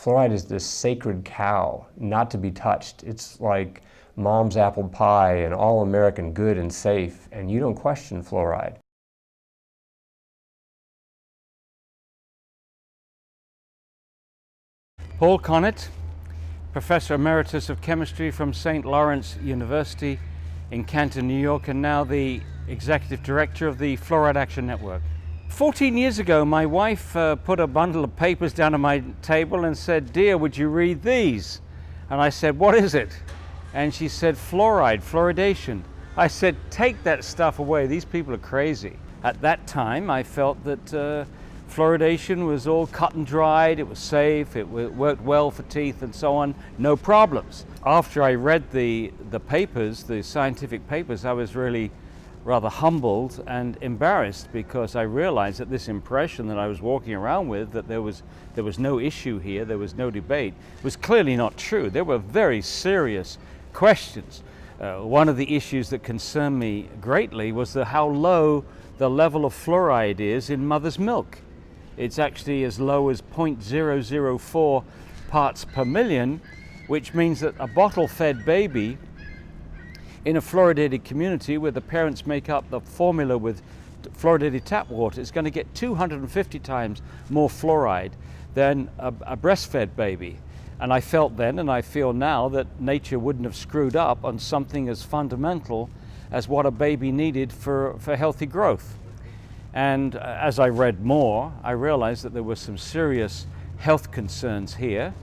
Fluoride is this sacred cow, not to be touched. It's like mom's apple pie and all American good and safe, and you don't question fluoride. Paul Connett, Professor Emeritus of Chemistry from St. Lawrence University in Canton, New York, and now the Executive Director of the Fluoride Action Network. 14 years ago, my wife put a bundle of papers down on my table and said, "Dear, would you read these?" And I said, "What is it?" And she said, "Fluoride, fluoridation." I said, "Take that stuff away. These people are crazy." At that time, I felt that fluoridation was all cut and dried, it was safe, it worked well for teeth and so on, no problems. After I read the papers, the scientific papers, I was really rather humbled and embarrassed, because I realized that this impression that I was walking around with, that there was no issue here, there was no debate, was clearly not true. There were very serious questions. One of the issues that concerned me greatly was how low the level of fluoride is in mother's milk. It's actually as low as 0.004 parts per million, which means that a bottle-fed baby in a fluoridated community where the parents make up the formula with fluoridated tap water is going to get 250 times more fluoride than a breastfed baby. And I felt then, and I feel now, that nature wouldn't have screwed up on something as fundamental as what a baby needed for healthy growth. And as I read more, I realized that there were some serious health concerns here.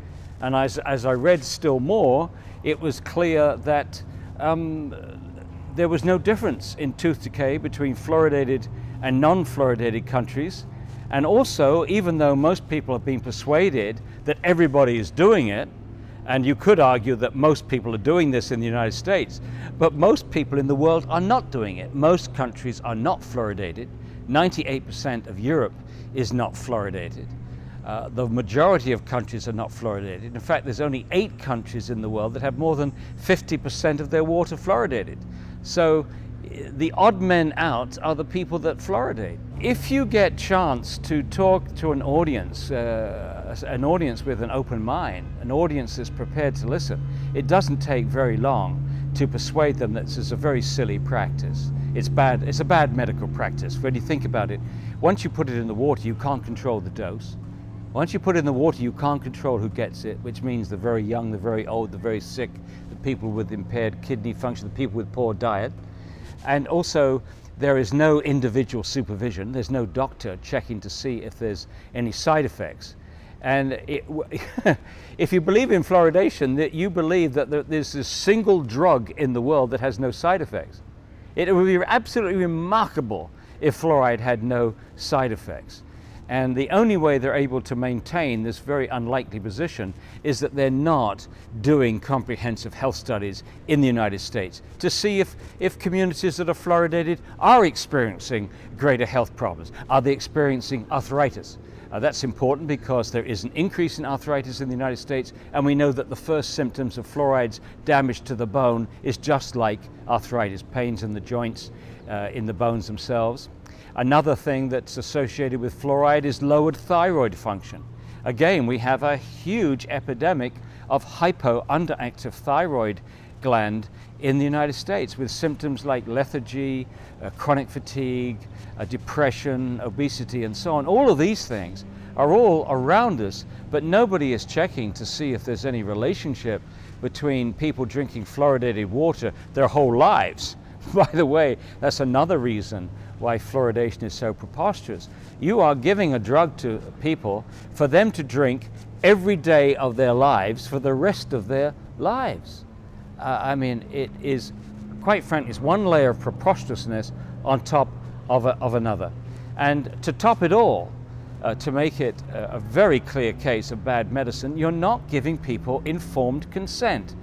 And as I read still more, it was clear that there was no difference in tooth decay between fluoridated and non-fluoridated countries. And also, even though most people have been persuaded that everybody is doing it, and you could argue that most people are doing this in the United States, but most people in the world are not doing it. Most countries are not fluoridated. 98% of Europe is not fluoridated. The majority of countries are not fluoridated. In fact, there's only 8 countries in the world that have more than 50% of their water fluoridated. So the odd men out are the people that fluoridate. If you get chance to talk to an audience with an open mind, an audience that's prepared to listen, it doesn't take very long to persuade them that this is a very silly practice. It's bad. It's a bad medical practice. When you think about it, once you put it in the water, you can't control the dose. Once you put it in the water, you can't control who gets it, which means the very young, the very old, the very sick, the people with impaired kidney function, the people with poor diet. And also, there is no individual supervision. There's no doctor checking to see if there's any side effects. And if you believe in fluoridation, that you believe that there's a single drug in the world that has no side effects. It would be absolutely remarkable if fluoride had no side effects. And the only way they're able to maintain this very unlikely position is that they're not doing comprehensive health studies in the United States to see if communities that are fluoridated are experiencing greater health problems. Are they experiencing arthritis? That's important because there is an increase in arthritis in the United States, and we know that the first symptoms of fluoride's damage to the bone is just like arthritis, pains in the joints, in the bones themselves. Another thing that's associated with fluoride is lowered thyroid function. Again, we have a huge epidemic of underactive thyroid gland in the United States, with symptoms like lethargy, chronic fatigue, depression, obesity, and so on. All of these things are all around us, but nobody is checking to see if there's any relationship between people drinking fluoridated water their whole lives. By the way, that's another reason why fluoridation is so preposterous. You are giving a drug to people for them to drink every day of their lives for the rest of their lives. I mean, it is, quite frankly, it's one layer of preposterousness on top of another. And to top it all, to make it a very clear case of bad medicine, you're not giving people informed consent.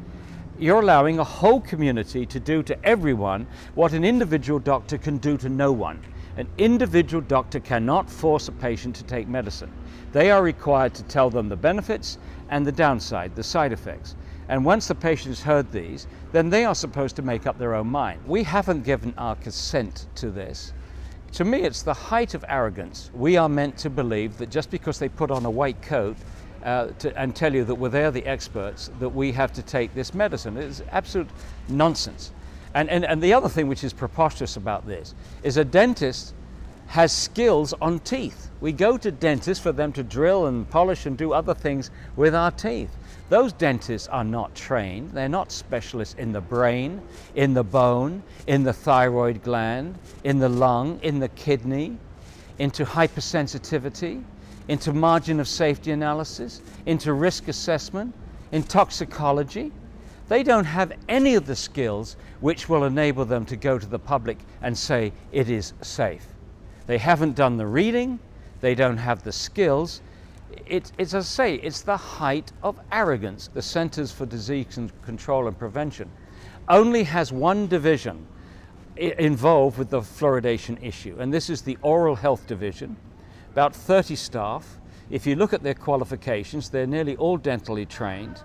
You're allowing a whole community to do to everyone what an individual doctor can do to no one. An individual doctor cannot force a patient to take medicine. They are required to tell them the benefits and the downside, the side effects. And once the patient has heard these, then they are supposed to make up their own mind. We haven't given our consent to this. To me, it's the height of arrogance. We are meant to believe that just because they put on a white coat and tell you that they're the experts, that we have to take this medicine. It's absolute nonsense. And the other thing which is preposterous about this is a dentist has skills on teeth. We go to dentists for them to drill and polish and do other things with our teeth. Those dentists are not trained. They're not specialists in the brain, in the bone, in the thyroid gland, in the lung, in the kidney, into hypersensitivity, into margin of safety analysis, into risk assessment, in toxicology. They don't have any of the skills which will enable them to go to the public and say it is safe. They haven't done the reading, they don't have the skills. It's as I say, it's the height of arrogance. The Centers for Disease Control and Prevention only has one division involved with the fluoridation issue, and this is the Oral Health Division, about 30 staff. If you look at their qualifications, they're nearly all dentally trained,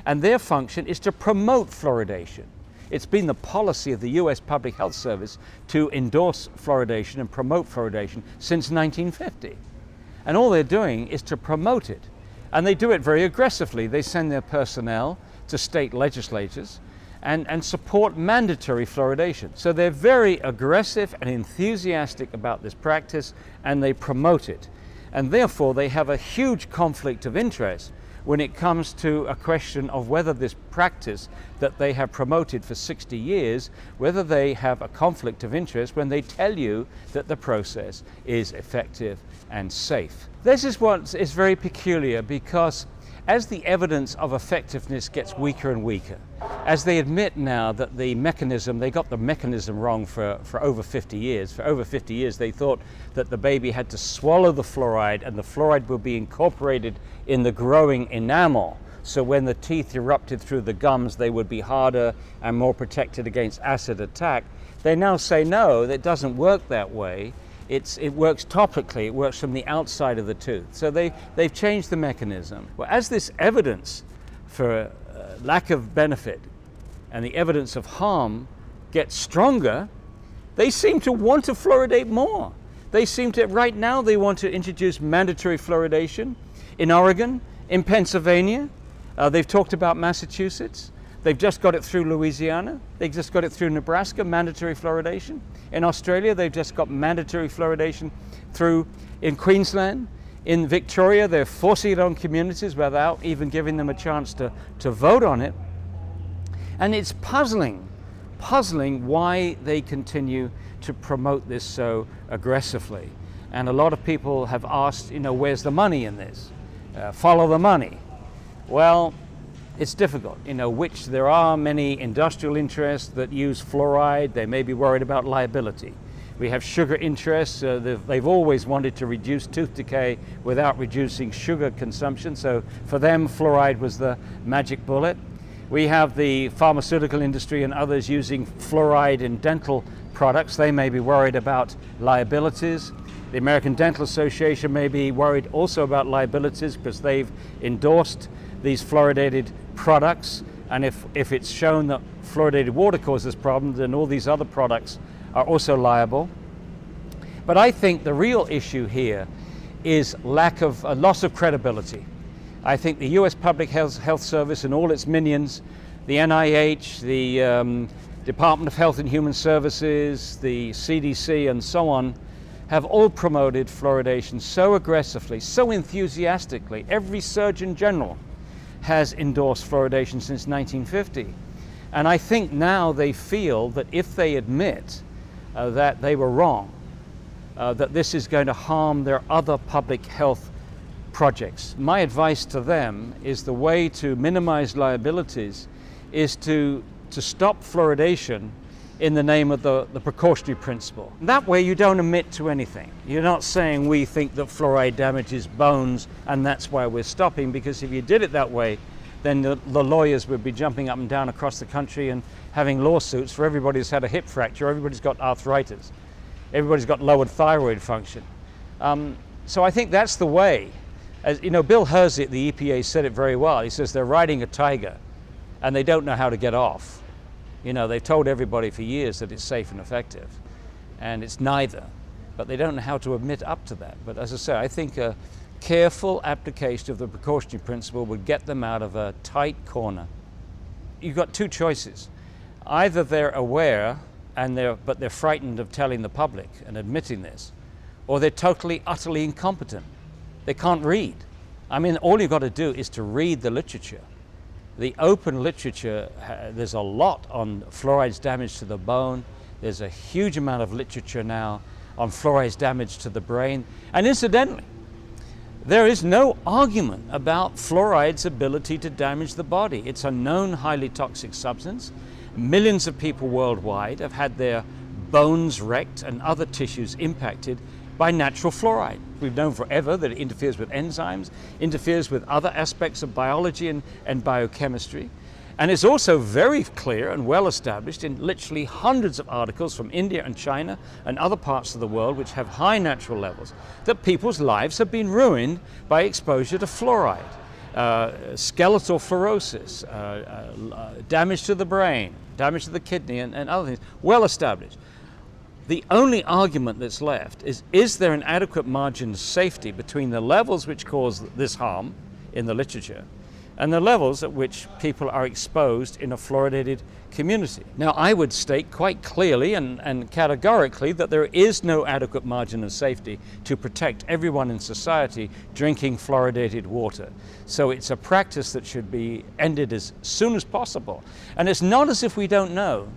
and their function is to promote fluoridation. It's been the policy of the US Public Health Service to endorse fluoridation and promote fluoridation since 1950. And all they're doing is to promote it. And they do it very aggressively. They send their personnel to state legislatures and support mandatory fluoridation. So they're very aggressive and enthusiastic about this practice, and they promote it. And therefore they have a huge conflict of interest when it comes to a question of whether this practice that they have promoted for 60 years, whether they have a conflict of interest when they tell you that the process is effective and safe. This is what is very peculiar, because as the evidence of effectiveness gets weaker and weaker, as they admit now that the mechanism, they got the mechanism wrong for over 50 years. For over 50 years they thought that the baby had to swallow the fluoride, and the fluoride would be incorporated in the growing enamel. So when the teeth erupted through the gums, they would be harder and more protected against acid attack. They now say no, that doesn't work that way. It works topically, it works from the outside of the tooth. So they've changed the mechanism. Well, as this evidence for lack of benefit and the evidence of harm gets stronger, they seem to want to fluoridate more. They seem to, right now, they want to introduce mandatory fluoridation in Oregon, in Pennsylvania. They've talked about Massachusetts. They've just got it through Louisiana. They've just got it through Nebraska, mandatory fluoridation. In Australia, they've just got mandatory fluoridation through in Queensland. In Victoria, they're forcing it on communities without even giving them a chance to vote on it. And it's puzzling why they continue to promote this so aggressively. And a lot of people have asked, where's the money in this? Follow the money. Well, it's difficult, which there are many industrial interests that use fluoride. They may be worried about liability. We have sugar interests. They've always wanted to reduce tooth decay without reducing sugar consumption. So for them, fluoride was the magic bullet. We have the pharmaceutical industry and others using fluoride in dental products. They may be worried about liabilities. The American Dental Association may be worried also about liabilities because they've endorsed these fluoridated products, and if it's shown that fluoridated water causes problems, then all these other products are also liable. But I think the real issue here is loss of credibility. I think the US Public Health Service and all its minions, the NIH, the Department of Health and Human Services, the CDC, and so on, have all promoted fluoridation so aggressively, so enthusiastically. Every Surgeon General has endorsed fluoridation since 1950. And I think now they feel that if they admit that they were wrong, that this is going to harm their other public health projects. My advice to them is the way to minimize liabilities is to stop fluoridation in the name of the precautionary principle. That way you don't admit to anything. You're not saying we think that fluoride damages bones and that's why we're stopping, because if you did it that way, then the lawyers would be jumping up and down across the country and having lawsuits for everybody who's had a hip fracture, everybody's got arthritis, everybody's got lowered thyroid function. So I think that's the way. As Bill Hersey at the EPA said it very well. He says they're riding a tiger and they don't know how to get off. They've told everybody for years that it's safe and effective, and it's neither, but they don't know how to admit up to that. But as I say, I think careful application of the precautionary principle would get them out of a tight corner. You've got two choices. Either they're aware but they're frightened of telling the public and admitting this, or they're totally, utterly incompetent. They can't read. I mean, all you've got to do is to read the literature. The open literature, there's a lot on fluoride's damage to the bone. There's a huge amount of literature now on fluoride's damage to the brain. And incidentally, there is no argument about fluoride's ability to damage the body. It's a known highly toxic substance. Millions of people worldwide have had their bones wrecked and other tissues impacted by natural fluoride. We've known forever that it interferes with enzymes, interferes with other aspects of biology and biochemistry. And it's also very clear and well established in literally hundreds of articles from India and China and other parts of the world which have high natural levels that people's lives have been ruined by exposure to fluoride. Skeletal fluorosis, damage to the brain, damage to the kidney and other things, well established. The only argument that's left is there an adequate margin of safety between the levels which cause this harm in the literature and the levels at which people are exposed in a fluoridated community. Now, I would state quite clearly and categorically that there is no adequate margin of safety to protect everyone in society drinking fluoridated water. So it's a practice that should be ended as soon as possible. And it's not as if we don't know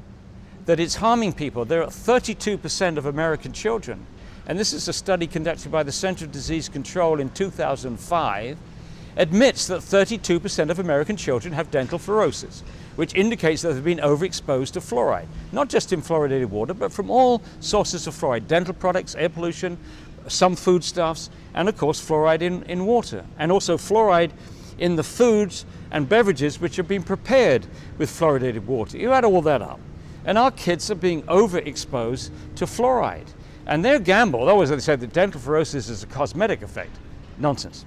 that it's harming people. There are 32% of American children, and this is a study conducted by the Center for Disease Control in 2005, admits that 32% of American children have dental fluorosis, which indicates that they've been overexposed to fluoride, not just in fluoridated water, but from all sources of fluoride, dental products, air pollution, some foodstuffs, and of course fluoride in water, and also fluoride in the foods and beverages which have been prepared with fluoridated water. You add all that up, and our kids are being overexposed to fluoride. And their gamble, always they say that dental fluorosis is a cosmetic effect. Nonsense.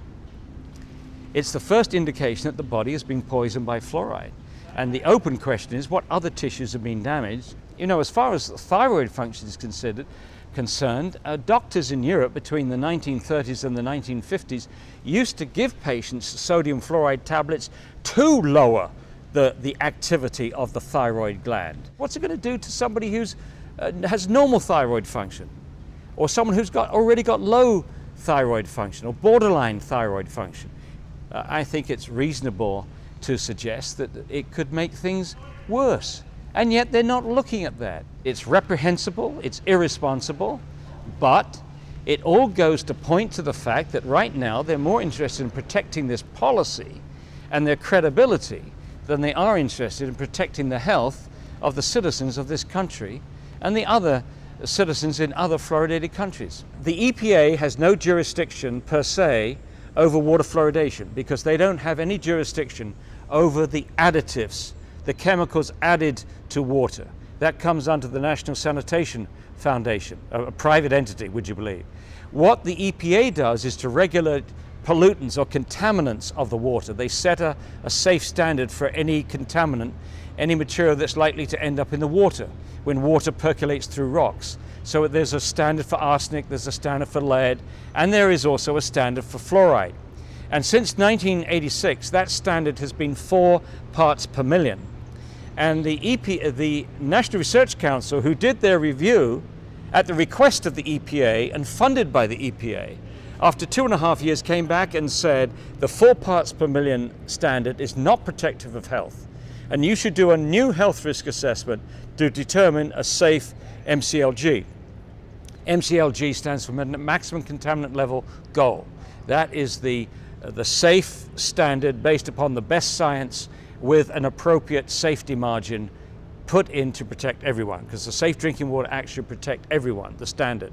It's the first indication that the body is being poisoned by fluoride. And the open question is what other tissues have been damaged. You know, as far as thyroid function is concerned, doctors in Europe between the 1930s and the 1950s used to give patients sodium fluoride tablets to lower the activity of the thyroid gland. What's it going to do to somebody who's has normal thyroid function, or someone who's already got low thyroid function or borderline thyroid function? I think it's reasonable to suggest that it could make things worse, and yet they're not looking at that. It's reprehensible, it's irresponsible, but it all goes to point to the fact that right now they're more interested in protecting this policy and their credibility than they are interested in protecting the health of the citizens of this country and the other citizens in other fluoridated countries. The EPA has no jurisdiction per se over water fluoridation because they don't have any jurisdiction over the additives, the chemicals added to water. That comes under the National Sanitation Foundation, a private entity, would you believe. What the EPA does is to regulate pollutants or contaminants of the water. They set a safe standard for any contaminant, any material that's likely to end up in the water when water percolates through rocks. So there's a standard for arsenic, there's a standard for lead, and there is also a standard for fluoride. And since 1986, that standard has been 4 parts per million. And the National Research Council, who did their review at the request of the EPA and funded by the EPA, after 2.5 years came back and said the 4 parts per million standard is not protective of health, and you should do a new health risk assessment to determine a safe MCLG. MCLG stands for maximum contaminant level goal. That is the safe standard based upon the best science with an appropriate safety margin put in to protect everyone, because the Safe Drinking Water Act should protect everyone, the standard.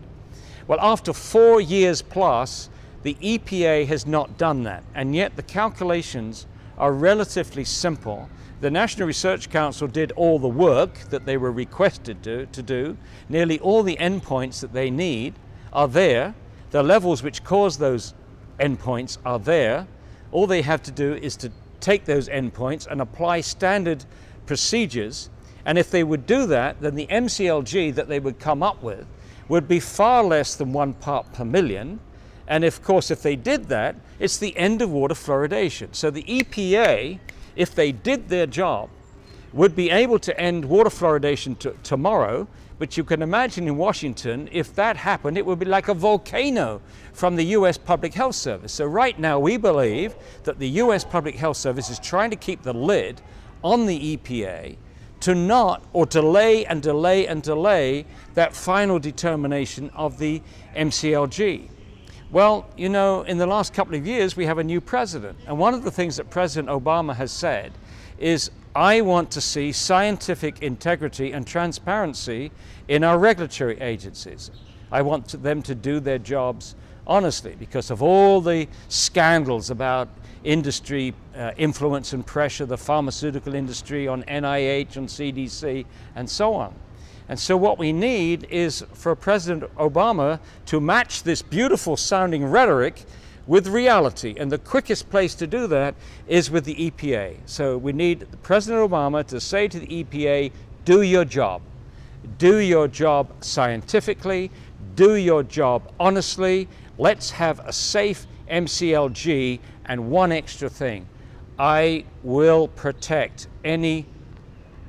Well, after 4 years plus, the EPA has not done that, and yet the calculations are relatively simple. The National Research Council did all the work that they were requested to do. Nearly all the endpoints that they need are there. The levels which cause those endpoints are there. All they have to do is to take those endpoints and apply standard procedures, and if they would do that, then the MCLG that they would come up with would be far less than 1 part per million, And of course, if they did that, it's the end of water fluoridation. So the EPA, if they did their job, would be able to end water fluoridation tomorrow. But you can imagine in Washington, if that happened, it would be like a volcano from the US Public Health Service. So right now we believe that the US Public Health Service is trying to keep the lid on the EPA to not, or delay and delay and delay that final determination of the MCLG. Well, you know, in the last couple of years, we have a new president. And one of the things that President Obama has said is, I want to see scientific integrity and transparency in our regulatory agencies. I want them to do their jobs honestly because of all the scandals about industry influence and pressure, the pharmaceutical industry on NIH, on CDC, and so on. And so what we need is for President Obama to match this beautiful sounding rhetoric with reality. And the quickest place to do that is with the EPA. So we need President Obama to say to the EPA, do your job. Do your job scientifically, do your job honestly. Let's have a safe MCLG. And one extra thing, I will protect any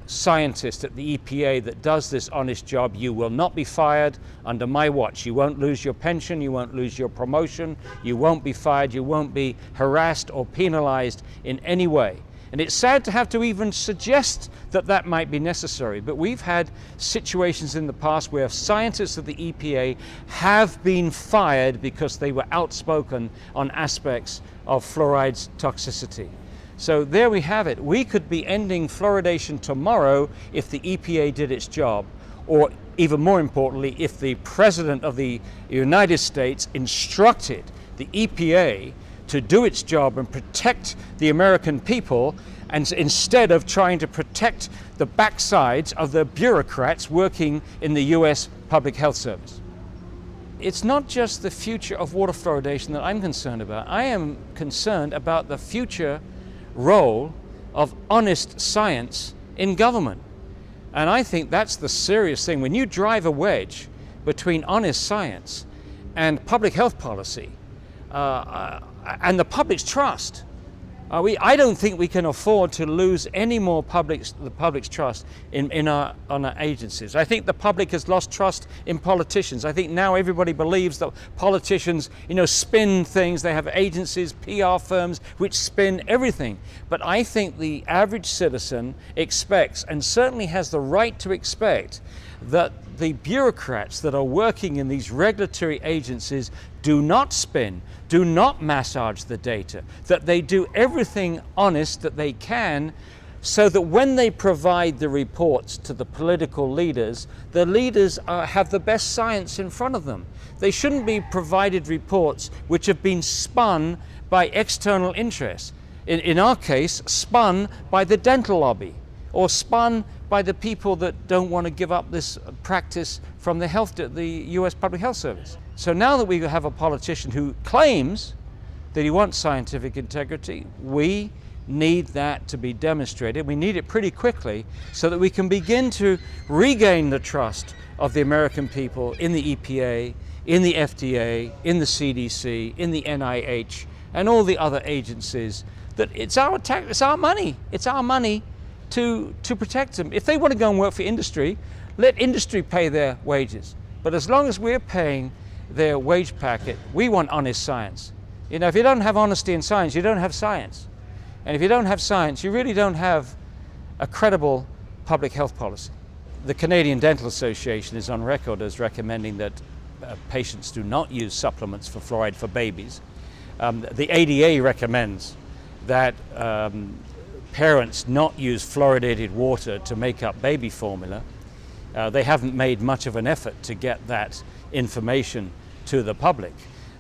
scientist at the EPA that does this honest job. You will not be fired under my watch. You won't lose your pension, you won't lose your promotion, you won't be fired, you won't be harassed or penalized in any way. And it's sad to have to even suggest that that might be necessary, but we've had situations in the past where scientists at the EPA have been fired because they were outspoken on aspects of fluoride's toxicity. So there we have it. We could be ending fluoridation tomorrow if the EPA did its job, or even more importantly, if the President of the United States instructed the EPA to do its job and protect the American people, and instead of trying to protect the backsides of the bureaucrats working in the US Public Health Service. It's not just the future of water fluoridation that I'm concerned about. I am concerned about the future role of honest science in government. And I think that's the serious thing. When you drive a wedge between honest science and public health policy, and the public's trust, I don't think we can afford to lose any more the public's trust on our agencies. I think the public has lost trust in politicians. I think now everybody believes that politicians, spin things. They have agencies, PR firms, which spin everything. But I think the average citizen expects, and certainly has the right to expect, that the bureaucrats that are working in these regulatory agencies do not spin, do not massage the data, that they do everything honest that they can, so that when they provide the reports to the political leaders, the leaders have the best science in front of them. They shouldn't be provided reports which have been spun by external interests. In our case, spun by the dental lobby, or spun by the people that don't want to give up this practice from the US Public Health Service. So now that we have a politician who claims that he wants scientific integrity, we need that to be demonstrated. We need it pretty quickly so that we can begin to regain the trust of the American people in the EPA, in the FDA, in the CDC, in the NIH, and all the other agencies. That it's our money. It's our money to protect them. If they want to go and work for industry, let industry pay their wages. But as long as we're paying their wage packet, we want honest science. If you don't have honesty in science, you don't have science. And if you don't have science, you really don't have a credible public health policy. The Canadian Dental Association is on record as recommending that patients do not use supplements for fluoride for babies. The ADA recommends that parents not use fluoridated water to make up baby formula. They haven't made much of an effort to get that information to the public.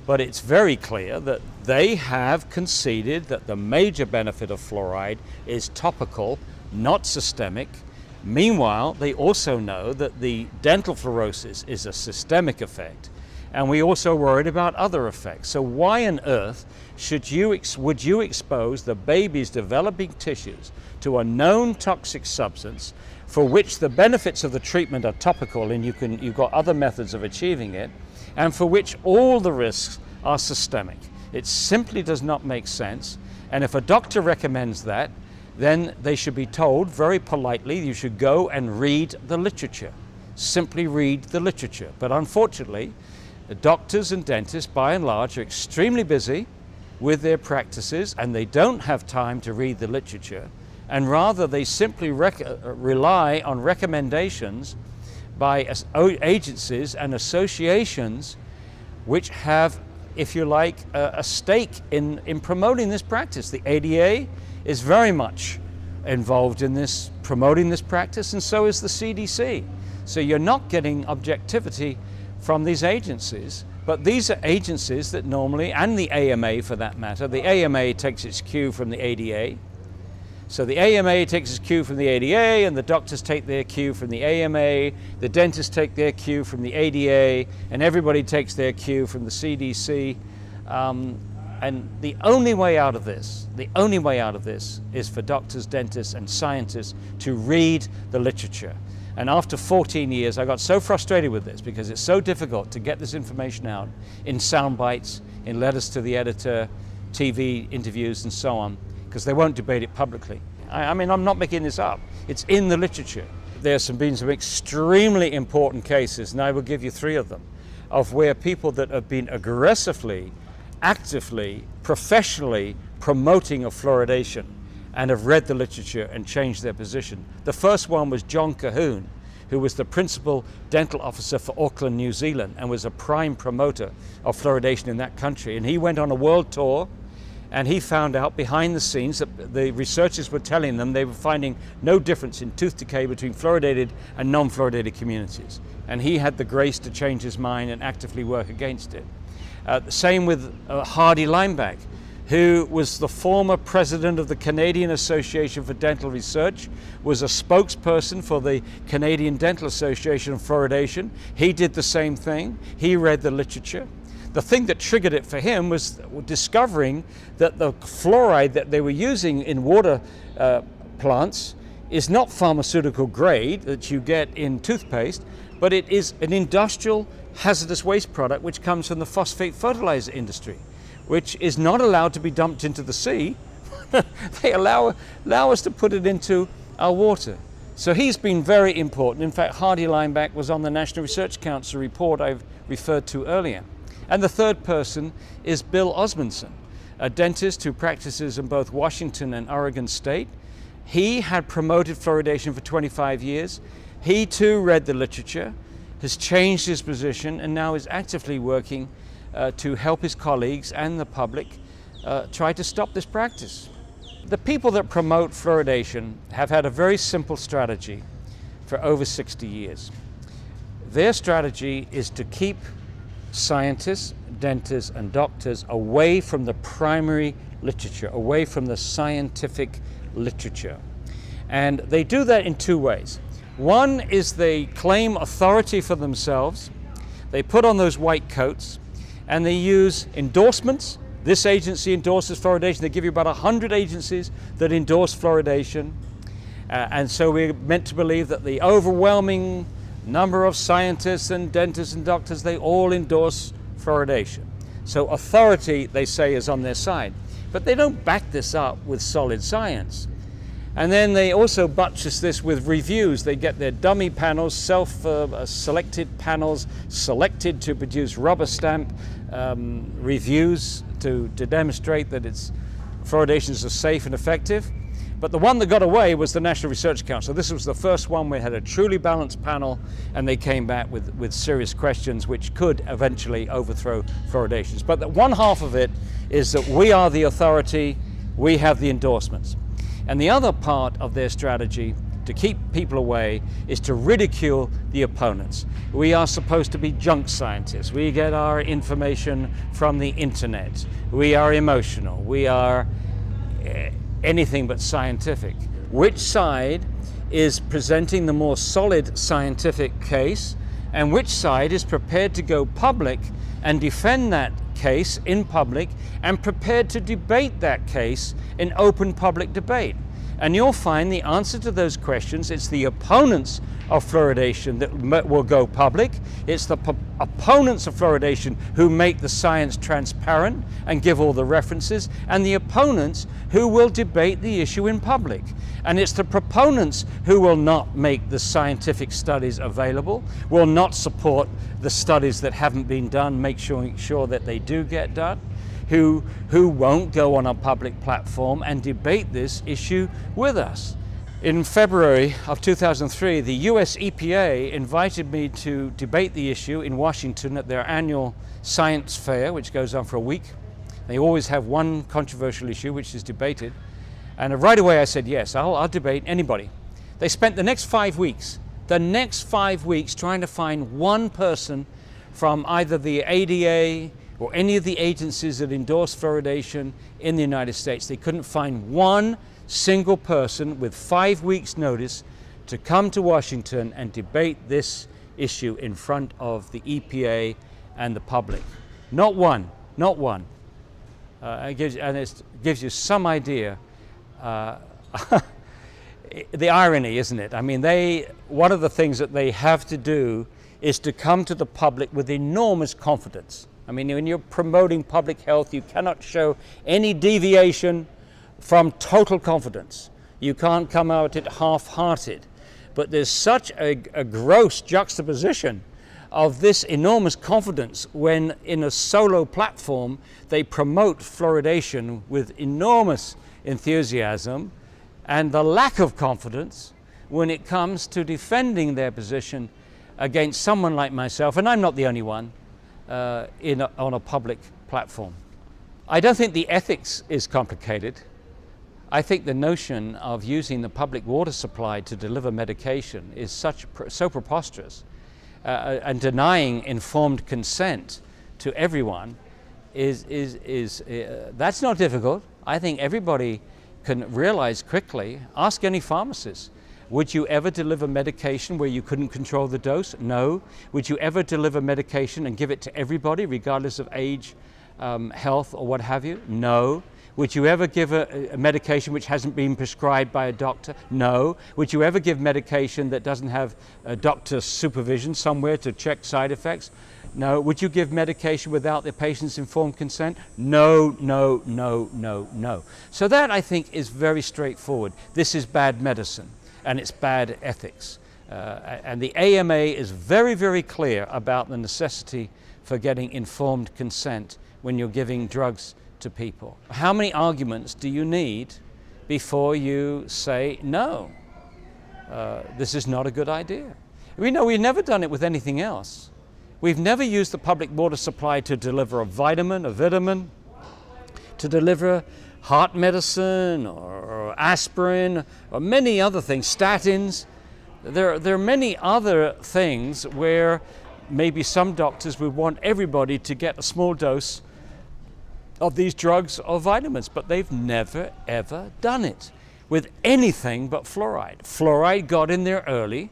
But it's very clear that they have conceded that the major benefit of fluoride is topical, not systemic. Meanwhile, they also know that the dental fluorosis is a systemic effect, and we also worried about other effects. So why on earth would you expose the baby's developing tissues to a known toxic substance for which the benefits of the treatment are topical, and you've got other methods of achieving it, and for which all the risks are systemic. It simply does not make sense. And if a doctor recommends that, then they should be told very politely, you should go and read the literature. Simply read the literature. But unfortunately, the doctors and dentists, by and large, are extremely busy with their practices, and they don't have time to read the literature. And rather, they simply rely on recommendations by agencies and associations which have, if you like, a stake in promoting this practice. The ADA is very much involved in this, promoting this practice, and so is the CDC. So you're not getting objectivity from these agencies, but these are agencies that normally, and the AMA for that matter, the AMA takes its cue from the ADA. So the AMA takes its cue from the ADA, and the doctors take their cue from the AMA, the dentists take their cue from the ADA, and everybody takes their cue from the CDC. And the only way out of this is for doctors, dentists, and scientists to read the literature. And after 14 years, I got so frustrated with this because it's so difficult to get this information out in sound bites, in letters to the editor, TV interviews, and so on, because they won't debate it publicly. I mean, I'm not making this up. It's in the literature. There's been some extremely important cases, and I will give you 3 of them, of where people that have been aggressively, actively, professionally promoting of fluoridation and have read the literature and changed their position. The first one was John Cahoon, who was the principal dental officer for Auckland, New Zealand, and was a prime promoter of fluoridation in that country. And he went on a world tour, and he found out behind the scenes that the researchers were telling them they were finding no difference in tooth decay between fluoridated and non-fluoridated communities. And he had the grace to change his mind and actively work against it. Same with Hardy Lineback, who was the former president of the Canadian Association for Dental Research, was a spokesperson for the Canadian Dental Association on fluoridation. He did the same thing. He read the literature. The thing that triggered it for him was discovering that the fluoride that they were using in water plants is not pharmaceutical grade that you get in toothpaste, but it is an industrial hazardous waste product which comes from the phosphate fertilizer industry, which is not allowed to be dumped into the sea. They allow us to put it into our water. So he's been very important. In fact, Hardy Lineback was on the National Research Council report I've referred to earlier. And the third person is Bill Osmondson, a dentist who practices in both Washington and Oregon State. He had promoted fluoridation for 25 years. He too read the literature, has changed his position, and now is actively working to help his colleagues and the public try to stop this practice. The people that promote fluoridation have had a very simple strategy for over 60 years. Their strategy is to keep scientists, dentists, and doctors away from the primary literature, away from the scientific literature. And they do that in 2 ways. One is they claim authority for themselves. They put on those white coats and they use endorsements. This agency endorses fluoridation. They give you about 100 agencies that endorse fluoridation. And so we're meant to believe that the overwhelming number of scientists and dentists and doctors, they all endorse fluoridation. So authority, they say, is on their side. But they don't back this up with solid science. And then they also buttress this with reviews. They get their dummy panels, self-selected panels, selected to produce rubber stamp reviews to demonstrate that fluoridations are safe and effective. But the one that got away was the National Research Council. This was the first one where we had a truly balanced panel, and they came back with serious questions which could eventually overthrow fluoridations. But the one half of it is that we are the authority, we have the endorsements. And the other part of their strategy to keep people away is to ridicule the opponents. We are supposed to be junk scientists. We get our information from the internet. We are emotional. We are anything but scientific. Which side is presenting the more solid scientific case, and which side is prepared to go public and defend that case in public and prepared to debate that case in open public debate? And you'll find the answer to those questions. It's the opponents of fluoridation that will go public. It's the opponents of fluoridation who make the science transparent and give all the references, and the opponents who will debate the issue in public. And it's the proponents who will not make the scientific studies available, will not support the studies that haven't been done, make sure that they do get done, who won't go on a public platform and debate this issue with us. In February of 2003, the US EPA invited me to debate the issue in Washington at their annual science fair, which goes on for a week. They always have one controversial issue which is debated. And right away I said, yes, I'll debate anybody. They spent the next 5 weeks trying to find one person from either the ADA or any of the agencies that endorse fluoridation in the United States. They couldn't find one single person with 5 weeks' notice to come to Washington and debate this issue in front of the EPA and the public. Not one, not one. It gives you some idea. The irony, isn't it? I mean, one of the things that they have to do is to come to the public with enormous confidence. I mean, when you're promoting public health, you cannot show any deviation from total confidence. You can't come out it half-hearted. But there's such a gross juxtaposition of this enormous confidence when in a solo platform they promote fluoridation with enormous enthusiasm, and the lack of confidence when it comes to defending their position against someone like myself, and I'm not the only one, on a public platform. I don't think the ethics is complicated. I think the notion of using the public water supply to deliver medication is so preposterous, and denying informed consent to everyone that's not difficult. I think everybody can realize quickly. Ask any pharmacist. Would you ever deliver medication where you couldn't control the dose? No. Would you ever deliver medication and give it to everybody regardless of age, health, or what have you? No. Would you ever give a medication which hasn't been prescribed by a doctor? No. Would you ever give medication that doesn't have a doctor's supervision somewhere to check side effects? No. Would you give medication without the patient's informed consent? No, no, no, no, no. So that, I think, is very straightforward. This is bad medicine, and it's bad ethics. And the AMA is very, very clear about the necessity for getting informed consent when you're giving drugs to people. How many arguments do you need before you say, no, this is not a good idea? We know we've never done it with anything else. We've never used the public water supply to deliver a vitamin, to deliver heart medicine or aspirin or many other things, statins. There are many other things where maybe some doctors would want everybody to get a small dose of these drugs or vitamins, but they've never ever done it with anything but fluoride. Fluoride got in there early,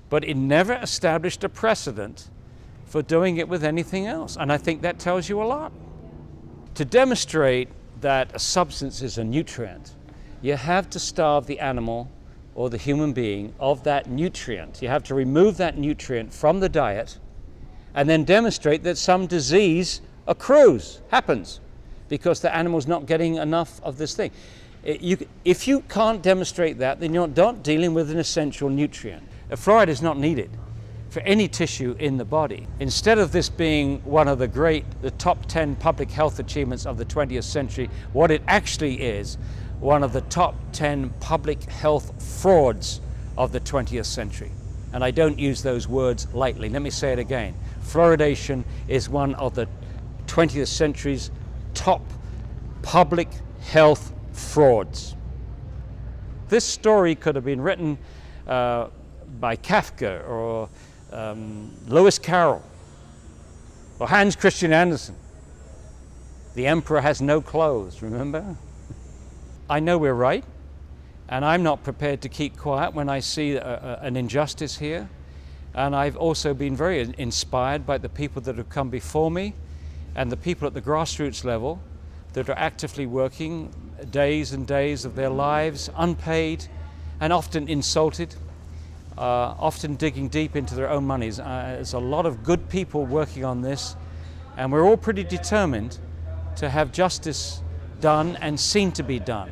but it never established a precedent for doing it with anything else. And I think that tells you a lot. To demonstrate that a substance is a nutrient, you have to starve the animal or the human being of that nutrient. You have to remove that nutrient from the diet and then demonstrate that some disease happens because the animal's not getting enough of this thing. If you can't demonstrate that, then you're not dealing with an essential nutrient. Fluoride is not needed for any tissue in the body. Instead of this being one of the top 10 public health achievements of the 20th century, what it actually is, one of the top 10 public health frauds of the 20th century. And I don't use those words lightly. Let me say it again. Fluoridation is one of the 20th century's top public health frauds. This story could have been written by Kafka or Lewis Carroll or Hans Christian Andersen. The emperor has no clothes, remember? I know we're right, and I'm not prepared to keep quiet when I see an injustice here. And I've also been very inspired by the people that have come before me and the people at the grassroots level that are actively working days and days of their lives, unpaid and often insulted, often digging deep into their own monies. There's a lot of good people working on this, and we're all pretty determined to have justice done and seen to be done.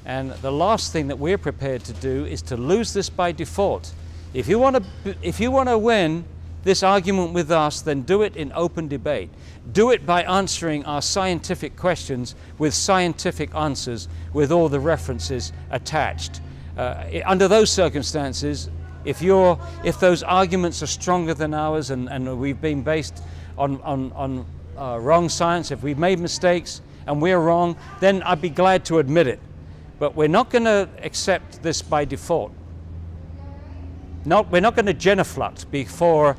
And the last thing that we're prepared to do is to lose this by default. If you want to win this argument with us, then do it in open debate. Do it by answering our scientific questions with scientific answers, with all the references attached. Under those circumstances, if those arguments are stronger than ours and we've been based on wrong science, if we've made mistakes and we're wrong, then I'd be glad to admit it. But we're not going to accept this by default. We're not going to genuflect before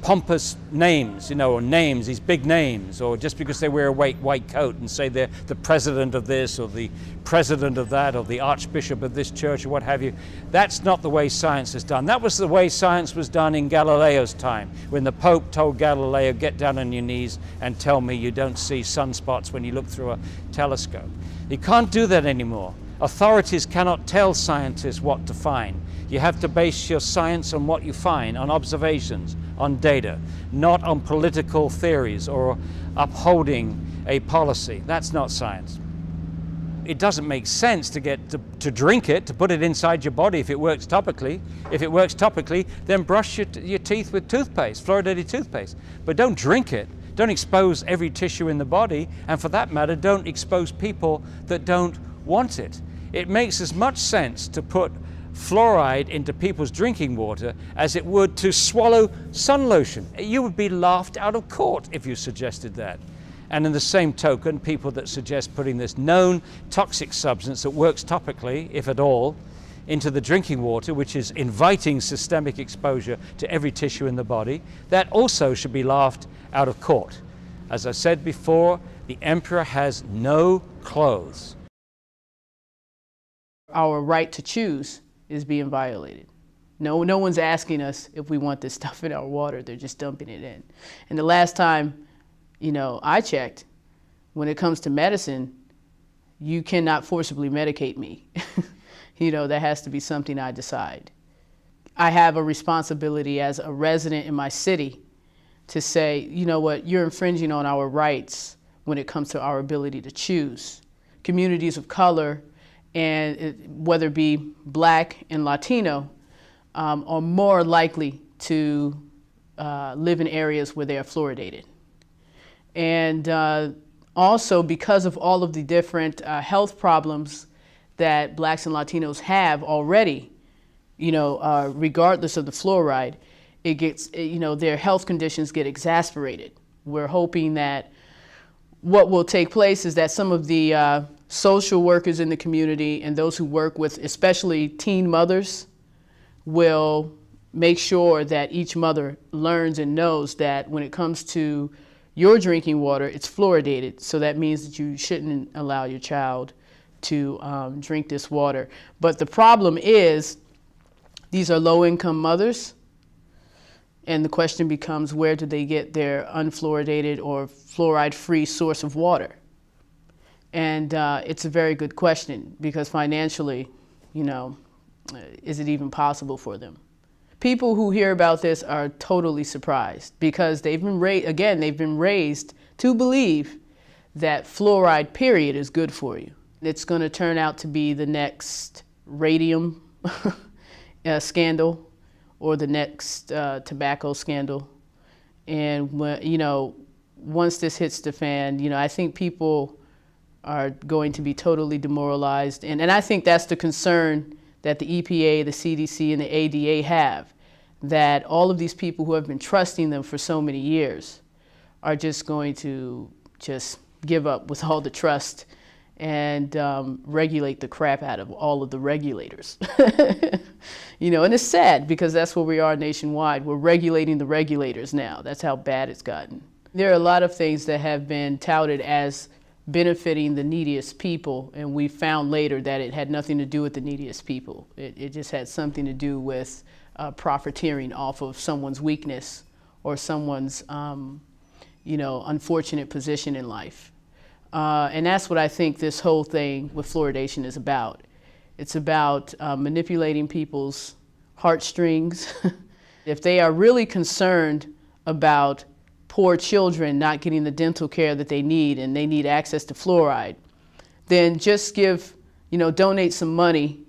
pompous names, or names, these big names, or just because they wear a white coat and say they're the president of this or the president of that or the archbishop of this church or what have you. That's not the way science is done. That was the way science was done in Galileo's time, when the Pope told Galileo, get down on your knees and tell me you don't see sunspots when you look through a telescope. You can't do that anymore. Authorities cannot tell scientists what to find. You have to base your science on what you find, on observations, on data, not on political theories or upholding a policy. That's not science. It doesn't make sense to to drink it, to put it inside your body if it works topically. If it works topically, then brush your teeth with toothpaste, fluoridated toothpaste. But don't drink it. Don't expose every tissue in the body, and for that matter, don't expose people that don't want it. It makes as much sense to put fluoride into people's drinking water as it would to swallow sun lotion. You would be laughed out of court if you suggested that. And in the same token, people that suggest putting this known toxic substance that works topically, if at all, into the drinking water, which is inviting systemic exposure to every tissue in the body, that also should be laughed out of court. As I said before, the emperor has no clothes. Our right to choose is being violated. No one's asking us if we want this stuff in our water. They're just dumping it in. And the last time, I checked, when it comes to medicine, you cannot forcibly medicate me. That has to be something I decide. I have a responsibility as a resident in my city to say, you know what, you're infringing on our rights when it comes to our ability to choose. Communities of color, and whether it be Black and Latino, are more likely to live in areas where they are fluoridated. And also, because of all of the different health problems that Blacks and Latinos have already, regardless of the fluoride, it gets, their health conditions get exacerbated. We're hoping that what will take place is that some of the social workers in the community and those who work with especially teen mothers will make sure that each mother learns and knows that when it comes to your drinking water, it's fluoridated. So that means that you shouldn't allow your child to drink this water. But the problem is these are low-income mothers, and the question becomes, where do they get their unfluoridated or fluoride-free source of water? And it's a very good question, because financially, is it even possible for them? People who hear about this are totally surprised, because they've been raised to believe that fluoride, period, is good for you. It's going to turn out to be the next radium scandal or the next tobacco scandal. And once this hits the fan, I think people are going to be totally demoralized. And I think that's the concern that the EPA, the CDC, and the ADA have, that all of these people who have been trusting them for so many years are just going to give up with all the trust and regulate the crap out of all of the regulators. And it's sad, because that's where we are nationwide. We're regulating the regulators now. That's how bad it's gotten. There are a lot of things that have been touted as benefiting the neediest people, and we found later that it had nothing to do with the neediest people. It just had something to do with profiteering off of someone's weakness or someone's unfortunate position in life. And that's what I think this whole thing with fluoridation is about. It's about manipulating people's heartstrings. If they are really concerned about poor children not getting the dental care that they need and they need access to fluoride, then just donate some money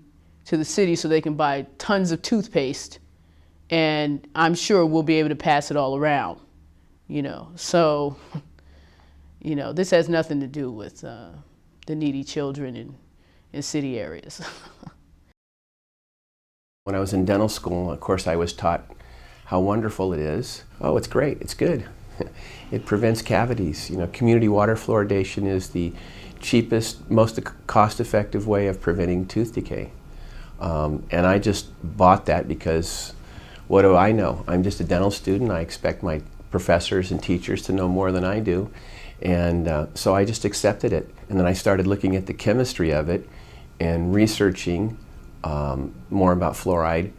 to the city so they can buy tons of toothpaste, and I'm sure we'll be able to pass it all around, So, this has nothing to do with the needy children in city areas. When I was in dental school, of course, I was taught how wonderful it is. Oh, it's great, it's good. It prevents cavities. Community water fluoridation is the cheapest, most cost-effective way of preventing tooth decay. And I just bought that because what do I know? I'm just a dental student. I expect my professors and teachers to know more than I do. And so I just accepted it. And then I started looking at the chemistry of it and researching more about fluoride.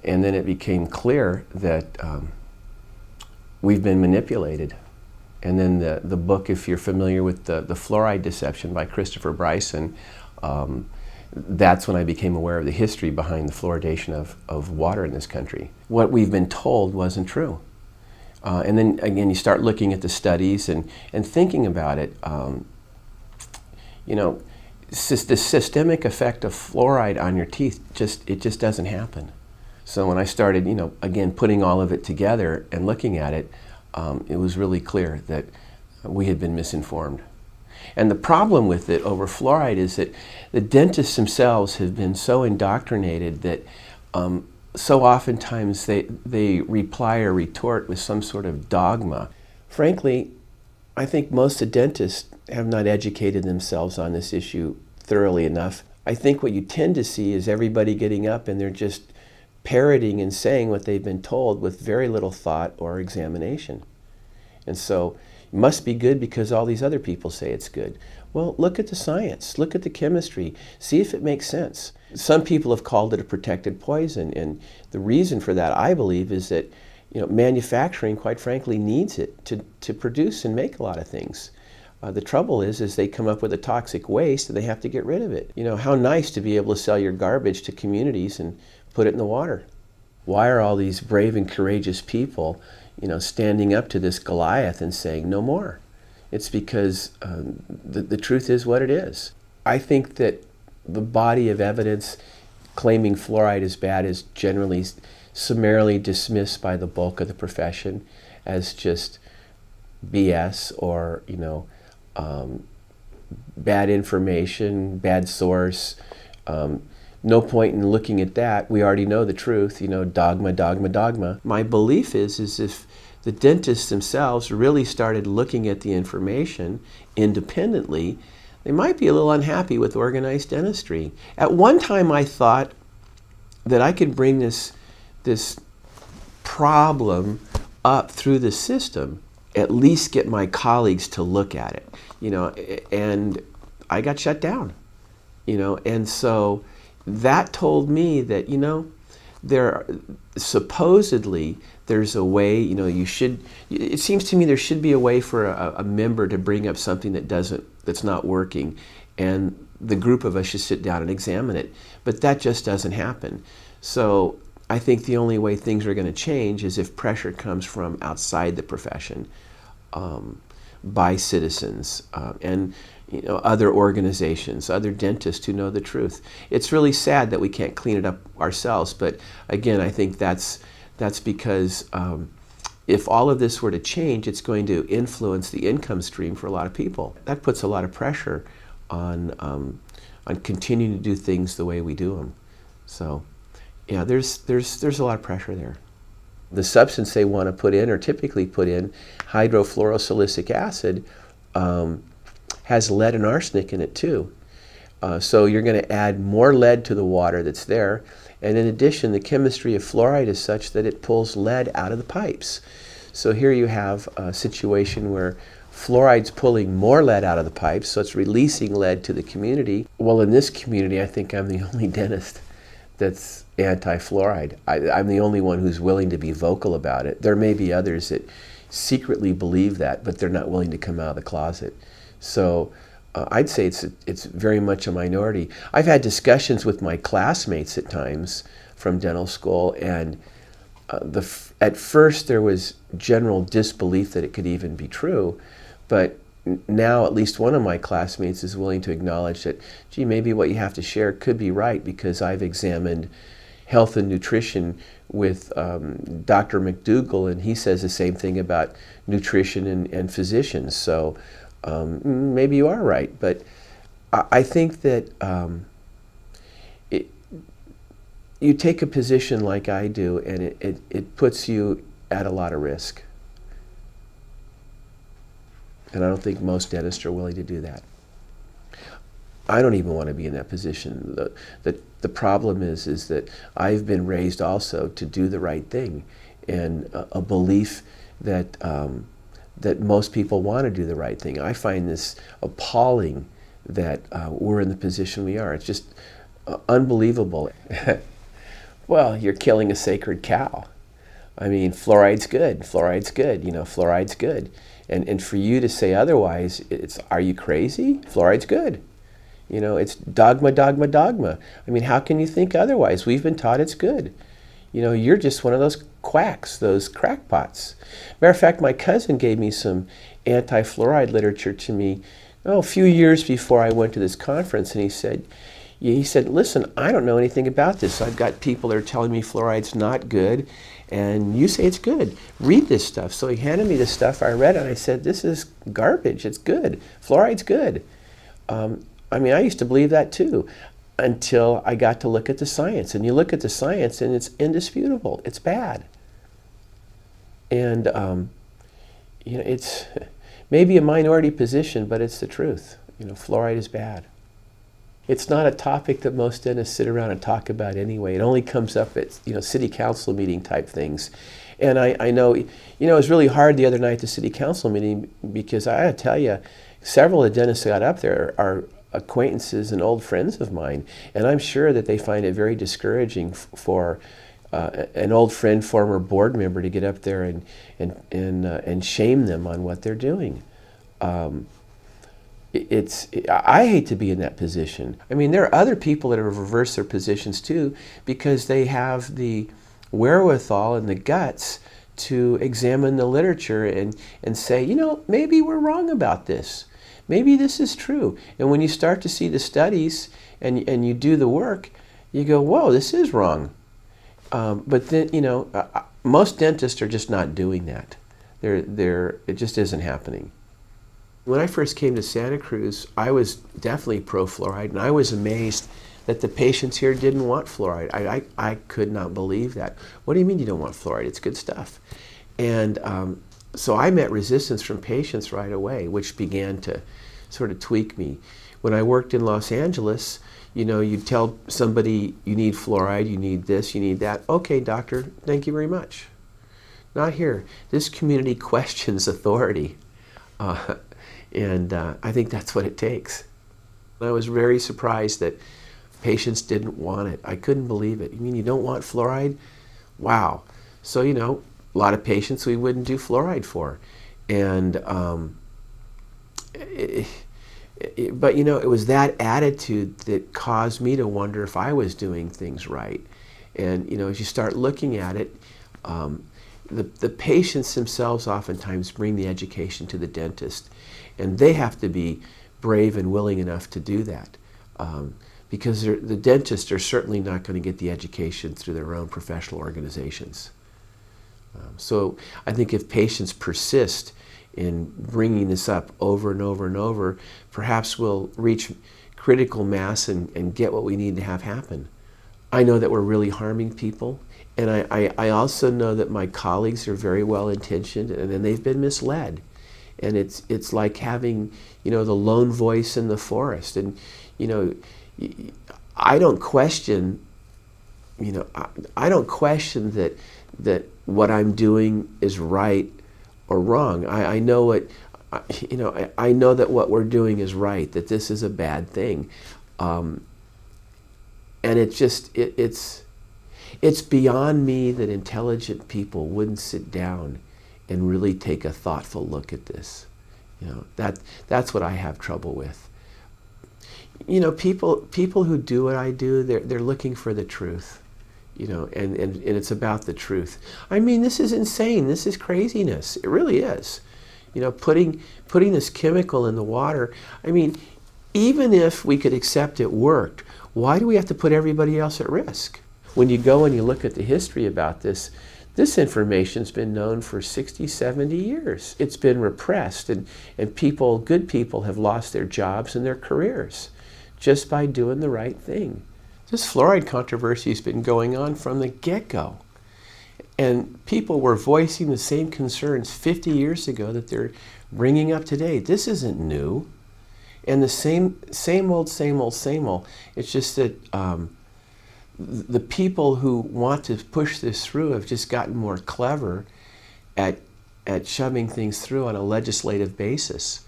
And then it became clear that we've been manipulated. And then the book, if you're familiar with the Fluoride Deception by Christopher Bryson, that's when I became aware of the history behind the fluoridation of water in this country. What we've been told wasn't true. And then again, you start looking at the studies and thinking about it. The systemic effect of fluoride on your teeth, it just doesn't happen. So when I started, again, putting all of it together and looking at it, it was really clear that we had been misinformed. And the problem with it over fluoride is that the dentists themselves have been so indoctrinated that so oftentimes they reply or retort with some sort of dogma. Frankly, I think most of the dentists have not educated themselves on this issue thoroughly enough. I think what you tend to see is everybody getting up and they're just parroting and saying what they've been told with very little thought or examination. And so it must be good because all these other people say it's good. Well, look at the science, look at the chemistry, see if it makes sense. Some people have called it a protected poison, and the reason for that, I believe, is that manufacturing, quite frankly, needs it to produce and make a lot of things. The trouble is they come up with a toxic waste and they have to get rid of it. How nice to be able to sell your garbage to communities and put it in the water. Why are all these brave and courageous people, standing up to this Goliath and saying no more? It's because the truth is what it is. I think that the body of evidence claiming fluoride is bad is generally summarily dismissed by the bulk of the profession as just BS or, bad information, bad source. No point in looking at that. We already know the truth, dogma, dogma, dogma. My belief is if the dentists themselves really started looking at the information independently, they might be a little unhappy with organized dentistry. At one time I thought that I could bring this problem up through the system, at least get my colleagues to look at it, and I got shut down, and so that told me that, supposedly there's a way, it seems to me there should be a way for a member to bring up something that's not working, and the group of us should sit down and examine it. But that just doesn't happen. So I think the only way things are going to change is if pressure comes from outside the profession, by citizens and other organizations, other dentists who know the truth. It's really sad that we can't clean it up ourselves, but again, I think that's because if all of this were to change, it's going to influence the income stream for a lot of people. That puts a lot of pressure on continuing to do things the way we do them. So, yeah, there's a lot of pressure there. The substance they want to put in, or typically put in, hydrofluorosilicic acid, has lead and arsenic in it too. So you're going to add more lead to the water that's there. And in addition, the chemistry of fluoride is such that it pulls lead out of the pipes. So here you have a situation where fluoride's pulling more lead out of the pipes, so it's releasing lead to the community. Well, in this community, I think I'm the only dentist that's anti-fluoride. I'm the only one who's willing to be vocal about it. There may be others that secretly believe that, but they're not willing to come out of the closet. So I'd say it's very much a minority. I've had discussions with my classmates at times from dental school, and at first there was general disbelief that it could even be true, but now at least one of my classmates is willing to acknowledge that, gee, maybe what you have to share could be right, because I've examined health and nutrition with Dr. McDougall, and he says the same thing about nutrition and physicians. So maybe you are right, but I think that you take a position like I do, and it puts you at a lot of risk. And I don't think most dentists are willing to do that. I don't even want to be in that position. The problem is that I've been raised also to do the right thing, and a belief that that most people want to do the right thing. I find this appalling that we're in the position we are. It's just unbelievable. Well, you're killing a sacred cow. I mean, fluoride's good. Fluoride's good. You know, fluoride's good. And for you to say otherwise, are you crazy? Fluoride's good. You know, it's dogma, dogma, dogma. I mean, how can you think otherwise? We've been taught it's good. You know, you're just one of those quacks, those crackpots. Matter of fact, my cousin gave me some anti-fluoride literature to me, a few years before I went to this conference, and he said, listen, I don't know anything about this. I've got people that are telling me fluoride's not good, and you say it's good. Read this stuff. So he handed me this stuff. I read it, and I said, this is garbage. It's good. Fluoride's good. I mean, I used to believe that too, until I got to look at the science. And you look at the science, and it's indisputable. It's bad. And you know, it's maybe a minority position, but it's the truth. You know, fluoride is bad. It's not a topic that most dentists sit around and talk about anyway. It only comes up at, you know, city council meeting type things. And I know, you know, it was really hard the other night at the city council meeting, because I gotta tell you, several of the dentists that got up there are acquaintances and old friends of mine, and I'm sure that they find it very discouraging for an old friend, former board member, to get up there and shame them on what they're doing. I hate to be in that position. I mean, there are other people that have reversed their positions too, because they have the wherewithal and the guts to examine the literature and say, you know, maybe we're wrong about this. Maybe this is true. And when you start to see the studies and you do the work, you go, whoa, this is wrong. But then, you know, most dentists are just not doing that. It just isn't happening. When I first came to Santa Cruz, I was definitely pro-fluoride, and I was amazed that the patients here didn't want fluoride. I could not believe that. What do you mean you don't want fluoride? It's good stuff. And so I met resistance from patients right away, which began to sort of tweak me. When I worked in Los Angeles, you know, you'd tell somebody you need fluoride, you need this, you need that. Okay, doctor, thank you very much. Not here. This community questions authority. And I think that's what it takes. I was very surprised that patients didn't want it. I couldn't believe it. You mean you don't want fluoride? Wow. So, you know, a lot of patients we wouldn't do fluoride for. And, but, you know, it was that attitude that caused me to wonder if I was doing things right. And, you know, as you start looking at it, the patients themselves oftentimes bring the education to the dentist. And they have to be brave and willing enough to do that, because the dentists are certainly not going to get the education through their own professional organizations. So I think if patients persist in bringing this up over and over and over, perhaps we'll reach critical mass and get what we need to have happen. I know that we're really harming people, and I also know that my colleagues are very well intentioned, and then they've been misled. And it's like having, you know, the lone voice in the forest. And, you know, I don't question, you know, I don't question that what I'm doing is right or wrong. I know what, you know, I know that what we're doing is right, that this is a bad thing. And it's just, it's beyond me that intelligent people wouldn't sit down and really take a thoughtful look at this. You know, that's what I have trouble with. You know, people who do what I do, they're looking for the truth. You know, and it's about the truth. I mean, this is insane. This is craziness. It really is. You know, putting this chemical in the water. I mean, even if we could accept it worked, why do we have to put everybody else at risk? When you go and you look at the history about this information's been known for 60, 70 years. It's been repressed, and people, good people, have lost their jobs and their careers just by doing the right thing. This fluoride controversy has been going on from the get-go. And people were voicing the same concerns 50 years ago that they're bringing up today. This isn't new. And the same old. It's just that the people who want to push this through have just gotten more clever at shoving things through on a legislative basis,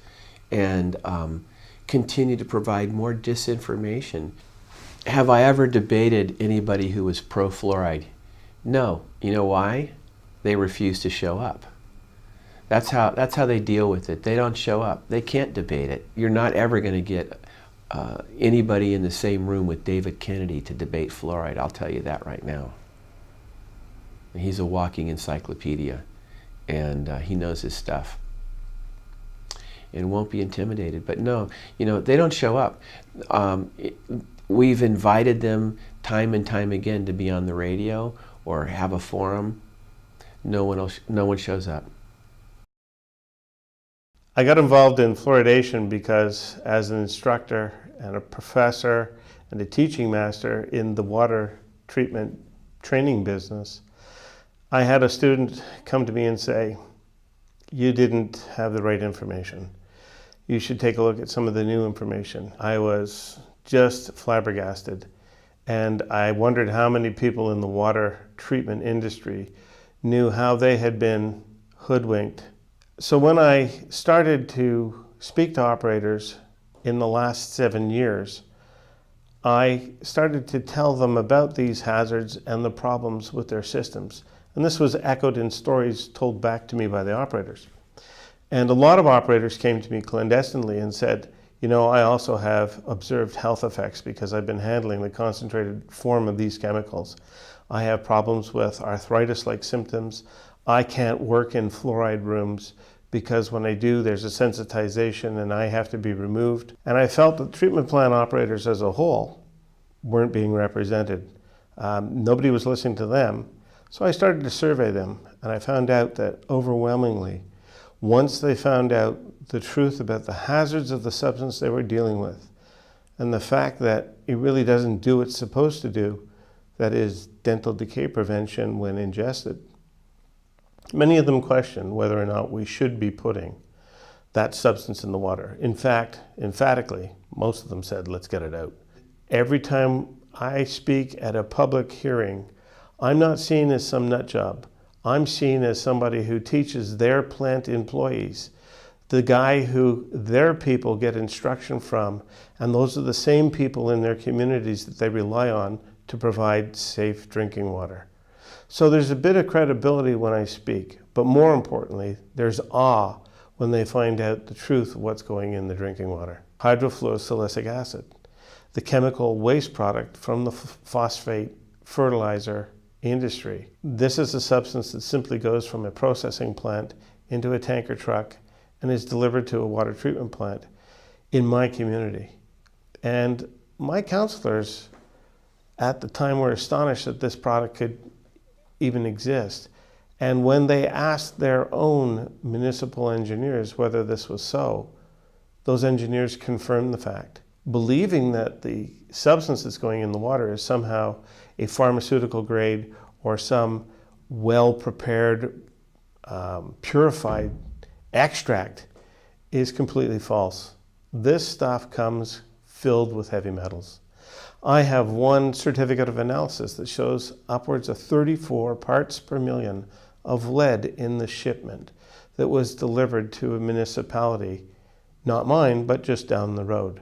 and continue to provide more disinformation. Have I ever debated anybody who was pro-fluoride? No. You know why? They refuse to show up. That's how they deal with it. They don't show up. They can't debate it. You're not ever going to get anybody in the same room with David Kennedy to debate fluoride. I'll tell you that right now. He's a walking encyclopedia, and he knows his stuff and won't be intimidated. But no, you know, they don't show up. We've invited them time and time again to be on the radio or have a forum. No one shows up. I got involved in fluoridation because as an instructor and a professor and a teaching master in the water treatment training business, I had a student come to me and say, "You didn't have the right information. You should take a look at some of the new information." I was just flabbergasted, and I wondered how many people in the water treatment industry knew how they had been hoodwinked. So when I started to speak to operators in the last 7 years, I started to tell them about these hazards and the problems with their systems. And this was echoed in stories told back to me by the operators. And a lot of operators came to me clandestinely and said, "You know, I also have observed health effects because I've been handling the concentrated form of these chemicals. I have problems with arthritis-like symptoms. I can't work in fluoride rooms because when I do, there's a sensitization and I have to be removed." And I felt that treatment plant operators as a whole weren't being represented. Nobody was listening to them. So I started to survey them, and I found out that overwhelmingly, once they found out the truth about the hazards of the substance they were dealing with, and the fact that it really doesn't do what it's supposed to do, that is dental decay prevention when ingested, many of them questioned whether or not we should be putting that substance in the water. In fact, emphatically, most of them said, "Let's get it out." Every time I speak at a public hearing, I'm not seen as some nut job. I'm seen as somebody who teaches their plant employees, the guy who their people get instruction from, and those are the same people in their communities that they rely on to provide safe drinking water. So there's a bit of credibility when I speak, but more importantly, there's awe when they find out the truth of what's going in the drinking water. Hydrofluorosilicic acid, the chemical waste product from the phosphate fertilizer industry. This is a substance that simply goes from a processing plant into a tanker truck and is delivered to a water treatment plant in my community. And my counselors at the time were astonished that this product could even exist. And when they asked their own municipal engineers whether this was so, those engineers confirmed the fact, believing that the substance that's going in the water is somehow a pharmaceutical grade or some well-prepared, purified extract is completely false. This stuff comes filled with heavy metals. I have one certificate of analysis that shows upwards of 34 parts per million of lead in the shipment that was delivered to a municipality, not mine, but just down the road.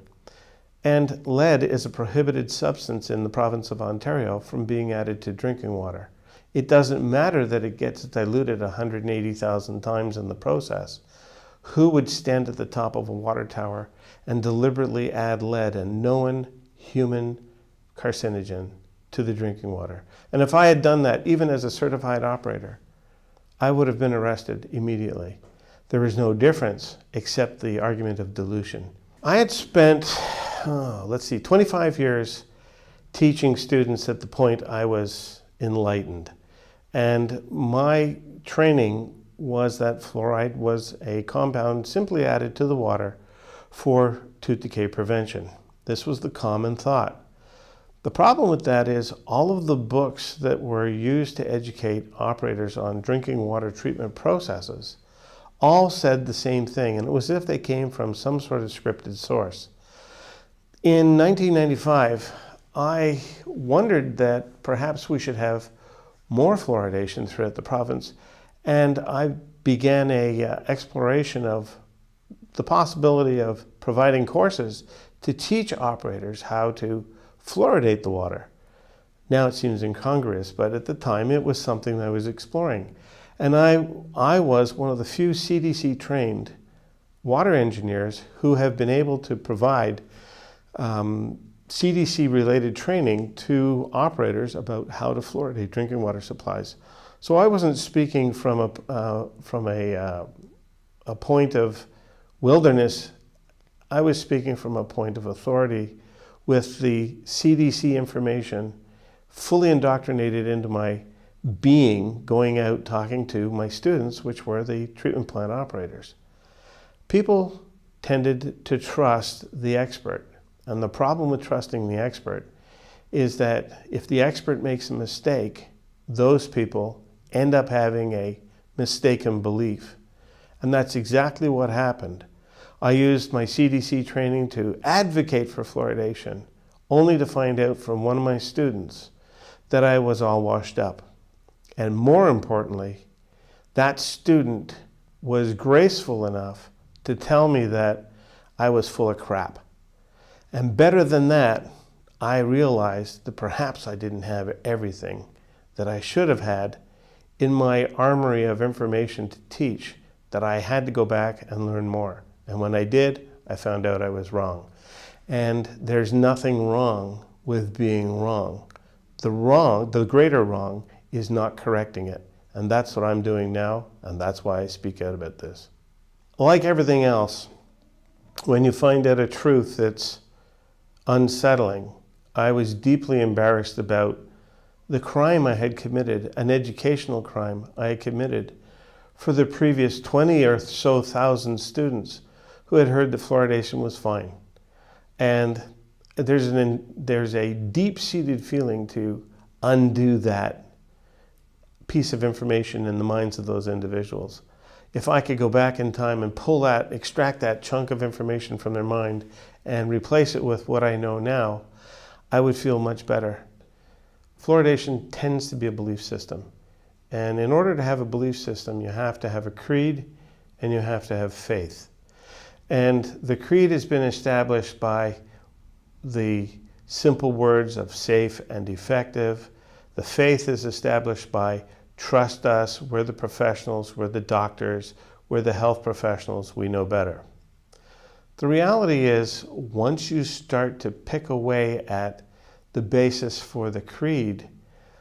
And lead is a prohibited substance in the province of Ontario from being added to drinking water. It doesn't matter that it gets diluted 180,000 times in the process. Who would stand at the top of a water tower and deliberately add lead, a known human carcinogen, to the drinking water? And if I had done that, even as a certified operator, I would have been arrested immediately. There was no difference except the argument of dilution. I had spent, 25 years teaching students at the point I was enlightened. And my training was that fluoride was a compound simply added to the water for tooth decay prevention. This was the common thought. The problem with that is all of the books that were used to educate operators on drinking water treatment processes all said the same thing, and it was as if they came from some sort of scripted source. In 1995, I wondered that perhaps we should have more fluoridation throughout the province, and I began a exploration of the possibility of providing courses to teach operators how to fluoridate the water. Now it seems incongruous, but at the time it was something I was exploring. And I was one of the few CDC trained water engineers who have been able to provide CDC related training to operators about how to fluoridate drinking water supplies. So I wasn't speaking from a point of wilderness. I was speaking from a point of authority with the CDC information fully indoctrinated into my being, going out talking to my students, which were the treatment plant operators. People tended to trust the expert. And the problem with trusting the expert is that if the expert makes a mistake, those people end up having a mistaken belief. And that's exactly what happened. I used my CDC training to advocate for fluoridation, only to find out from one of my students that I was all washed up. And more importantly, that student was graceful enough to tell me that I was full of crap. And better than that, I realized that perhaps I didn't have everything that I should have had in my armory of information to teach, that I had to go back and learn more. And when I did, I found out I was wrong. And there's nothing wrong with being wrong. The greater wrong is not correcting it. And that's what I'm doing now, and that's why I speak out about this. Like everything else, when you find out a truth that's unsettling, I was deeply embarrassed about the crime I had committed, an educational crime I had committed for the previous 20 or so thousand students who had heard that fluoridation was fine. And there's a deep-seated feeling to undo that piece of information in the minds of those individuals. If I could go back in time and extract that chunk of information from their mind and replace it with what I know now, I would feel much better. Fluoridation tends to be a belief system. And in order to have a belief system, you have to have a creed and you have to have faith. And the creed has been established by the simple words of safe and effective. The faith is established by trust us, we're the professionals, we're the doctors, we're the health professionals, we know better. The reality is, once you start to pick away at the basis for the creed,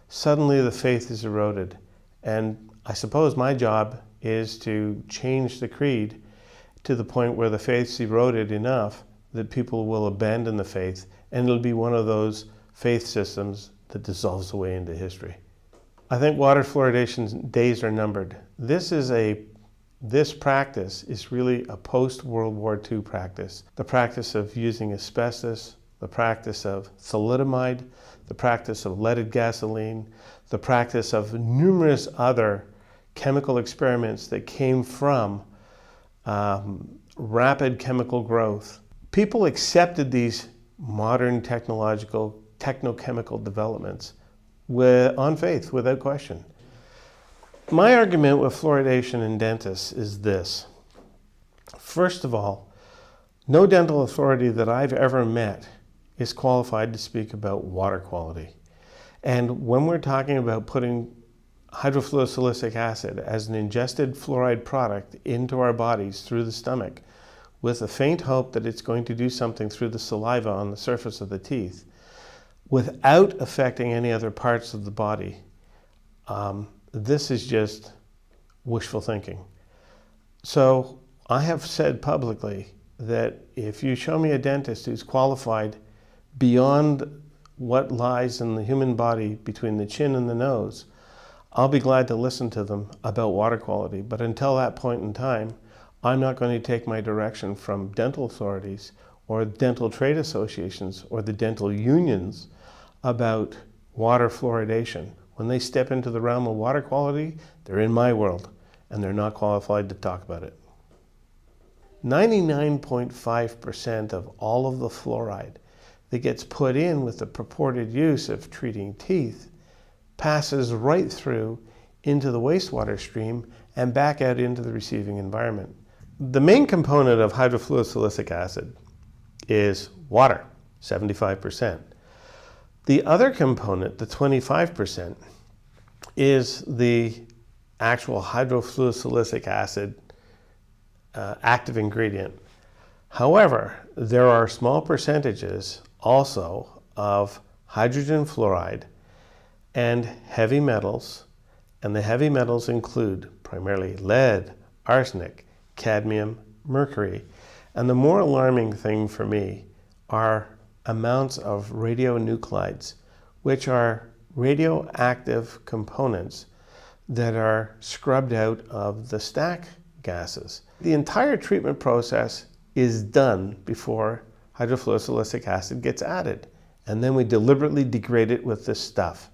suddenly the faith is eroded. And I suppose my job is to change the creed to the point where the faith's eroded enough that people will abandon the faith, and it'll be one of those faith systems that dissolves away into history. I think water fluoridation's days are numbered. This practice is really a post-World War II practice. The practice of using asbestos, the practice of thalidomide, the practice of leaded gasoline, the practice of numerous other chemical experiments that came from rapid chemical growth. People accepted these modern technochemical developments on faith, without question. My argument with fluoridation in dentists is this. First of all, no dental authority that I've ever met is qualified to speak about water quality. And when we're talking about putting hydrofluorosilicic acid as an ingested fluoride product into our bodies through the stomach with a faint hope that it's going to do something through the saliva on the surface of the teeth without affecting any other parts of the body. This is just wishful thinking. So I have said publicly that if you show me a dentist who's qualified beyond what lies in the human body between the chin and the nose, I'll be glad to listen to them about water quality. But until that point in time, I'm not going to take my direction from dental authorities or dental trade associations or the dental unions about water fluoridation. When they step into the realm of water quality, they're in my world, and they're not qualified to talk about it. 99.5% of all of the fluoride that gets put in with the purported use of treating teeth passes right through into the wastewater stream and back out into the receiving environment. The main component of hydrofluorosilicic acid is water, 75%. The other component, the 25%, is the actual hydrofluorosilicic acid active ingredient. However, there are small percentages also of hydrogen fluoride and heavy metals, and the heavy metals include primarily lead, arsenic, cadmium, mercury, and the more alarming thing for me are amounts of radionuclides, which are radioactive components that are scrubbed out of the stack gases. The entire treatment process is done before hydrofluorosilicic acid gets added, and then we deliberately degrade it with this stuff.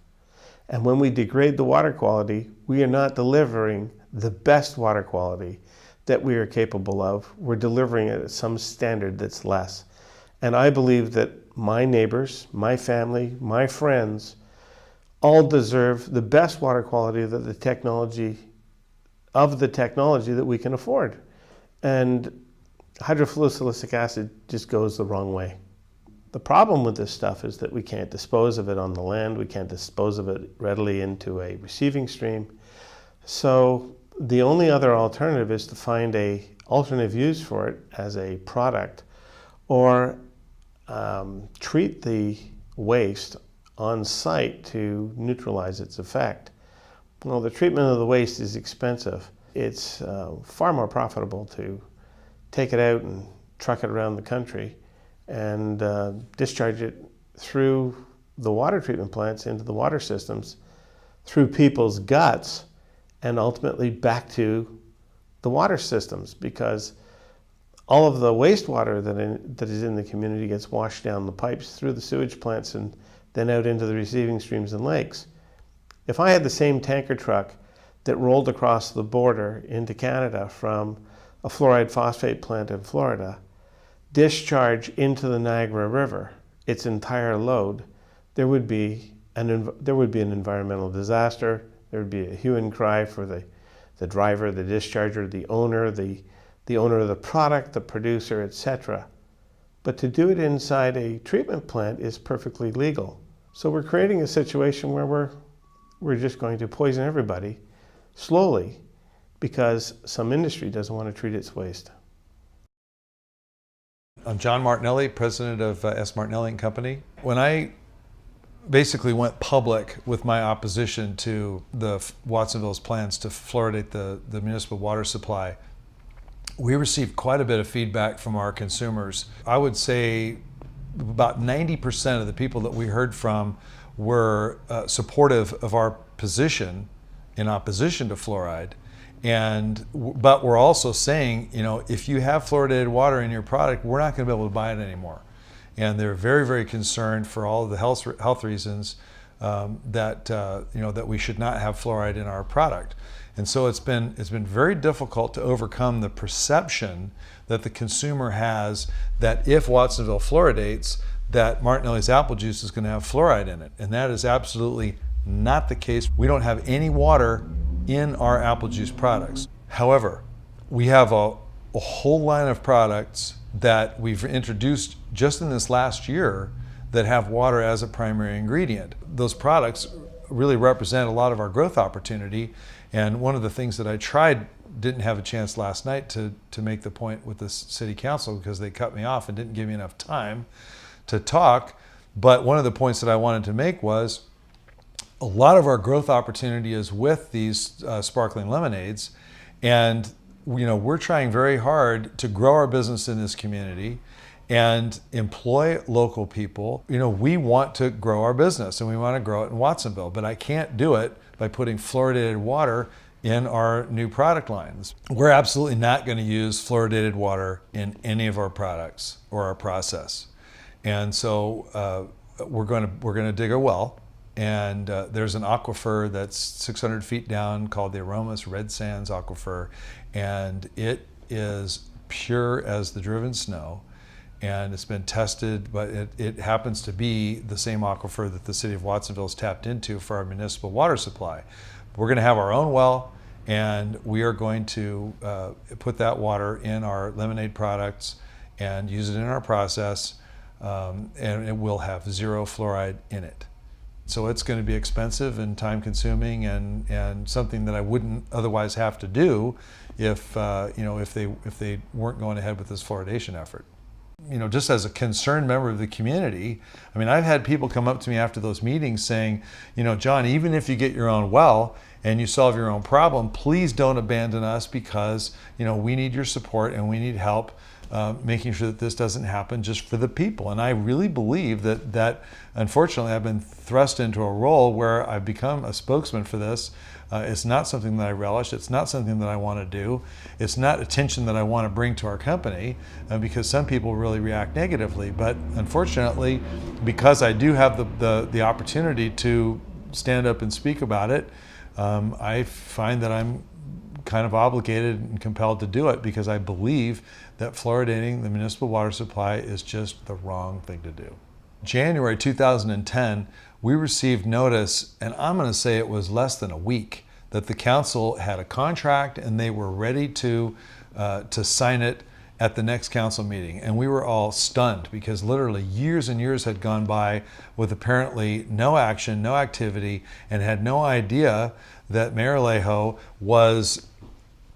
And when we degrade the water quality, we are not delivering the best water quality that we are capable of. We're delivering it at some standard that's less. And I believe that my neighbors, my family, my friends, all deserve the best water quality that the technology that we can afford. And hydrofluorosilicic acid just goes the wrong way. The problem with this stuff is that we can't dispose of it on the land. We can't dispose of it readily into a receiving stream. So the only other alternative is to find a alternative use for it as a product, or treat the waste on site to neutralize its effect. Well, the treatment of the waste is expensive. It's far more profitable to take it out and truck it around the country and discharge it through the water treatment plants into the water systems, through people's guts, and ultimately back to the water systems, because all of the wastewater that is in the community gets washed down the pipes through the sewage plants and then out into the receiving streams and lakes. If I had the same tanker truck that rolled across the border into Canada from a fluoride phosphate plant in Florida, discharge into the Niagara River its entire load, there would be an environmental disaster. There would be a hue and cry for the driver, the discharger, the owner of the product, the producer, etc. But to do it inside a treatment plant is perfectly legal. So we're creating a situation where we're just going to poison everybody slowly because some industry doesn't want to treat its waste. I'm John Martinelli, president of S. Martinelli & Company. When I basically went public with my opposition to Watsonville's plans to fluoridate the municipal water supply, we received quite a bit of feedback from our consumers. I would say about 90% of the people that we heard from were supportive of our position in opposition to fluoride. But we're also saying, you know, if you have fluoridated water in your product, we're not going to be able to buy it anymore. And they're very, very concerned for all of the health reasons that we should not have fluoride in our product. And so it's been very difficult to overcome the perception that the consumer has that if Watsonville fluoridates, that Martinelli's apple juice is going to have fluoride in it. And that is absolutely not the case. We don't have any water in our apple juice products. However, we have a whole line of products that we've introduced just in this last year that have water as a primary ingredient. Those products really represent a lot of our growth opportunity. And one of the things that I didn't have a chance last night to make the point with the city council because they cut me off and didn't give me enough time to talk. But one of the points that I wanted to make was a lot of our growth opportunity is with these sparkling lemonades. And we're trying very hard to grow our business in this community and employ local people. We want to grow our business and we want to grow it in Watsonville, but I can't do it by putting fluoridated water in our new product lines. We're absolutely not going to use fluoridated water in any of our products or our process. And so we're going to dig a well, and there's an aquifer that's 600 feet down called the Aromas Red Sands Aquifer, and it is pure as the driven snow. And it's been tested, but it happens to be the same aquifer that the city of Watsonville is tapped into for our municipal water supply. We're going to have our own well, and we are going to put that water in our lemonade products and use it in our process, and it will have 0 fluoride in it. So it's going to be expensive and time consuming and something that I wouldn't otherwise have to do if they weren't going ahead with this fluoridation effort. Just as a concerned member of the community, I've had people come up to me after those meetings saying, John, even if you get your own well and you solve your own problem, please don't abandon us because, we need your support and we need help making sure that this doesn't happen just for the people. And I really believe that unfortunately I've been thrust into a role where I've become a spokesman for this. It's not something that I relish. It's not something that I want to do. It's not attention that I want to bring to our company because some people really react negatively. But unfortunately, because I do have the opportunity to stand up and speak about it, I find that I'm kind of obligated and compelled to do it because I believe that fluoridating the municipal water supply is just the wrong thing to do. January 2010, we received notice, and I'm going to say it was less than a week, that the council had a contract and they were ready to sign it at the next council meeting. And we were all stunned because literally years and years had gone by with apparently no action, no activity, and had no idea that Mayor Alejo was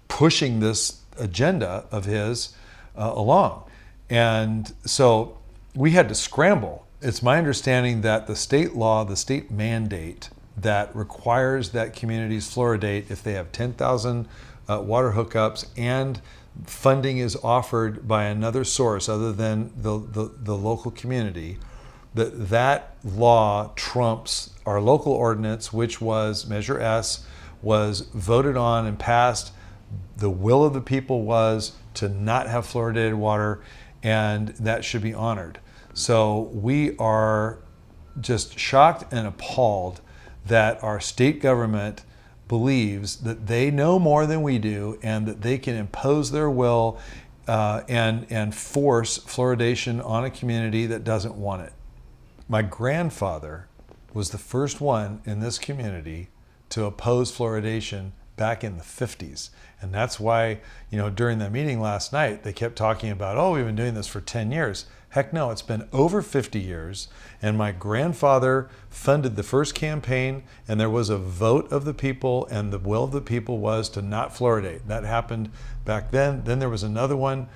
pushing this agenda of his along. And so we had to scramble. It's my understanding that the state law, the state mandate that requires that communities fluoridate if they have 10,000 water hookups and funding is offered by another source other than the local community, that law trumps our local ordinance, which was Measure S, was voted on and passed. The will of the people was to not have fluoridated water, and that should be honored. So we are just shocked and appalled that our state government believes that they know more than we do and that they can impose their will and force fluoridation on a community that doesn't want it. My grandfather was the first one in this community to oppose fluoridation back in the 50s. And that's why, during the meeting last night, they kept talking about, oh, we've been doing this for 10 years. Heck no, it's been over 50 years. And my grandfather funded the first campaign, and there was a vote of the people, and the will of the people was to not fluoridate. That happened back then. Then there was another one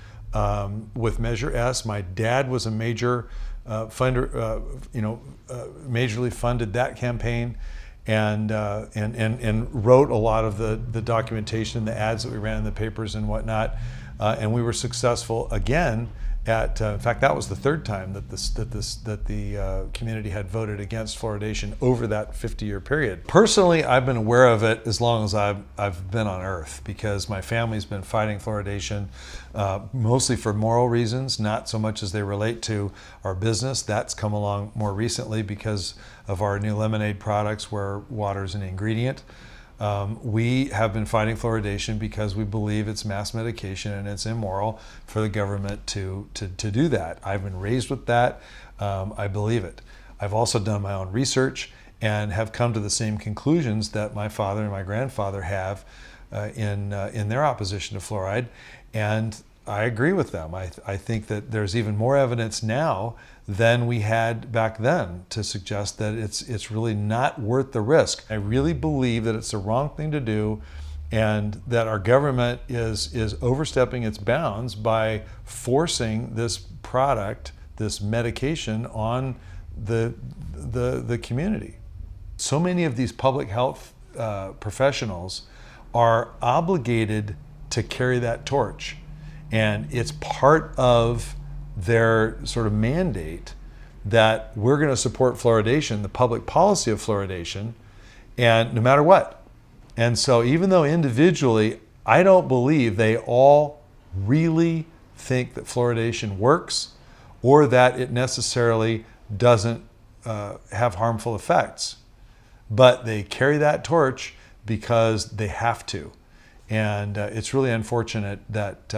with Measure S. My dad was a major funder, majorly funded that campaign. And wrote a lot of the documentation, the ads that we ran in the papers and whatnot, and we were successful again at. In fact, that was the third time that the community had voted against fluoridation over that 50-year period. Personally, I've been aware of it as long as I've been on Earth because my family's been fighting fluoridation mostly for moral reasons, not so much as they relate to our business. That's come along more recently because of our new lemonade products where water is an ingredient. We have been fighting fluoridation because we believe it's mass medication and it's immoral for the government to do that. I've been raised with that. I believe it. I've also done my own research and have come to the same conclusions that my father and my grandfather have in their opposition to fluoride. And I agree with them. I think that there's even more evidence now than we had back then to suggest that it's really not worth the risk. I really believe that it's the wrong thing to do, and that our government is overstepping its bounds by forcing this product, this medication, on the community. So many of these public health professionals are obligated to carry that torch, and it's part of their sort of mandate that we're going to support fluoridation, the public policy of fluoridation, and no matter what. And so even though individually, I don't believe they all really think that fluoridation works or that it necessarily doesn't have harmful effects, but they carry that torch because they have to. And it's really unfortunate that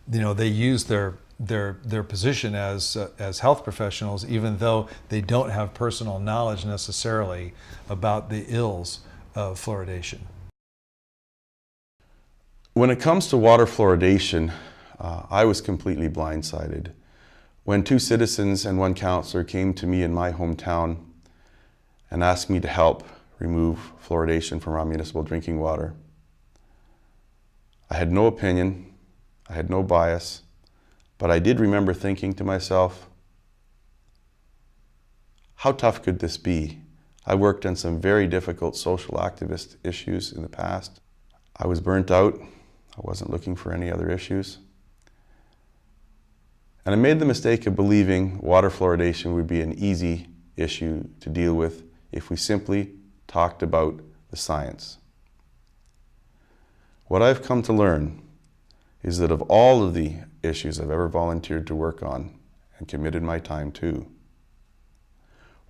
they use their position as health professionals, even though they don't have personal knowledge necessarily about the ills of fluoridation. When it comes to water fluoridation, I was completely blindsided. When 2 citizens and 1 counselor came to me in my hometown and asked me to help remove fluoridation from our municipal drinking water, I had no opinion, I had no bias, but I did remember thinking to myself, how tough could this be? I worked on some very difficult social activist issues in the past. I was burnt out. I wasn't looking for any other issues. And I made the mistake of believing water fluoridation would be an easy issue to deal with if we simply talked about the science. What I've come to learn is that of all of the issues I've ever volunteered to work on and committed my time to,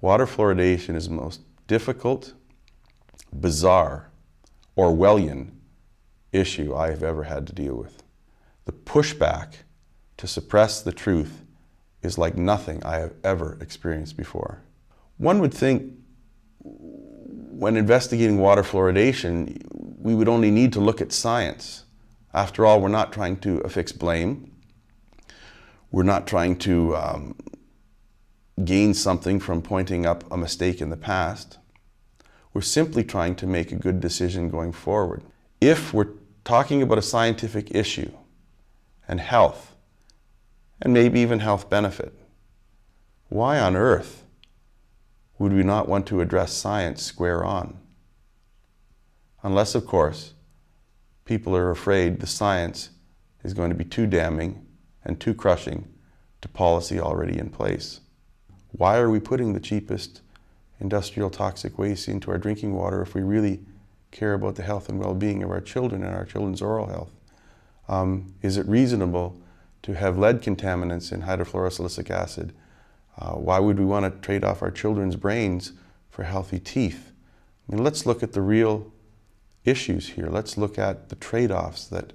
water fluoridation is the most difficult, bizarre, Orwellian issue I have ever had to deal with. The pushback to suppress the truth is like nothing I have ever experienced before. One would think when investigating water fluoridation, we would only need to look at science. After all, we're not trying to affix blame. We're not trying to gain something from pointing up a mistake in the past. We're simply trying to make a good decision going forward. If we're talking about a scientific issue and health, and maybe even health benefit, why on earth would we not want to address science square on? Unless, of course, people are afraid the science is going to be too damning and too crushing to policy already in place. Why are we putting the cheapest industrial toxic waste into our drinking water if we really care about the health and well-being of our children and our children's oral health? Is it reasonable to have lead contaminants in hydrofluorosilicic acid? Why would we want to trade off our children's brains for healthy teeth? I mean, let's look at the real issues here. Let's look at the trade-offs that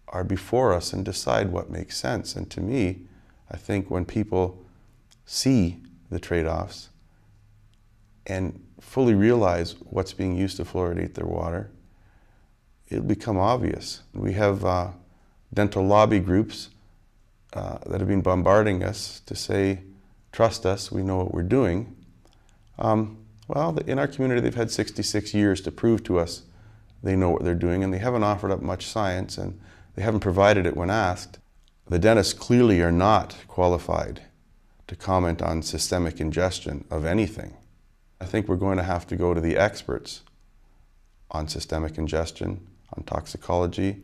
are before us and decide what makes sense. And to me, I think when people see the trade-offs and fully realize what's being used to fluoridate their water, it'll become obvious. We have dental lobby groups that have been bombarding us to say, trust us, we know what we're doing. Well, in our community, they've had 66 years to prove to us they know what they're doing, and they haven't offered up much science, and they haven't provided it when asked. The dentists clearly are not qualified to comment on systemic ingestion of anything. I think we're going to have to go to the experts on systemic ingestion, on toxicology,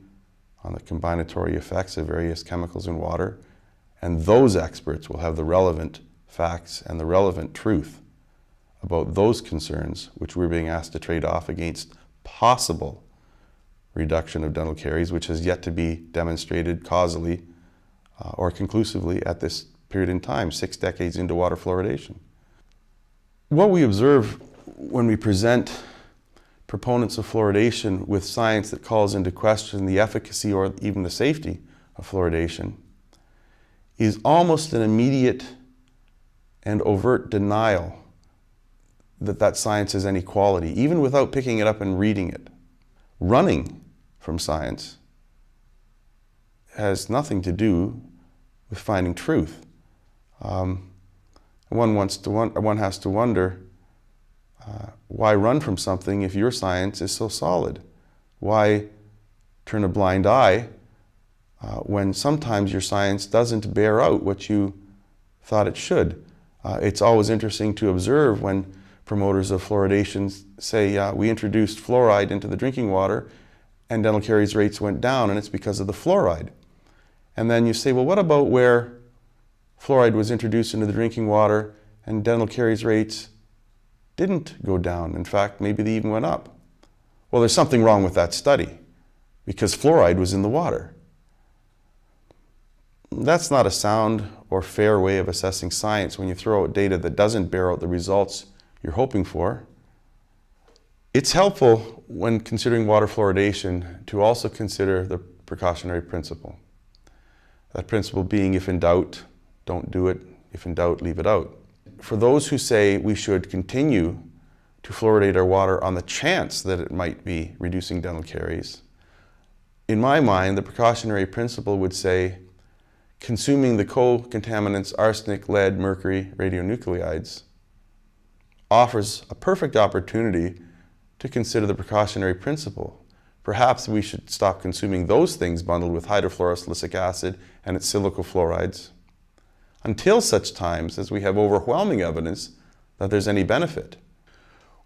on the combinatory effects of various chemicals in water, and those experts will have the relevant facts and the relevant truth about those concerns which we're being asked to trade off against possible reduction of dental caries, which has yet to be demonstrated causally or conclusively at this period in time, 6 decades into water fluoridation. What we observe when we present proponents of fluoridation with science that calls into question the efficacy or even the safety of fluoridation is almost an immediate and overt denial that that science has any quality, even without picking it up and reading it. Running from science has nothing to do with finding truth. One has to wonder, why run from something if your science is so solid? Why turn a blind eye when sometimes your science doesn't bear out what you thought it should? It's always interesting to observe when promoters of fluoridation say, we introduced fluoride into the drinking water and dental caries rates went down, and it's because of the fluoride. And then you say, well, what about where fluoride was introduced into the drinking water and dental caries rates didn't go down? In fact, maybe they even went up. Well, there's something wrong with that study because fluoride was in the water. That's not a sound or fair way of assessing science when you throw out data that doesn't bear out the results you're hoping for. It's helpful when considering water fluoridation to also consider the precautionary principle. That principle being, if in doubt, don't do it. If in doubt, leave it out. For those who say we should continue to fluoridate our water on the chance that it might be reducing dental caries, in my mind, the precautionary principle would say consuming the co-contaminants arsenic, lead, mercury, radionuclides offers a perfect opportunity to consider the precautionary principle. Perhaps we should stop consuming those things bundled with hydrofluorosilicic acid and its silicofluorides until such times as we have overwhelming evidence that there's any benefit.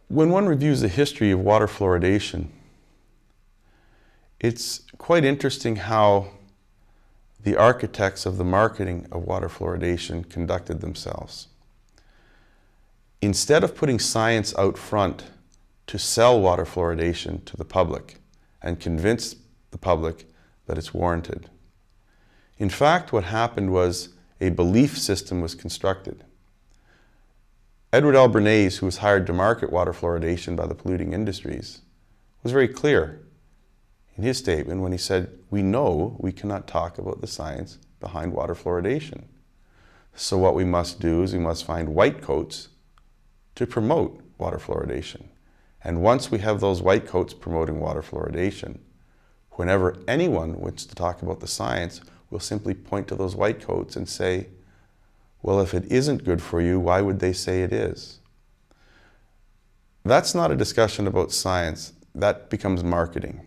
When one reviews the history of water fluoridation, it's quite interesting how the architects of the marketing of water fluoridation conducted themselves. Instead of putting science out front to sell water fluoridation to the public and convince the public that it's warranted, in fact, what happened was a belief system was constructed. Edward L. Bernays, who was hired to market water fluoridation by the polluting industries, was very clear in his statement when he said, we know we cannot talk about the science behind water fluoridation. So what we must do is we must find white coats to promote water fluoridation. And once we have those white coats promoting water fluoridation, whenever anyone wants to talk about the science, we'll simply point to those white coats and say, well, if it isn't good for you, why would they say it is? That's not a discussion about science. That becomes marketing.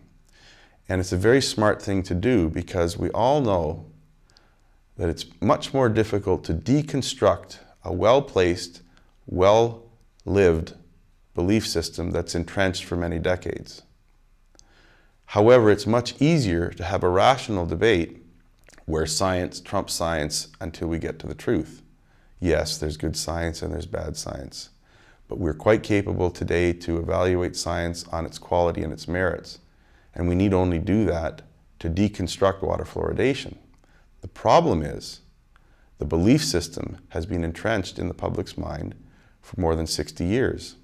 And it's a very smart thing to do because we all know that it's much more difficult to deconstruct a well-placed, well-lived belief system that's entrenched for many decades. However, it's much easier to have a rational debate where science trumps science until we get to the truth. Yes, there's good science and there's bad science, but we're quite capable today to evaluate science on its quality and its merits, and we need only do that to deconstruct water fluoridation. The problem is the belief system has been entrenched in the public's mind for more than 60 years.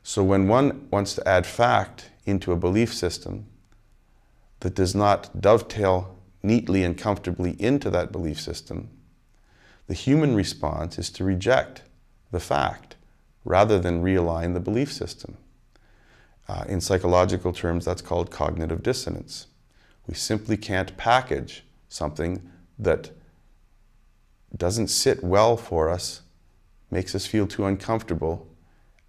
So when one wants to add fact into a belief system that does not dovetail neatly and comfortably into that belief system, the human response is to reject the fact rather than realign the belief system. In psychological terms, that's called cognitive dissonance. We simply can't package something that doesn't sit well for us, makes us feel too uncomfortable,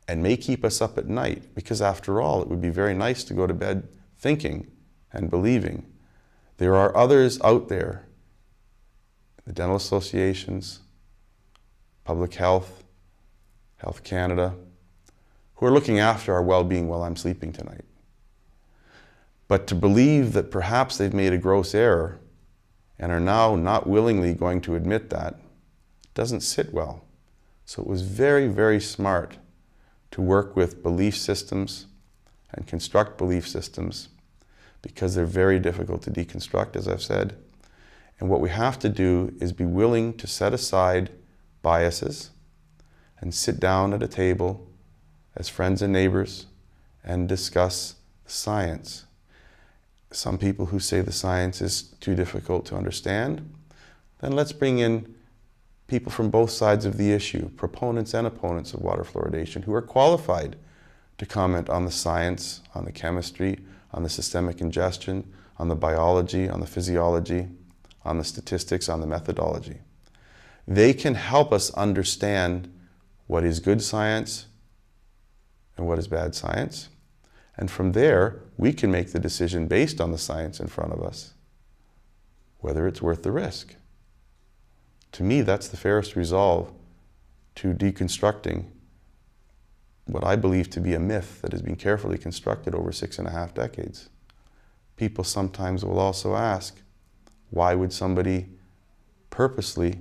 and may keep us up at night, because after all, it would be very nice to go to bed thinking and believing. There are others out there, the dental associations, public health, Health Canada, who are looking after our well-being while I'm sleeping tonight. But to believe that perhaps they've made a gross error and are now not willingly going to admit that doesn't sit well. So it was very, very smart to work with belief systems and construct belief systems because they're very difficult to deconstruct, as I've said. And what we have to do is be willing to set aside biases and sit down at a table as friends and neighbors and discuss the science. Some people who say the science is too difficult to understand, then let's bring in people from both sides of the issue, proponents and opponents of water fluoridation, who are qualified to comment on the science, on the chemistry, on the systemic ingestion, on the biology, on the physiology, on the statistics, on the methodology. They can help us understand what is good science and what is bad science. And from there, we can make the decision based on the science in front of us, whether it's worth the risk. To me, that's the fairest resolve to deconstructing what I believe to be a myth that has been carefully constructed over 6.5 decades. People sometimes will also ask, why would somebody purposely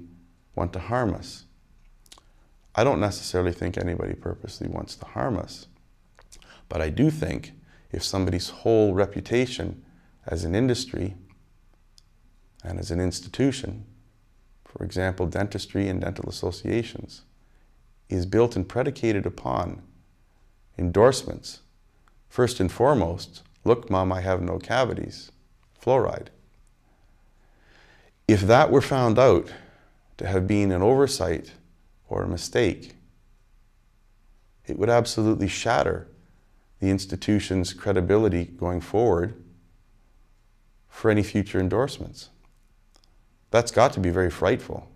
want to harm us? I don't necessarily think anybody purposely wants to harm us, but I do think if somebody's whole reputation as an industry and as an institution, for example, dentistry and dental associations, is built and predicated upon endorsements. First and foremost, look, Mom, I have no cavities, fluoride. If that were found out to have been an oversight or a mistake, it would absolutely shatter the institution's credibility going forward for any future endorsements. That's got to be very frightful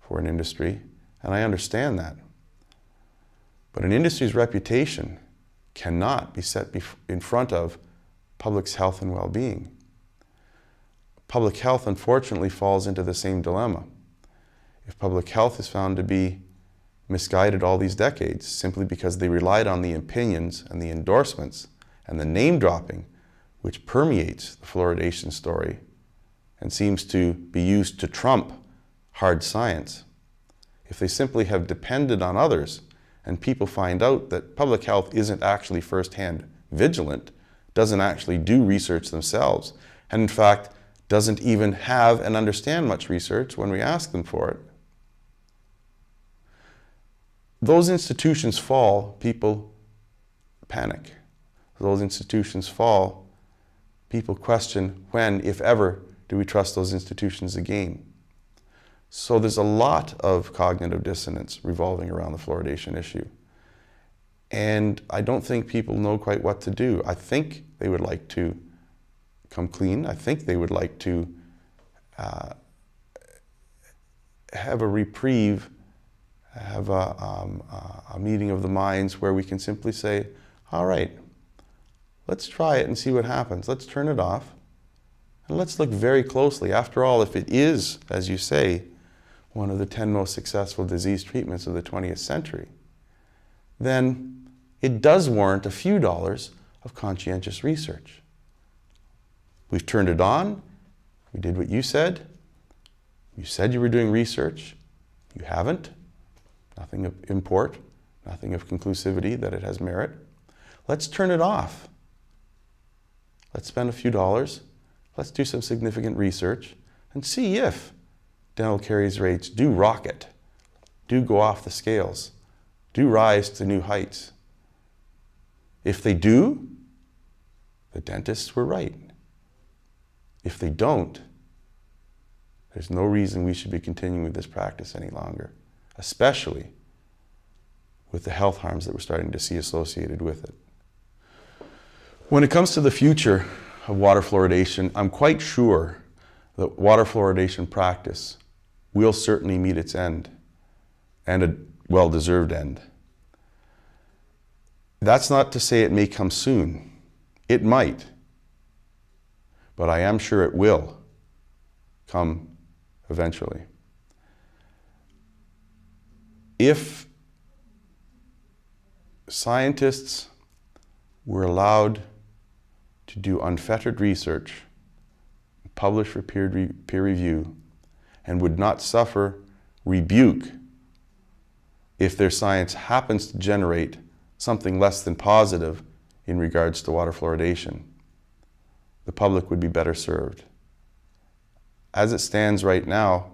for an industry, and I understand that. But an industry's reputation cannot be set in front of public's health and well-being. Public health, unfortunately, falls into the same dilemma. If public health is found to be misguided all these decades simply because they relied on the opinions and the endorsements and the name dropping which permeates the fluoridation story and seems to be used to trump hard science, if they simply have depended on others and people find out that public health isn't actually firsthand vigilant, doesn't actually do research themselves, and in fact doesn't even have and understand much research when we ask them for it, those institutions fall, people panic. Those institutions fall, people question when, if ever, do we trust those institutions again. So there's a lot of cognitive dissonance revolving around the fluoridation issue. And I don't think people know quite what to do. I think they would like to come clean. I think they would like to have a reprieve, have a meeting of the minds where we can simply say, all right, let's try it and see what happens. Let's turn it off and let's look very closely. After all, if it is, as you say, one of the 10 most successful disease treatments of the 20th century, then it does warrant a few dollars of conscientious research. We've turned it on. We did what you said. You said you were doing research. You haven't. Nothing of import, nothing of conclusivity that it has merit. Let's turn it off. Let's spend a few dollars. Let's do some significant research and see if dental caries rates do rocket, do go off the scales, do rise to new heights. If they do, the dentists were right. If they don't, there's no reason we should be continuing with this practice any longer, especially with the health harms that we're starting to see associated with it. When it comes to the future of water fluoridation, I'm quite sure that water fluoridation practice will certainly meet its end, and a well-deserved end. That's not to say it may come soon. It might. But I am sure it will come eventually. If scientists were allowed to do unfettered research, publish for peer review, and would not suffer rebuke if their science happens to generate something less than positive in regards to water fluoridation, the public would be better served. As it stands right now,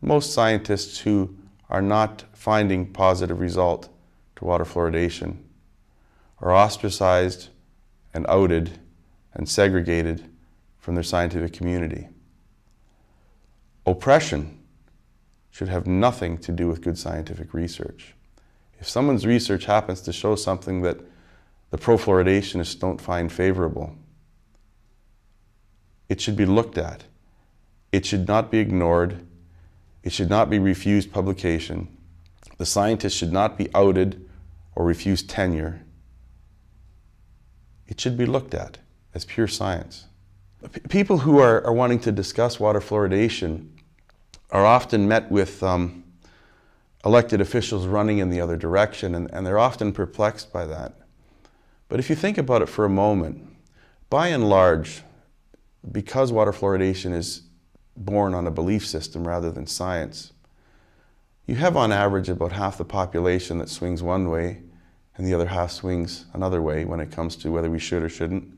most scientists who are not finding positive result to water fluoridation are ostracized and outed and segregated from their scientific community. Oppression should have nothing to do with good scientific research. If someone's research happens to show something that the pro-fluoridationists don't find favorable, it should be looked at. It should not be ignored. It should not be refused publication. The scientist should not be outed or refused tenure. It should be looked at as pure science. People who are wanting to discuss water fluoridation are often met with elected officials running in the other direction, and they're often perplexed by that. But if you think about it for a moment, by and large, because water fluoridation is born on a belief system rather than science, you have on average about half the population that swings one way and the other half swings another way when it comes to whether we should or shouldn't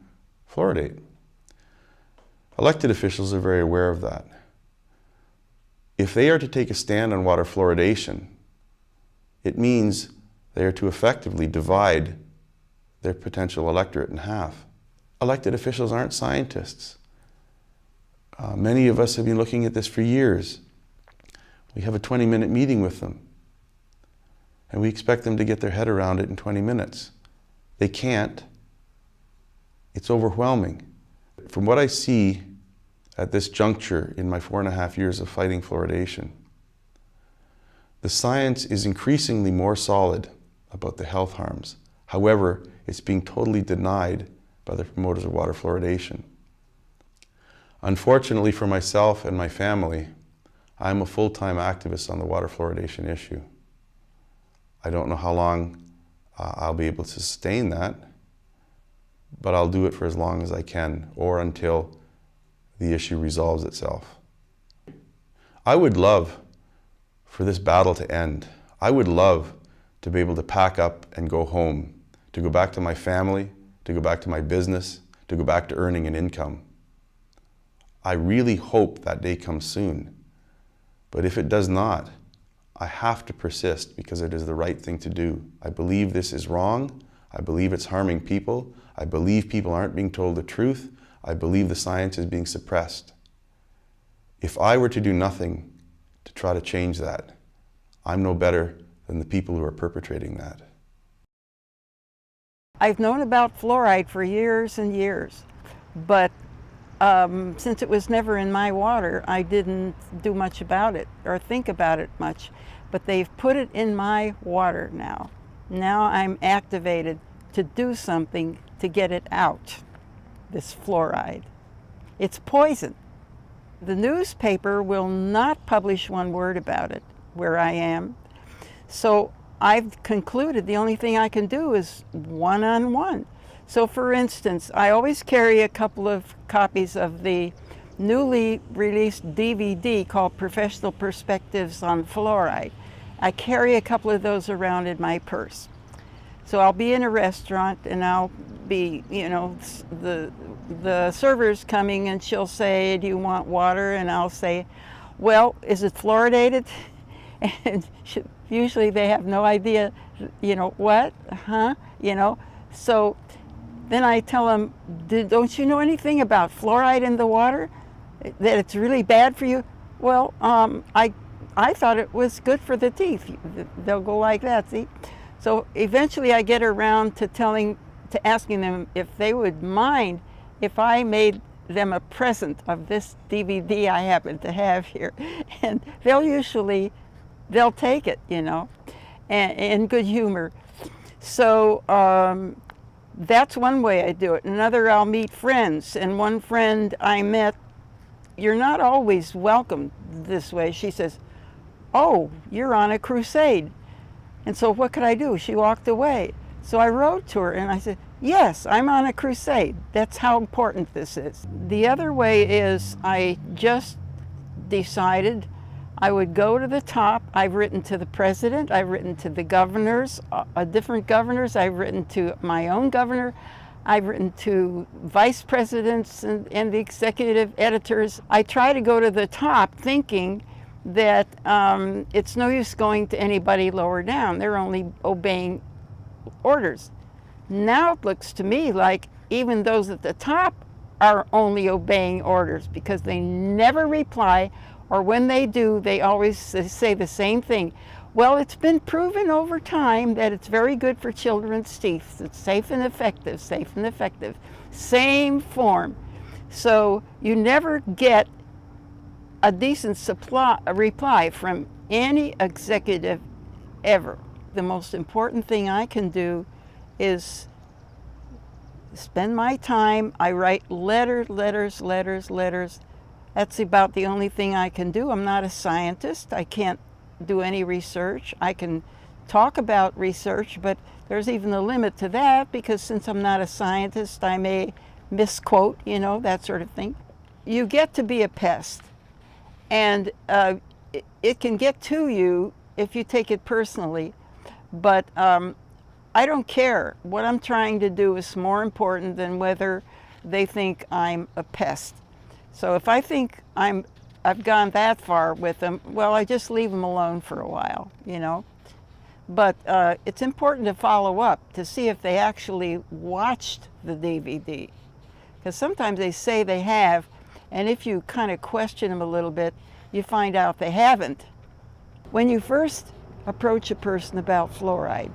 fluoridate. Elected officials are very aware of that. If they are to take a stand on water fluoridation, it means they are to effectively divide their potential electorate in half. Elected officials aren't scientists. Many of us have been looking at this for years. We have a 20-minute meeting with them, and we expect them to get their head around it in 20 minutes. They can't. It's overwhelming. From what I see at this juncture in my 4.5 years of fighting fluoridation, the science is increasingly more solid about the health harms. However, it's being totally denied by the promoters of water fluoridation. Unfortunately for myself and my family, I'm a full-time activist on the water fluoridation issue. I don't know how long I'll be able to sustain that, but I'll do it for as long as I can, or until the issue resolves itself. I would love for this battle to end. I would love to be able to pack up and go home, to go back to my family, to go back to my business, to go back to earning an income. I really hope that day comes soon. But if it does not, I have to persist because it is the right thing to do. I believe this is wrong. I believe it's harming people. I believe people aren't being told the truth. I believe the science is being suppressed. If I were to do nothing to try to change that, I'm no better than the people who are perpetrating that. I've known about fluoride for years and years, but since it was never in my water, I didn't do much about it or think about it much. But they've put it in my water now. Now I'm activated to do something to get it out, this fluoride. It's poison. The newspaper will not publish one word about it where I am. So I've concluded the only thing I can do is one-on-one. So for instance, I always carry a couple of copies of the newly released DVD called Professional Perspectives on Fluoride. I carry a couple of those around in my purse. So I'll be in a restaurant and I'll be, the server's coming and she'll say, "Do you want water?" And I'll say, "Well, is it fluoridated?" And usually they have no idea, what, So then I tell them, "Don't you know anything about fluoride in the water? That it's really bad for you?" "Well, I thought it was good for the teeth." They'll go like that, see? So eventually I get around to asking them if they would mind if I made them a present of this DVD I happen to have here. And they'll take it, and in good humor. So that's one way I do it. Another, I'll meet friends. And one friend I met, "You're not always welcome this way." She says, "Oh, you're on a crusade." And so what could I do? She walked away. So I wrote to her and I said, "Yes, I'm on a crusade. That's how important this is." The other way is I just decided I would go to the top. I've written to the president, I've written to the governors, different governors, I've written to my own governor, I've written to vice presidents and the executive editors. I try to go to the top thinking that it's no use going to anybody lower down. They're only obeying orders. Now it looks to me like even those at the top are only obeying orders because they never reply, or when they do, they always say the same thing. "Well, it's been proven over time that it's very good for children's teeth. It's safe and effective, safe and effective." Same form. So you never get a decent reply from any executive ever. The most important thing I can do is spend my time. I write letters. That's about the only thing I can do. I'm not a scientist. I can't do any research. I can talk about research, but there's even a limit to that, because since I'm not a scientist, I may misquote, you know, that sort of thing. You get to be a pest, and it can get to you if you take it personally, but I don't care. What I'm trying to do is more important than whether they think I'm a pest. So if I think I've gone that far with them, well, I just leave them alone for a while, you know. But it's important to follow up to see if they actually watched the DVD. Because sometimes they say they have, and if you kind of question them a little bit, you find out they haven't. When you first approach a person about fluoride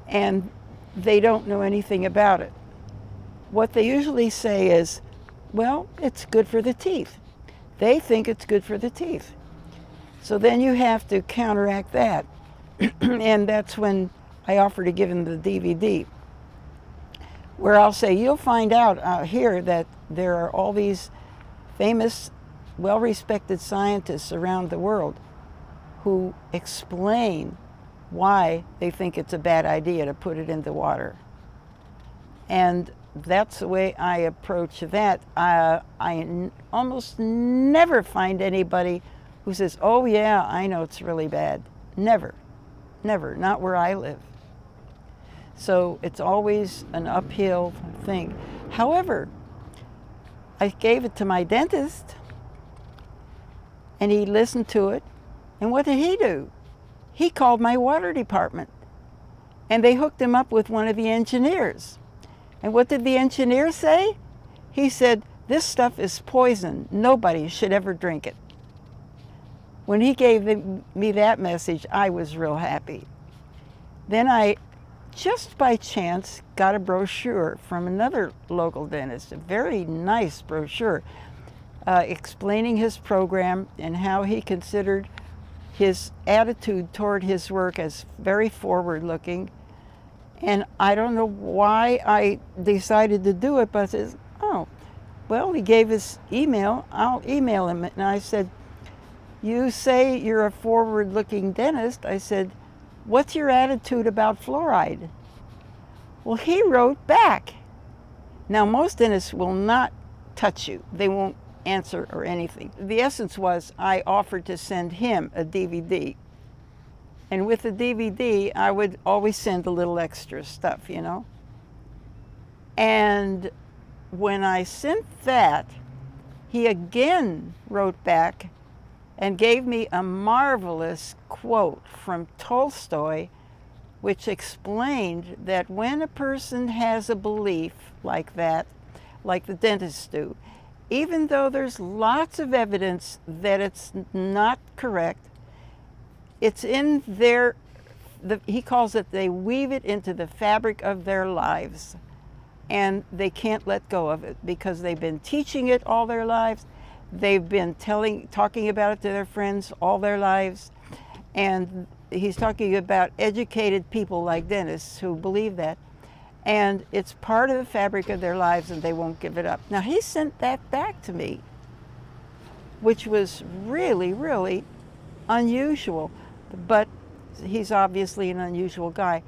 and they don't know anything about it, what they usually say is, well, it's good for the teeth. They think it's good for the teeth. So then you have to counteract that. And that's when I offer to give them the DVD, where I'll say, you'll find out here that there are all these famous, well-respected scientists around the world who explain why they think it's a bad idea to put it in the water. And that's the way I approach that. I almost never find anybody who says, oh yeah, I know it's really bad. Never, not where I live. So it's always an uphill thing. However, I gave it to my dentist, and he listened to it, and what did he do? He called my water department, and they hooked him up with one of the engineers. And what did the engineer say? He said, this stuff is poison. Nobody should ever drink it. When he gave me that message, I was real happy. Then I, just by chance, got a brochure from another local dentist, a very nice brochure, explaining his program and how he considered his attitude toward his work as very forward-looking. And I don't know why I decided to do it, but I said, oh, well, he gave his email, I'll email him. And I said, you say you're a forward-looking dentist. I said, what's your attitude about fluoride? Well, he wrote back. Now, most dentists will not touch you. They won't answer or anything. The essence was I offered to send him a DVD. And with the DVD, I would always send a little extra stuff, you know. And when I sent that, he again wrote back and gave me a marvelous quote from Tolstoy, which explained that when a person has a belief like that, like the dentists do, even though there's lots of evidence that it's not correct, it's in their, he calls it, they weave it into the fabric of their lives, and they can't let go of it because they've been teaching it all their lives. They've been talking about it to their friends all their lives. And he's talking about educated people like dentists who believe that. And it's part of the fabric of their lives, and they won't give it up. Now, he sent that back to me, which was really, really unusual. But he's obviously an unusual guy.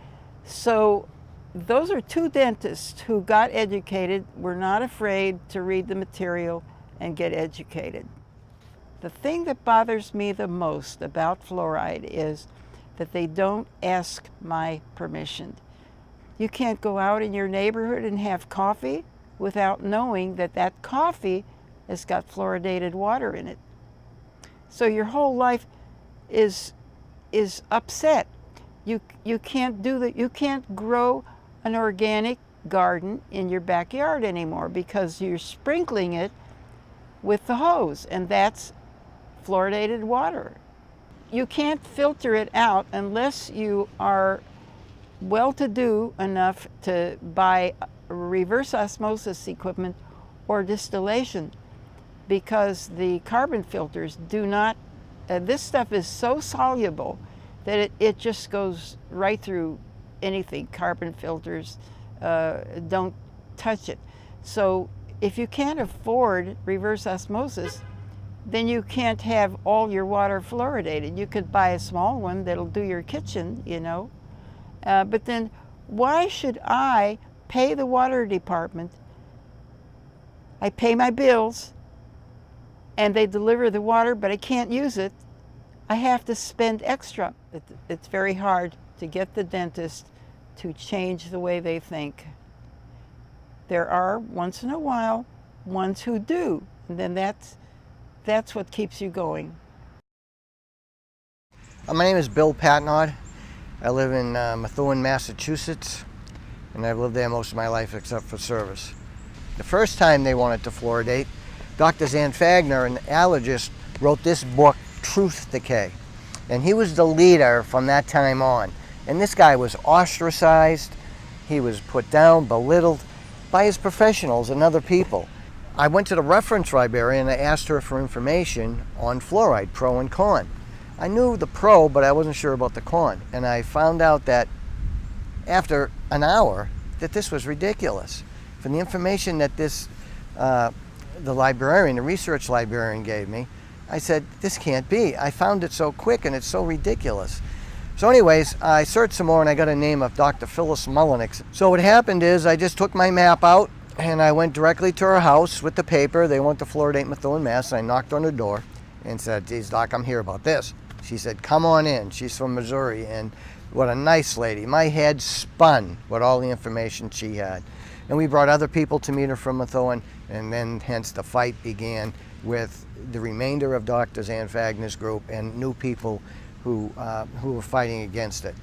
So those are two dentists who got educated, were not afraid to read the material and get educated. The thing that bothers me the most about fluoride is that they don't ask my permission. You can't go out in your neighborhood and have coffee without knowing that that coffee has got fluoridated water in it. So your whole life is upset. You can't do that. You can't grow an organic garden in your backyard anymore because you're sprinkling it with the hose, and that's fluoridated water. You can't filter it out unless you are well-to-do enough to buy reverse osmosis equipment or distillation. because the carbon filters do not, this stuff is so soluble that it just goes right through anything. Carbon filters don't touch it. So if you can't afford reverse osmosis, then you can't have all your water fluoridated. You could buy a small one that'll do your kitchen, you know. But then why should I pay the water department? I pay my bills and they deliver the water, but I can't use it. I have to spend extra. It's very hard to get the dentist to change the way they think. There are, once in a while, ones who do, and then that's what keeps you going. My name is Bill Patnod. I live in Methuen, Massachusetts, and I've lived there most of my life except for service. The first time they wanted to fluoridate, Dr. Zanfagner, an allergist, wrote this book, Truth Decay. And he was the leader from that time on. And this guy was ostracized, he was put down, belittled by his professionals and other people. I went to the reference librarian and I asked her for information on fluoride, pro and con. I knew the pro, but I wasn't sure about the con. And I found out that after an hour that this was ridiculous. From the information that the librarian, the research librarian gave me, I said, this can't be. I found it so quick and it's so ridiculous. So anyways, I searched some more and I got a name of Dr. Phyllis Mullenix. So what happened is I just took my map out and I went directly to her house with the paper. They want to fluoridate Methuen, Mass. And I knocked on her door and said, geez, Doc, I'm here about this. She said, come on in. She's from Missouri, and what a nice lady. My head spun with all the information she had. And we brought other people to meet her from Methuen, and then hence the fight began with the remainder of Dr. Zanfagner's group and new people who were fighting against it.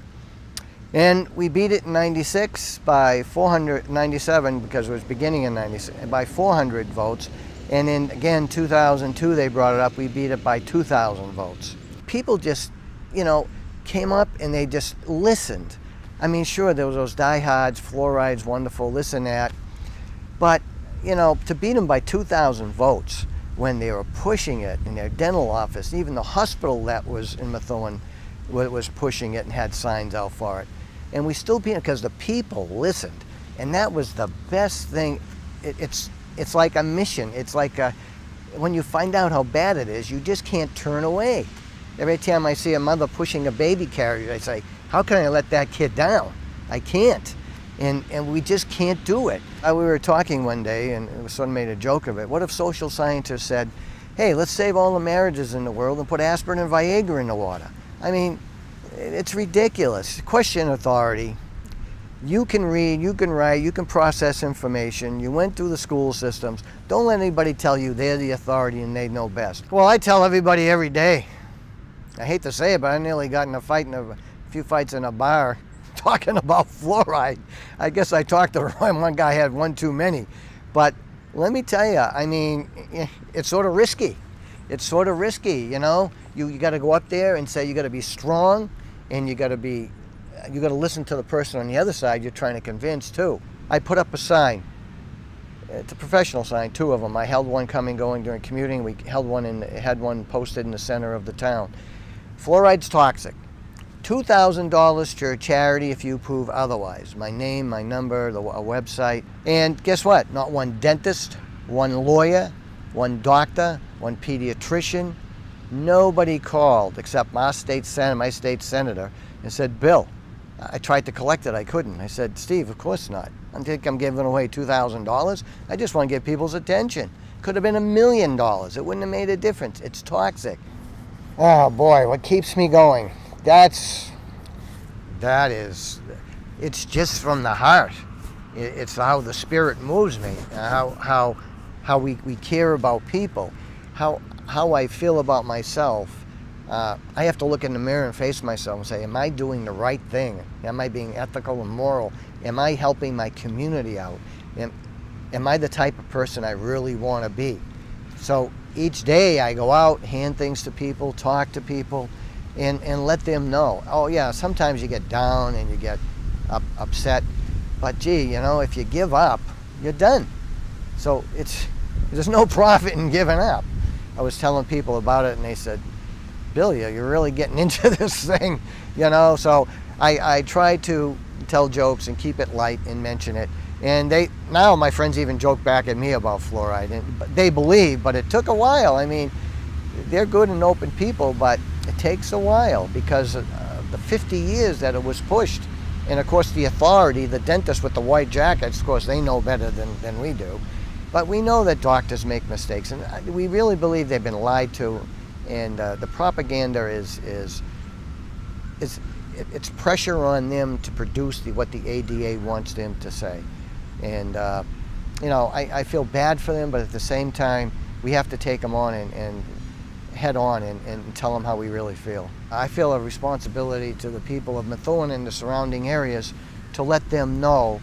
And we beat it in 96 by 497, because it was beginning in 96, by 400 votes. And in, again, 2002, they brought it up, we beat it by 2,000 votes. People just, you know, came up and they just listened. I mean, sure, there was those diehards, fluoride's wonderful, this and that. But, you know, to beat them by 2,000 votes when they were pushing it in their dental office, even the hospital that was in Methuen was pushing it and had signs out for it. And we still beat it because the people listened. And that was the best thing. It's like a mission. It's like when you find out how bad it is, you just can't turn away. Every time I see a mother pushing a baby carrier, I say, how can I let that kid down? I can't. And we just can't do it. We were talking one day, and someone made a joke of it. What if social scientists said, hey, let's save all the marriages in the world and put aspirin and Viagra in the water? I mean, it's ridiculous. Question authority. You can read, you can write, you can process information. You went through the school systems. Don't let anybody tell you they're the authority and they know best. Well, I tell everybody every day. I hate to say it, but I nearly got in a fight, a few fights in a bar talking about fluoride. I guess I talked to one guy had one too many. But let me tell you, I mean, it's sort of risky. It's sort of risky, you know? You got to go up there and say you got to be strong, and you got to listen to the person on the other side you're trying to convince too. I put up a sign. It's a professional sign, 2 of them. I held one coming, going during commuting. We had one posted in the center of the town. Fluoride's toxic. $2,000 to a charity if you prove otherwise. My name, my number, a website. And guess what? Not one dentist, one lawyer, one doctor, one pediatrician. Nobody called except my state senator, and said, Bill, I tried to collect it, I couldn't. I said, Steve, of course not. I think I'm giving away $2,000. I just want to get people's attention. Could have been $1 million. It wouldn't have made a difference. It's toxic. Oh boy, what keeps me going? It's just from the heart. It's how the spirit moves me, how we care about people, how I feel about myself. I have to look in the mirror and face myself and say, am I doing the right thing? Am I being ethical and moral? Am I helping my community out? Am I the type of person I really want to be? So each day I go out, hand things to people, talk to people, and let them know. Oh yeah, sometimes you get down and you get upset, but gee, you know, if you give up, you're done. So There's no profit in giving up. I was telling people about it, and they said, Billy, you're really getting into this thing, you know? So I try to tell jokes and keep it light and mention it. And now my friends even joke back at me about fluoride, and they believe, but it took a while. I mean, they're good and open people, but it takes a while because of the 50 years that it was pushed. And of course the authority, the dentists with the white jackets, of course they know better than we do. But we know that doctors make mistakes, and we really believe they've been lied to. And the propaganda it's pressure on them to produce what the ADA wants them to say. And you know, I feel bad for them, but at the same time, we have to take them on and head on and tell them how we really feel. I feel a responsibility to the people of Methuen and the surrounding areas to let them know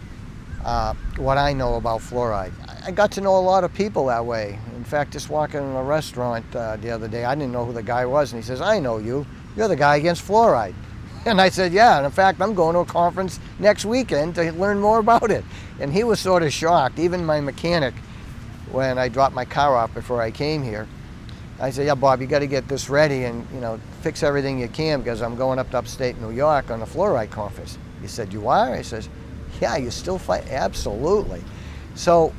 what I know about fluoride. I got to know a lot of people that way. In fact, just walking in a restaurant the other day, I didn't know who the guy was, and he says, I know you. You're the guy against fluoride. And I said, yeah, and in fact, I'm going to a conference next weekend to learn more about it. And he was sort of shocked. Even my mechanic, when I dropped my car off before I came here, I said, yeah, Bob, you got to get this ready and, you know, fix everything you can because I'm going up to upstate New York on a fluoride conference. He said, you are? I says, yeah, you still fight? Absolutely. So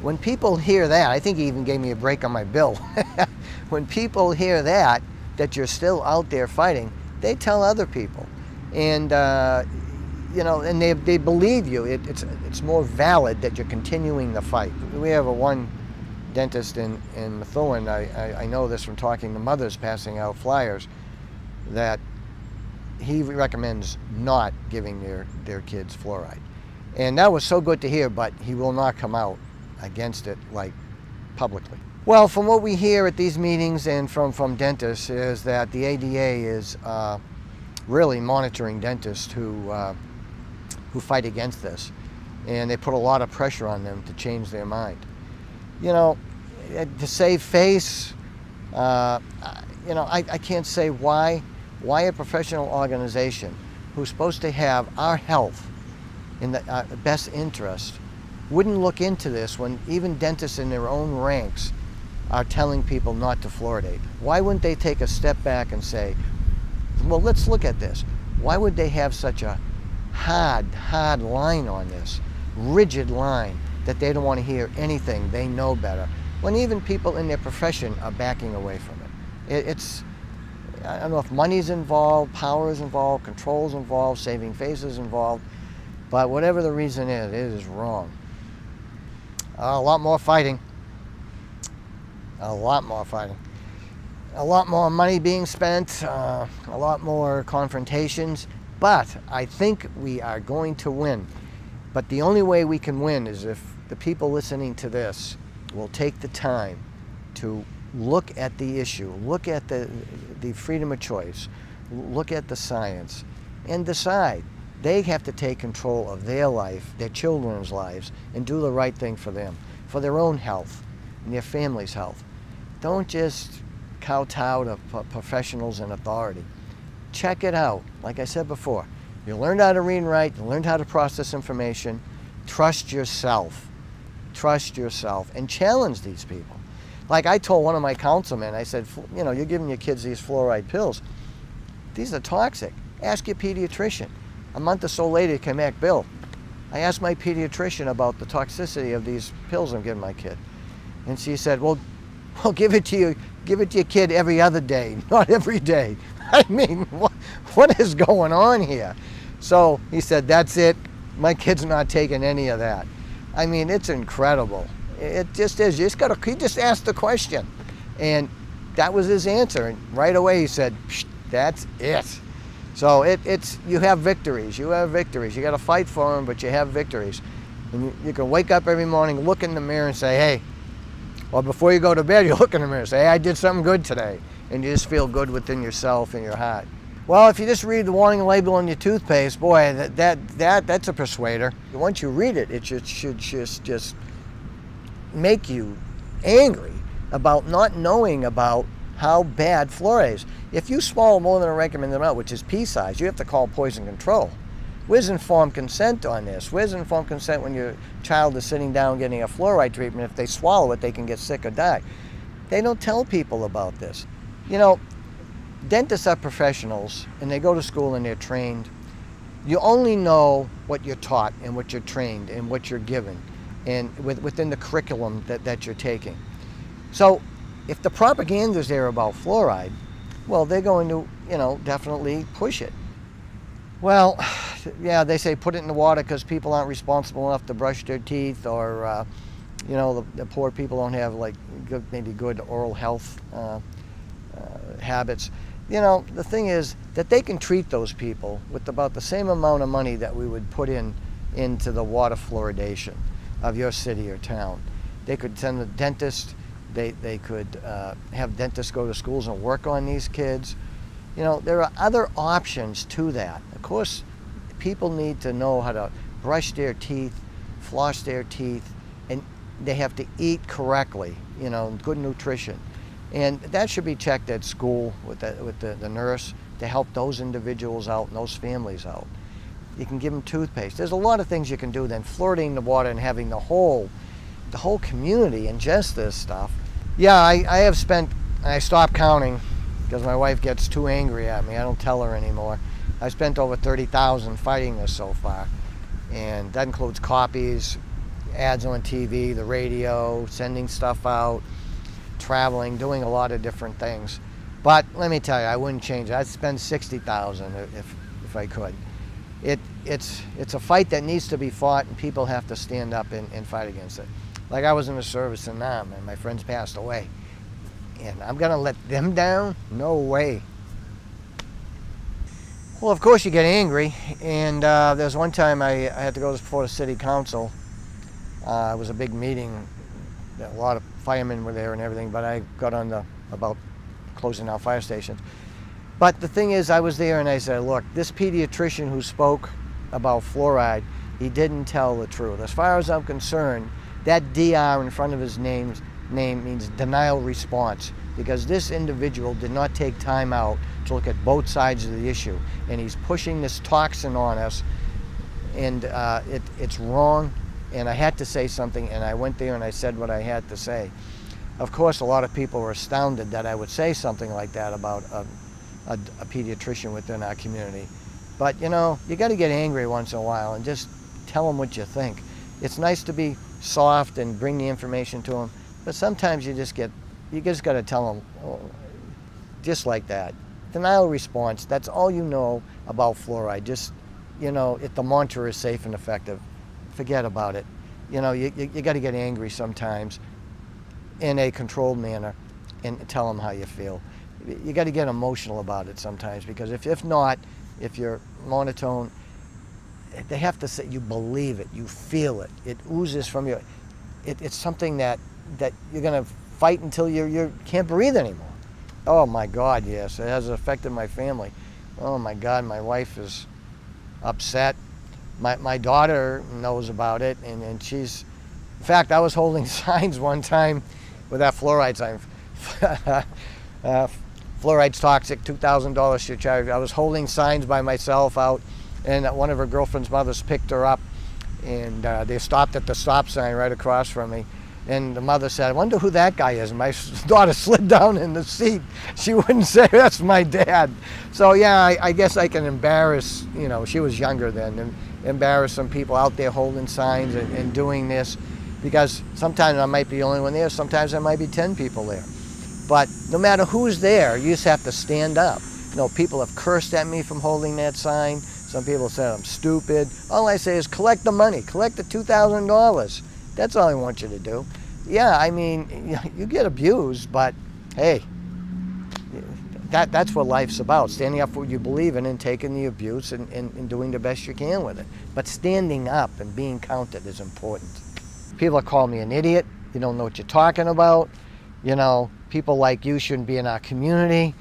when people hear that, I think he even gave me a break on my bill. When people hear that you're still out there fighting, they tell other people. And, you know, and they believe you. It's more valid that you're continuing the fight. We have one dentist in Methuen, I know this from talking to mothers passing out flyers, that he recommends not giving their kids fluoride. And that was so good to hear, but he will not come out against it, like, publicly. Well, from what we hear at these meetings and from dentists is that the ADA is really monitoring dentists who fight against this. And they put a lot of pressure on them to change their mind. You know, to save face, you know, I can't say why a professional organization who's supposed to have our health in the best interest wouldn't look into this when even dentists in their own ranks are telling people not to fluoridate. Why wouldn't they take a step back and say, well, let's look at this. Why would they have such a hard line on this, rigid line, that they don't want to hear anything, they know better, when even people in their profession are backing away from it. I don't know if money's involved, power is involved, control's involved, saving face is involved, but whatever the reason is, it is wrong. A lot more fighting. A lot more fighting. A lot more money being spent, a lot more confrontations, but I think we are going to win. But the only way we can win is if the people listening to this will take the time to look at the issue, look at the freedom of choice, look at the science, and decide. They have to take control of their life, their children's lives, and do the right thing for them, for their own health and their family's health. Don't just kowtow to professionals and authority. Check it out. Like I said before, you learned how to read and write, you learned how to process information. Trust yourself. Trust yourself and challenge these people. Like I told one of my councilmen, I said, you know, you're giving your kids these fluoride pills. These are toxic. Ask your pediatrician. A month or so later, he came back, Bill, I asked my pediatrician about the toxicity of these pills I'm giving my kid. And she said, well, give it to your kid every other day, not every day. I mean, what is going on here? So he said, that's it. My kid's not taking any of that. I mean, it's incredible. It just is. He just asked the question. And that was his answer. And right away he said, that's it. So you have victories. You have victories. You got to fight for them, but you have victories. And you can wake up every morning, look in the mirror and say, hey, or before you go to bed, you look in the mirror and say, hey, I did something good today. And you just feel good within yourself and your heart. Well, if you just read the warning label on your toothpaste, boy, that's a persuader. Once you read it, it should just make you angry about not knowing about how bad fluoride is. If you swallow more than a recommended amount, which is pea size, you have to call poison control. Where's informed consent on this? Where's informed consent when your child is sitting down getting a fluoride treatment? If they swallow it, they can get sick or die. They don't tell people about this. You know, dentists are professionals, and they go to school and they're trained. You only know what you're taught and what you're trained and what you're given, and within the curriculum that you're taking. So if the propaganda is there about fluoride, well, they're going to, you know, definitely push it. Well, yeah, they say put it in the water because people aren't responsible enough to brush their teeth, or you know, the poor people don't have like maybe good oral health habits. You know, the thing is that they can treat those people with about the same amount of money that we would put into the water fluoridation of your city or town. They could send the dentist, they could have dentists go to schools and work on these kids. You know, there are other options to that. Of course, people need to know how to brush their teeth, floss their teeth, and they have to eat correctly, you know, good nutrition. And that should be checked at school with the nurse to help those individuals out and those families out. You can give them toothpaste. There's a lot of things you can do than fluoridating the water and having the whole community ingest this stuff. Yeah, I stopped counting because my wife gets too angry at me. I don't tell her anymore. I spent over $30,000 fighting this so far. And that includes copies, ads on TV, the radio, sending stuff out, traveling, doing a lot of different things. But let me tell you, I wouldn't change it. I'd spend $60,000 if I could. It's a fight that needs to be fought, and people have to stand up and fight against it. Like I was in the service in Nam, and my friends passed away. And I'm gonna let them down? No way. Well, of course you get angry, and there's one time I had to go before the city council. It was a big meeting. A lot of firemen were there and everything, but I got on about closing out fire stations. But the thing is, I was there and I said, look, this pediatrician who spoke about fluoride, he didn't tell the truth. As far as I'm concerned, that DR in front of his name means denial response, because this individual did not take time out to look at both sides of the issue, and he's pushing this toxin on us, and it's wrong. And I had to say something, and I went there and I said what I had to say. Of course, a lot of people were astounded that I would say something like that about a pediatrician within our community. But you know, you got to get angry once in a while and just tell them what you think. It's nice to be soft and bring the information to them, but sometimes you just got to tell them, just like that. Denial response, that's all you know about fluoride. Just, you know, if the mantra is safe and effective, forget about it. You know, you got to get angry sometimes in a controlled manner and tell them how you feel. You got to get emotional about it sometimes, because if not, if you're monotone, they have to say you believe it, you feel it, it oozes from you. It's something that you're going to fight until you can't breathe anymore. Oh my God, yes, it has affected my family. Oh my God, my wife is upset. My daughter knows about it, and she's, in fact, I was holding signs one time with that fluoride sign. Fluoride's toxic, $2,000 should charge. I was holding signs by myself out, and one of her girlfriend's mothers picked her up, and they stopped at the stop sign right across from me. And the mother said, I wonder who that guy is. And my daughter slid down in the seat. She wouldn't say, that's my dad. So yeah, I guess I can embarrass, you know, she was younger then, and embarrass some people out there holding signs and doing this, because sometimes I might be the only one there, sometimes there might be 10 people there. But no matter who's there, you just have to stand up. You know, people have cursed at me from holding that sign. Some people said I'm stupid. All I say is collect the money, collect the $2,000. That's all I want you to do. Yeah, I mean, you get abused, but hey, that's what life's about, standing up for what you believe in and taking the abuse and doing the best you can with it. But standing up and being counted is important. People call me an idiot, you don't know what you're talking about, you know, people like you shouldn't be in our community.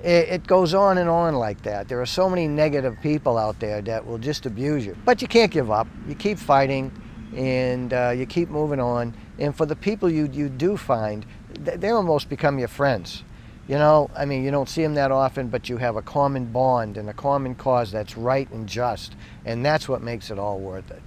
It goes on and on like that. There are so many negative people out there that will just abuse you. But you can't give up, you keep fighting, and you keep moving on. And for the people you do find, they almost become your friends. You know, I mean, you don't see them that often, but you have a common bond and a common cause that's right and just, and that's what makes it all worth it.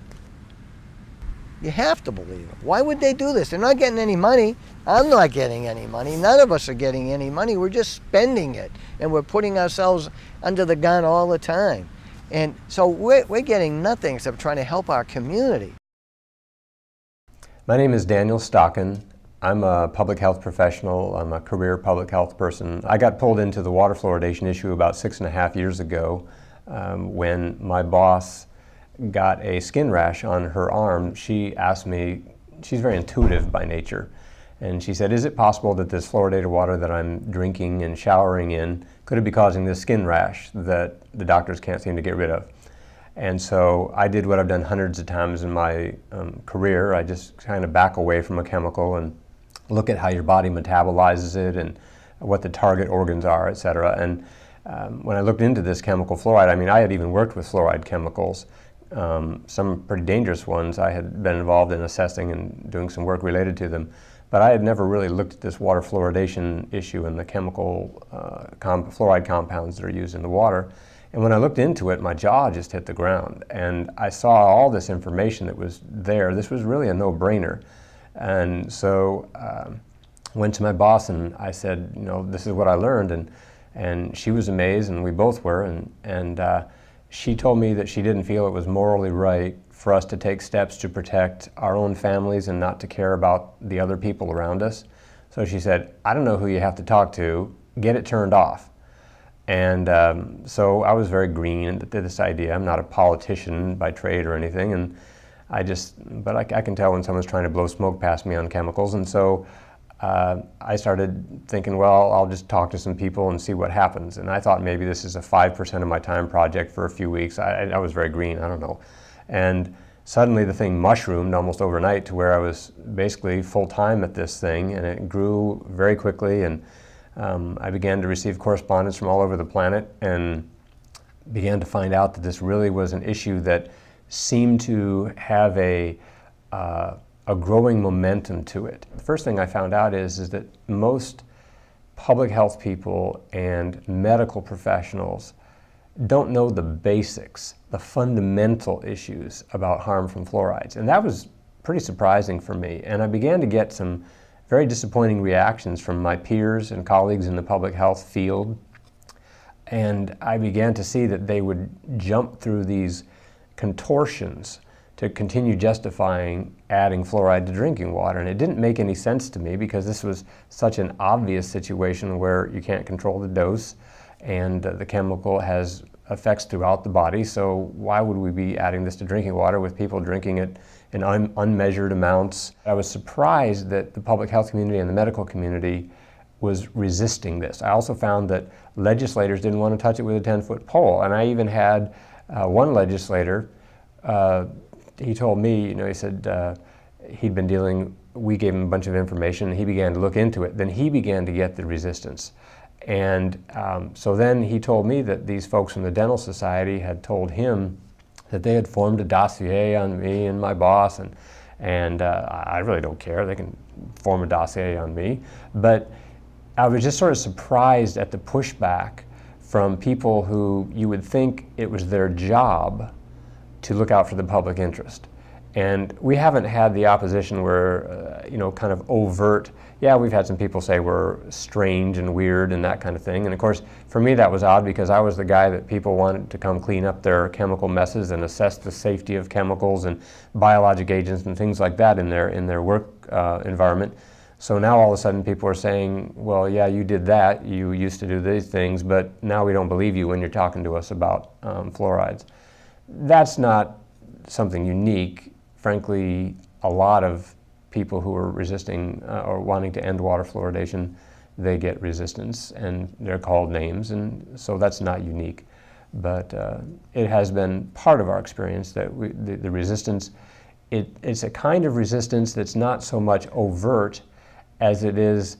You have to believe it. Why would they do this? They're not getting any money. I'm not getting any money. None of us are getting any money. We're just spending it, and we're putting ourselves under the gun all the time. And so we're getting nothing except trying to help our community. My name is Daniel Stockin. I'm a public health professional. I'm a career public health person. I got pulled into the water fluoridation issue about 6.5 years ago when my boss got a skin rash on her arm. She asked me, she's very intuitive by nature, and she said, is it possible that this fluoridated water that I'm drinking and showering in, could it be causing this skin rash that the doctors can't seem to get rid of? And so I did what I've done hundreds of times in my career. I just kind of back away from a chemical and look at how your body metabolizes it and what the target organs are, et cetera. And when I looked into this chemical fluoride, I mean, I had even worked with fluoride chemicals, some pretty dangerous ones. I had been involved in assessing and doing some work related to them, but I had never really looked at this water fluoridation issue and the chemical fluoride compounds that are used in the water. And when I looked into it, my jaw just hit the ground, and I saw all this information that was there. This was really a no-brainer. And so I went to my boss and I said, you know, this is what I learned, and she was amazed, and we both were, and she told me that she didn't feel it was morally right for us to take steps to protect our own families and not to care about the other people around us. So she said, I don't know who you have to talk to, get it turned off. And so I was very green to this idea. I'm not a politician by trade or anything, and but I can tell when someone's trying to blow smoke past me on chemicals, and so I started thinking, well, I'll just talk to some people and see what happens. And I thought maybe this is a 5% of my time project for a few weeks. I was very green, I don't know. And suddenly the thing mushroomed almost overnight to where I was basically full-time at this thing, and it grew very quickly, and I began to receive correspondence from all over the planet and began to find out that this really was an issue that seemed to have a growing momentum to it. The first thing I found out is that most public health people and medical professionals don't know the basics, the fundamental issues about harm from fluorides. And that was pretty surprising for me. And I began to get some very disappointing reactions from my peers and colleagues in the public health field. And I began to see that they would jump through these contortions to continue justifying adding fluoride to drinking water. And it didn't make any sense to me because this was such an obvious situation where you can't control the dose and the chemical has effects throughout the body. So why would we be adding this to drinking water with people drinking it in unmeasured amounts? I was surprised that the public health community and the medical community was resisting this. I also found that legislators didn't want to touch it with a 10-foot pole. And I even had one legislator, he told me, he said he'd been dealing, we gave him a bunch of information, and he began to look into it. Then he began to get the resistance. And so then he told me that these folks from the Dental Society had told him that they had formed a dossier on me and my boss, and I really don't care, they can form a dossier on me. But I was just sort of surprised at the pushback from people who you would think it was their job to look out for the public interest. And we haven't had the opposition where, kind of overt, yeah, we've had some people say we're strange and weird and that kind of thing. And of course, for me that was odd because I was the guy that people wanted to come clean up their chemical messes and assess the safety of chemicals and biologic agents and things like that in their work environment. So now all of a sudden people are saying, well, yeah, you did that, you used to do these things, but now we don't believe you when you're talking to us about fluorides. That's not something unique. Frankly, a lot of people who are resisting or wanting to end water fluoridation, they get resistance and they're called names, and so that's not unique. But it has been part of our experience that the resistance, it's a kind of resistance that's not so much overt as it is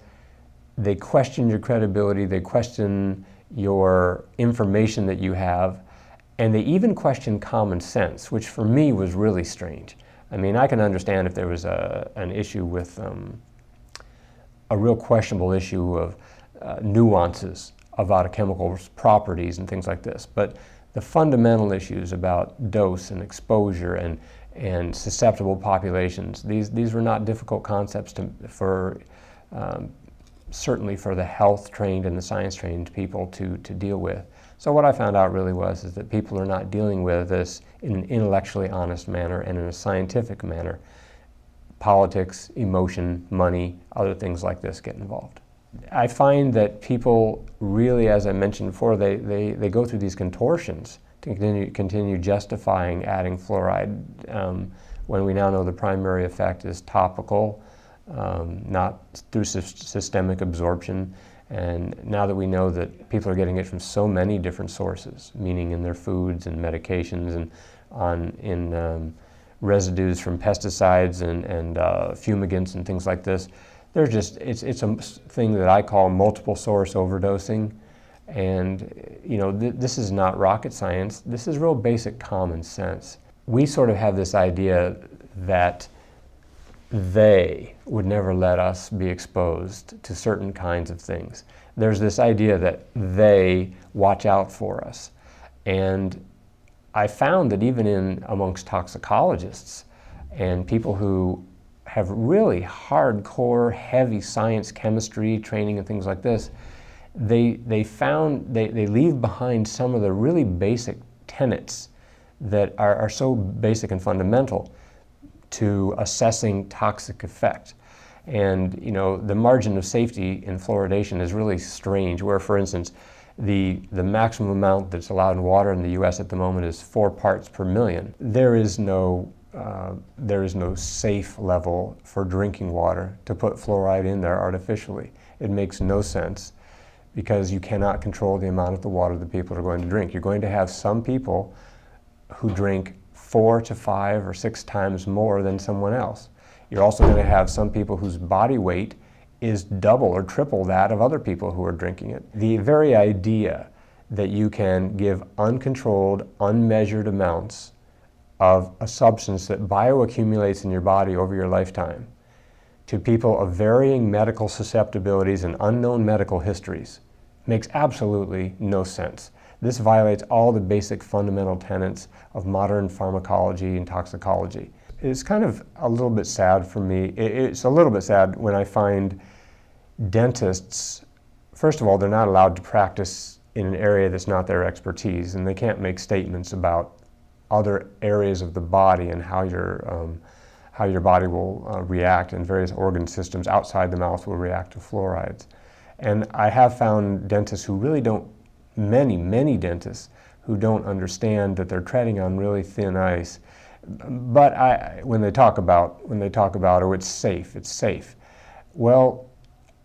they question your credibility, they question your information that you have, and they even question common sense, which for me was really strange. I mean, I can understand if there was an issue with a real questionable issue of nuances about a chemical's properties and things like this. But the fundamental issues about dose and exposure and susceptible populations, these were not difficult concepts certainly for the health-trained and the science-trained people to deal with. So what I found out really is that people are not dealing with this in an intellectually honest manner and in a scientific manner. Politics, emotion, money, other things like this get involved. I find that people really, as I mentioned before, they go through these contortions to continue justifying adding fluoride when we now know the primary effect is topical, not through systemic absorption. And now that we know that people are getting it from so many different sources, meaning in their foods and medications and in residues from pesticides and fumigants and things like this, there's just, it's a thing that I call multiple source overdosing. And you know, this is not rocket science. This is real basic common sense. We sort of have this idea that they would never let us be exposed to certain kinds of things. There's this idea that they watch out for us. And I found that even amongst toxicologists and people who have really hardcore, heavy science, chemistry training and things like this, they leave behind some of the really basic tenets that are so basic and fundamental to assessing toxic effect. And you know, the margin of safety in fluoridation is really strange, where for instance, the maximum amount that's allowed in water in the US at the moment is 4 parts per million. There is no safe level for drinking water to put fluoride in there artificially. It makes no sense, because you cannot control the amount of the water that people are going to drink. You're going to have some people who drink 4 to 5 or 6 times more than someone else. You're also going to have some people whose body weight is double or triple that of other people who are drinking it. The very idea that you can give uncontrolled, unmeasured amounts of a substance that bioaccumulates in your body over your lifetime to people of varying medical susceptibilities and unknown medical histories makes absolutely no sense. This violates all the basic fundamental tenets of modern pharmacology and toxicology. It's kind of a little bit sad for me. It's a little bit sad when I find dentists, first of all, they're not allowed to practice in an area that's not their expertise, and they can't make statements about other areas of the body and how your body will react, and various organ systems outside the mouth will react to fluorides. And I have found dentists who really don't, many dentists who don't understand that they're treading on really thin ice. But when they talk about, oh, it's safe. Well,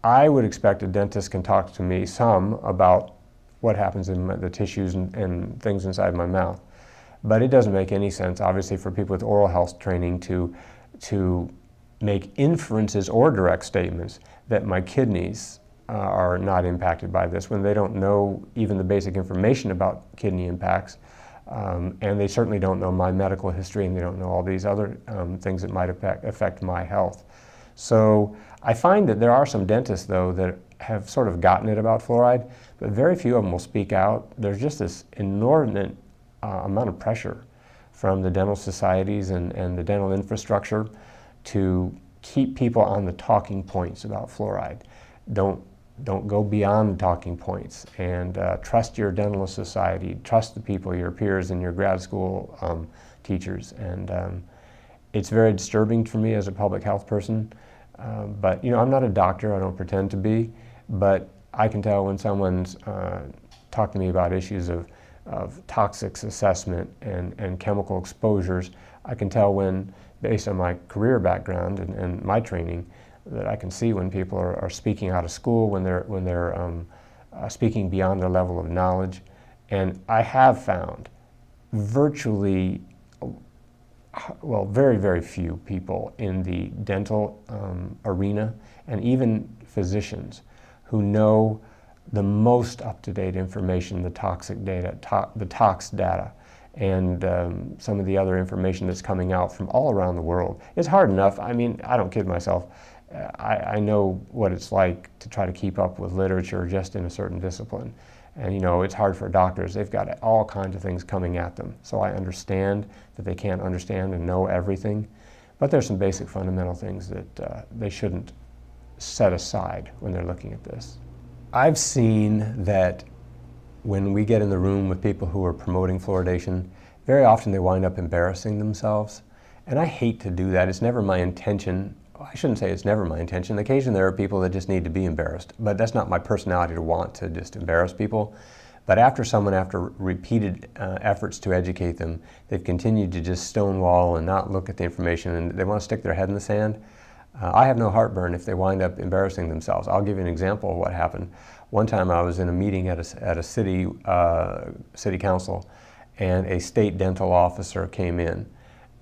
I would expect a dentist can talk to me some about what happens in the tissues and things inside my mouth. But it doesn't make any sense, obviously, for people with oral health training to make inferences or direct statements that my kidneys are not impacted by this when they don't know even the basic information about kidney impacts. And they certainly don't know my medical history, and they don't know all these other things that might affect my health. So I find that there are some dentists, though, that have sort of gotten it about fluoride, but very few of them will speak out. There's just this inordinate amount of pressure from the dental societies and the dental infrastructure to keep people on the talking points about fluoride. Don't go beyond the talking points, and trust your dental society, trust the people, your peers and your grad school teachers. And it's very disturbing for me as a public health person, but you know, I'm not a doctor, I don't pretend to be, but I can tell when someone's talked to me about issues of toxics assessment and chemical exposures. I can tell when, based on my career background and my training, that I can see when people are speaking out of school, when they're speaking beyond their level of knowledge. And I have found virtually, well, very, very few people in the dental arena, and even physicians, who know the most up-to-date information, the toxic data, the tox data, and some of the other information that's coming out from all around the world. It's hard enough, I mean, I don't kid myself, I know what it's like to try to keep up with literature just in a certain discipline. And you know, it's hard for doctors. They've got all kinds of things coming at them. So I understand that they can't understand and know everything, but there's some basic fundamental things that they shouldn't set aside when they're looking at this. I've seen that when we get in the room with people who are promoting fluoridation, very often they wind up embarrassing themselves. And I hate to do that. It's never my intention. I shouldn't say it's never my intention. Occasionally there are people that just need to be embarrassed, but that's not my personality to want to just embarrass people. But after repeated efforts to educate them, they've continued to just stonewall and not look at the information, and they want to stick their head in the sand. I have no heartburn if they wind up embarrassing themselves. I'll give you an example of what happened. One time I was in a meeting at a city council, and a state dental officer came in,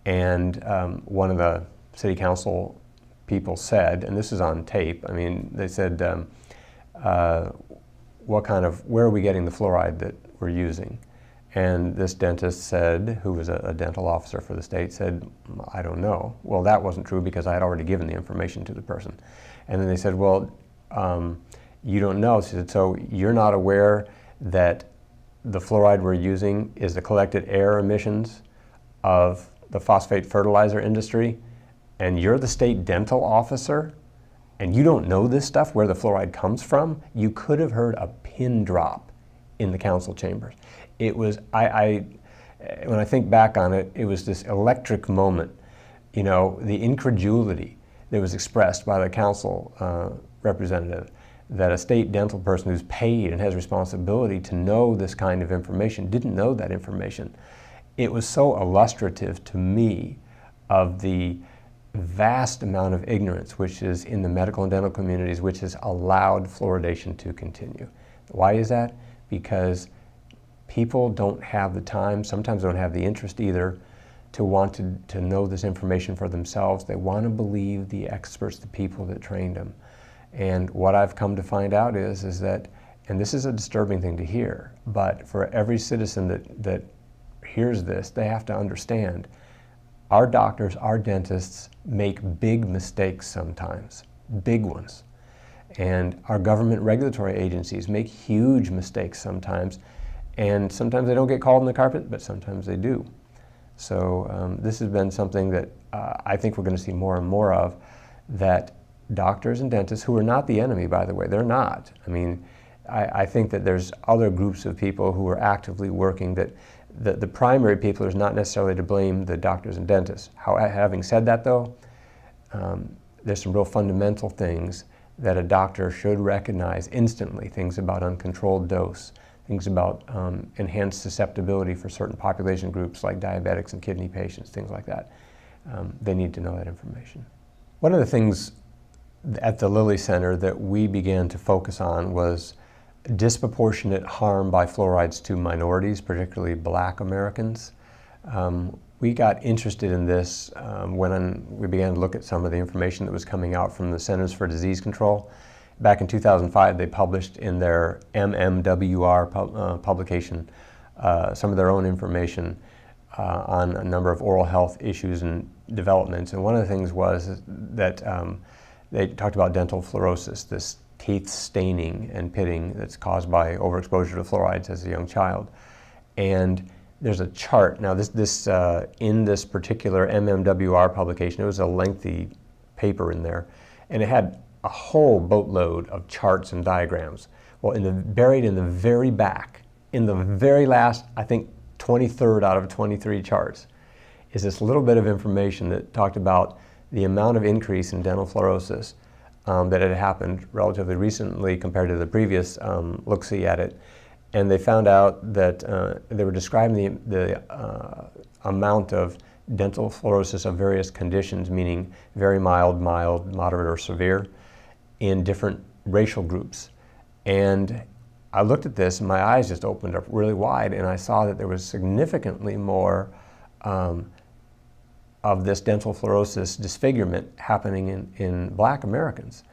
and one of the city council people said, and this is on tape, I mean, they said, where are we getting the fluoride that we're using? And this dentist said, who was a dental officer for the state, said, I don't know. Well, that wasn't true because I had already given the information to the person. And then they said, well, you don't know. She said, so you're not aware that the fluoride we're using is the collected air emissions of the phosphate fertilizer industry, and you're the state dental officer, and you don't know this stuff, where the fluoride comes from? You could have heard a pin drop in the council chambers. It was, when I think back on it, it was this electric moment. You know, the incredulity that was expressed by the council representative that a state dental person who's paid and has responsibility to know this kind of information didn't know that information. It was so illustrative to me of the vast amount of ignorance which is in the medical and dental communities, which has allowed fluoridation to continue. Why is that? Because people don't have the time, sometimes don't have the interest either, to want to know this information for themselves. They want to believe the experts, the people that trained them. And what I've come to find out is that, and this is a disturbing thing to hear, but for every citizen that hears this, they have to understand our doctors, our dentists make big mistakes sometimes, big ones. And our government regulatory agencies make huge mistakes sometimes, and sometimes they don't get called on the carpet, but sometimes they do. So this has been something that I think we're going to see more and more of, that doctors and dentists, who are not the enemy, by the way, they're not. I mean, I think that there's other groups of people who are actively working that the primary people is not necessarily to blame the doctors and dentists. Having said that though, there's some real fundamental things that a doctor should recognize instantly, things about uncontrolled dose, things about enhanced susceptibility for certain population groups like diabetics and kidney patients, things like that. They need to know that information. One of the things at the Lilly Center that we began to focus on was disproportionate harm by fluorides to minorities, particularly Black Americans. We got interested in this when we began to look at some of the information that was coming out from the Centers for Disease Control. Back in 2005, they published in their MMWR publication some of their own information on a number of oral health issues and developments. And one of the things was that they talked about dental fluorosis, this teeth staining and pitting that's caused by overexposure to fluorides as a young child. And there's a chart. Now in this particular MMWR publication, it was a lengthy paper in there, and it had a whole boatload of charts and diagrams. Well, buried in the very back, in the very last, I think 23rd out of 23 charts, is this little bit of information that talked about the amount of increase in dental fluorosis that had happened relatively recently compared to the previous look-see at it. And they found out that they were describing the amount of dental fluorosis of various conditions, meaning very mild, moderate, or severe, in different racial groups. And I looked at this and my eyes just opened up really wide, and I saw that there was significantly more of this dental fluorosis disfigurement happening in Black Americans.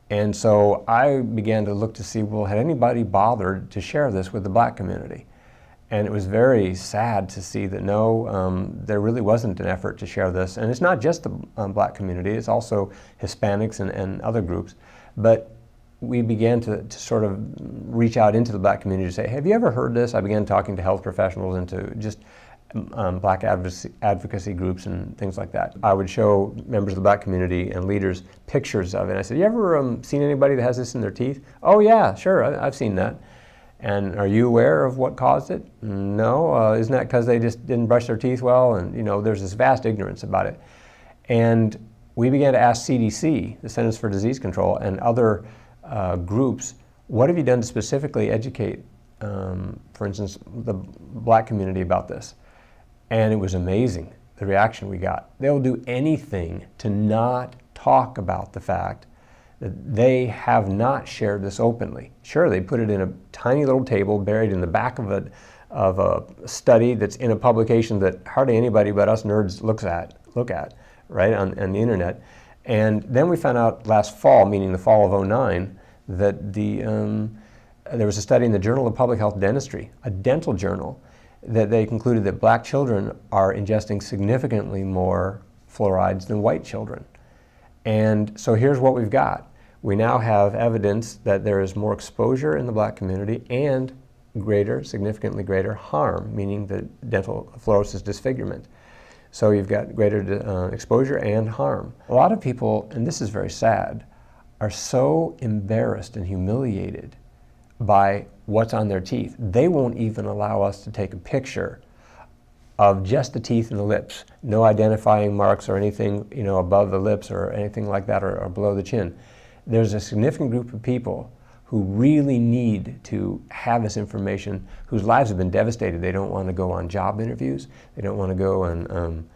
And so I began to look to see, well, had anybody bothered to share this with the Black community? And it was very sad to see that no, there really wasn't an effort to share this. And it's not just the black community, it's also Hispanics and other groups. But we began to sort of reach out into the black community to say, have you ever heard this? I began talking to health professionals and to just black advocacy groups and things like that. I would show members of the black community and leaders pictures of it. I said, you ever seen anybody that has this in their teeth? Oh yeah, sure, I've seen that. And are you aware of what caused it? No, isn't that because they just didn't brush their teeth well? And you know, there's this vast ignorance about it. And we began to ask CDC, the Centers for Disease Control, and other groups, what have you done to specifically educate, for instance, the black community about this? And it was amazing, the reaction we got. They'll do anything to not talk about the fact that they have not shared this openly. Sure, they put it in a tiny little table buried in the back of a study that's in a publication that hardly anybody but us nerds look at, right, on the internet. And then we found out last fall, meaning the fall of '09, that there was a study in the Journal of Public Health Dentistry, a dental journal, that they concluded that black children are ingesting significantly more fluorides than white children. And so here's what we've got. We now have evidence that there is more exposure in the black community and significantly greater harm, meaning the dental fluorosis disfigurement. So you've got greater exposure and harm. A lot of people, and this is very sad, are so embarrassed and humiliated by what's on their teeth. They won't even allow us to take a picture of just the teeth and the lips. No identifying marks or anything, you know, above the lips or anything like that, or below the chin. There's a significant group of people who really need to have this information, whose lives have been devastated. They don't want to go on job interviews. They don't want to go on,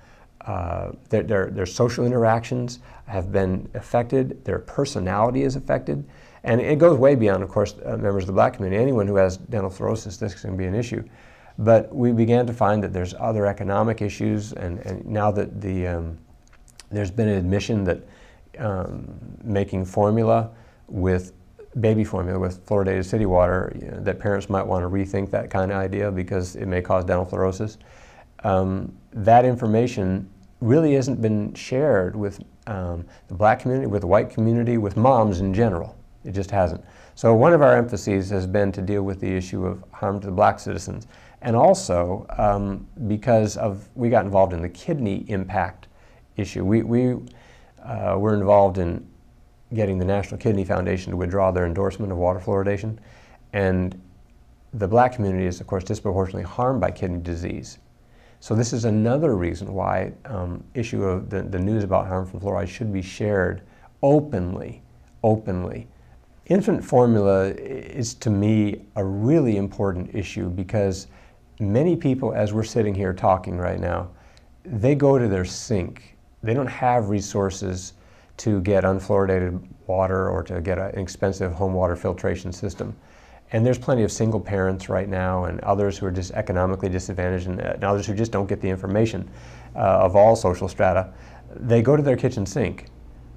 their social interactions have been affected. Their personality is affected. And it goes way beyond, of course, members of the black community. Anyone who has dental fluorosis, this can be an issue. But we began to find that there's other economic issues, and now that there's been an admission that making baby formula with fluoridated city water, that parents might want to rethink that kind of idea because it may cause dental fluorosis. That information really hasn't been shared with the black community, with the white community, with moms in general. It just hasn't. So one of our emphases has been to deal with the issue of harm to the black citizens. And also, because we got involved in the kidney impact issue. We were involved in getting the National Kidney Foundation to withdraw their endorsement of water fluoridation. And the black community is, of course, disproportionately harmed by kidney disease. So this is another reason why issue of the news about harm from fluoride should be shared openly. Infant formula is, to me, a really important issue because many people, as we're sitting here talking right now, they go to their sink. They don't have resources to get unfluoridated water or to get an expensive home water filtration system. And there's plenty of single parents right now and others who are just economically disadvantaged and others who just don't get the information of all social strata. They go to their kitchen sink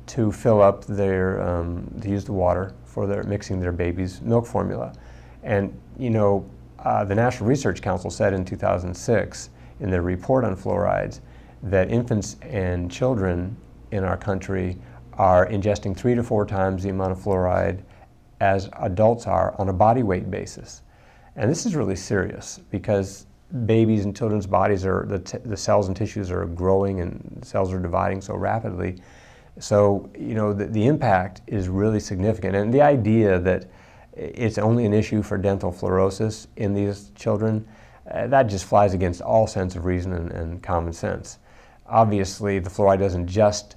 to fill up to use the water for mixing their baby's milk formula. And you know, the National Research Council said in 2006 in their report on fluorides that infants and children in our country are ingesting 3 to 4 times the amount of fluoride as adults are on a body weight basis. And this is really serious because babies and children's bodies the cells and tissues are growing and cells are dividing so rapidly. So, you know, the impact is really significant. And the idea that it's only an issue for dental fluorosis in these children, that just flies against all sense of reason and common sense. Obviously, the fluoride doesn't just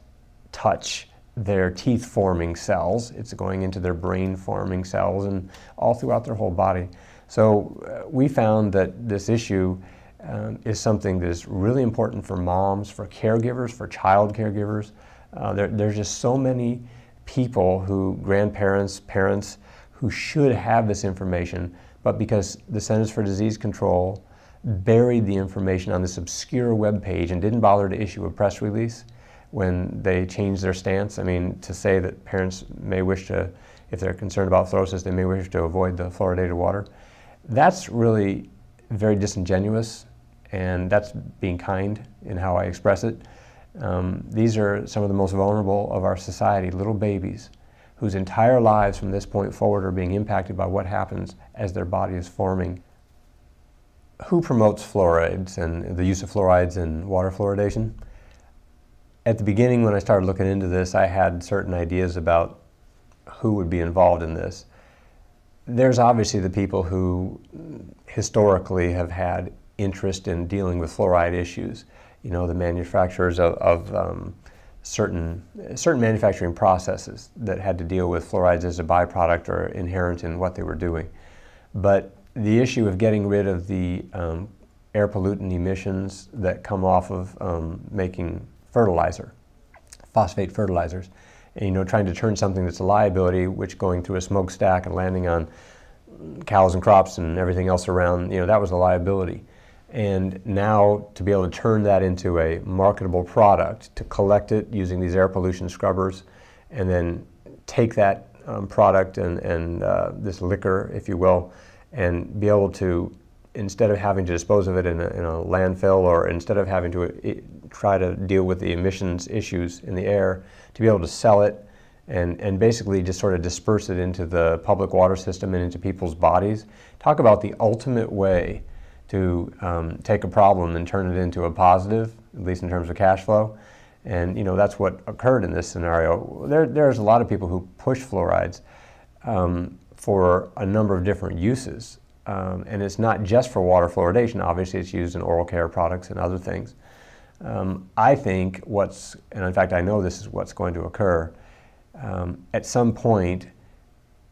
touch their teeth-forming cells, it's going into their brain-forming cells and all throughout their whole body. So we found that this issue is something that is really important for moms, for caregivers, for child caregivers. There's just so many people grandparents, parents, who should have this information, but because the Centers for Disease Control buried the information on this obscure web page and didn't bother to issue a press release when they changed their stance. I mean, to say that parents may wish to, if they're concerned about fluorosis, they may wish to avoid the fluoridated water. That's really very disingenuous, and that's being kind in how I express it. These are some of the most vulnerable of our society, little babies, whose entire lives from this point forward are being impacted by what happens as their body is forming. Who promotes fluorides and the use of fluorides in water fluoridation? At the beginning, when I started looking into this, I had certain ideas about who would be involved in this. There's obviously the people who historically have had interest in dealing with fluoride issues. You know, the manufacturers of certain manufacturing processes that had to deal with fluorides as a byproduct or inherent in what they were doing. But the issue of getting rid of the air pollutant emissions that come off of making fertilizer, phosphate fertilizers, and, you know, trying to turn something that's a liability, which going through a smokestack and landing on cows and crops and everything else around, you know, that was a liability. And now to be able to turn that into a marketable product, to collect it using these air pollution scrubbers, and then take that product and this liquor, if you will, and be able to, instead of having to dispose of it in a landfill, or instead of having to try to deal with the emissions issues in the air, to be able to sell it and basically just sort of disperse it into the public water system and into people's bodies. Talk about the ultimate way to take a problem and turn it into a positive, at least in terms of cash flow. And, you know, that's what occurred in this scenario. There's a lot of people who push fluorides for a number of different uses. And it's not just for water fluoridation. Obviously, it's used in oral care products and other things. I think and in fact I know this is what's going to occur, at some point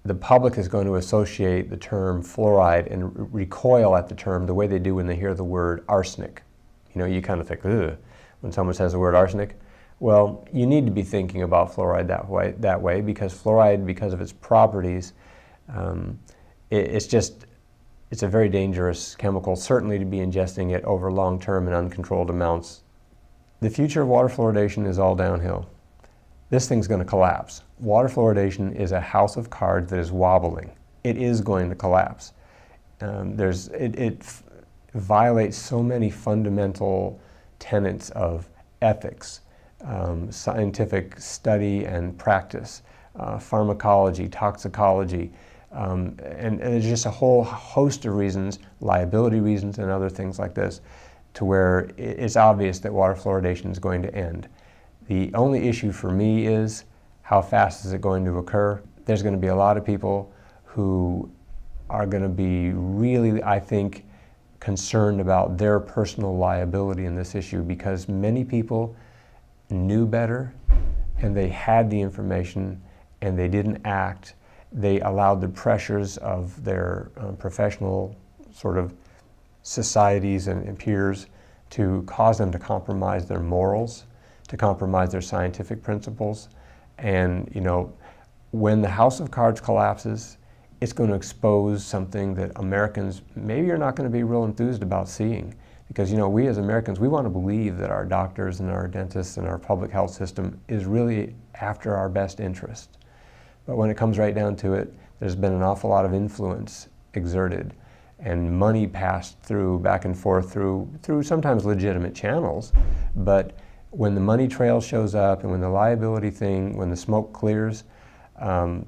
the public is going to associate the term fluoride and recoil at the term the way they do when they hear the word arsenic. You know, you kind of think, ugh, when someone says the word arsenic. Well, you need to be thinking about fluoride that way because fluoride, because of its properties, it's a very dangerous chemical, certainly to be ingesting it over long-term and uncontrolled amounts. The future of water fluoridation is all downhill. This thing's going to collapse. Water fluoridation is a house of cards that is wobbling. It is going to collapse. It violates so many fundamental tenets of ethics, scientific study and practice, pharmacology, toxicology, and there's just a whole host of reasons, liability reasons and other things like this, to where it's obvious that water fluoridation is going to end. The only issue for me is how fast is it going to occur? There's going to be a lot of people who are going to be really, I think, concerned about their personal liability in this issue because many people knew better and they had the information and they didn't act. They allowed the pressures of their professional sort of societies and peers to cause them to compromise their morals, to compromise their scientific principles. And, you know, when the house of cards collapses, it's going to expose something that Americans maybe are not going to be real enthused about seeing. Because, you know, we as Americans, we want to believe that our doctors and our dentists and our public health system is really after our best interest. But when it comes right down to it, there's been an awful lot of influence exerted and money passed through, back and forth through sometimes legitimate channels. But when the money trail shows up and when the liability thing, when the smoke clears,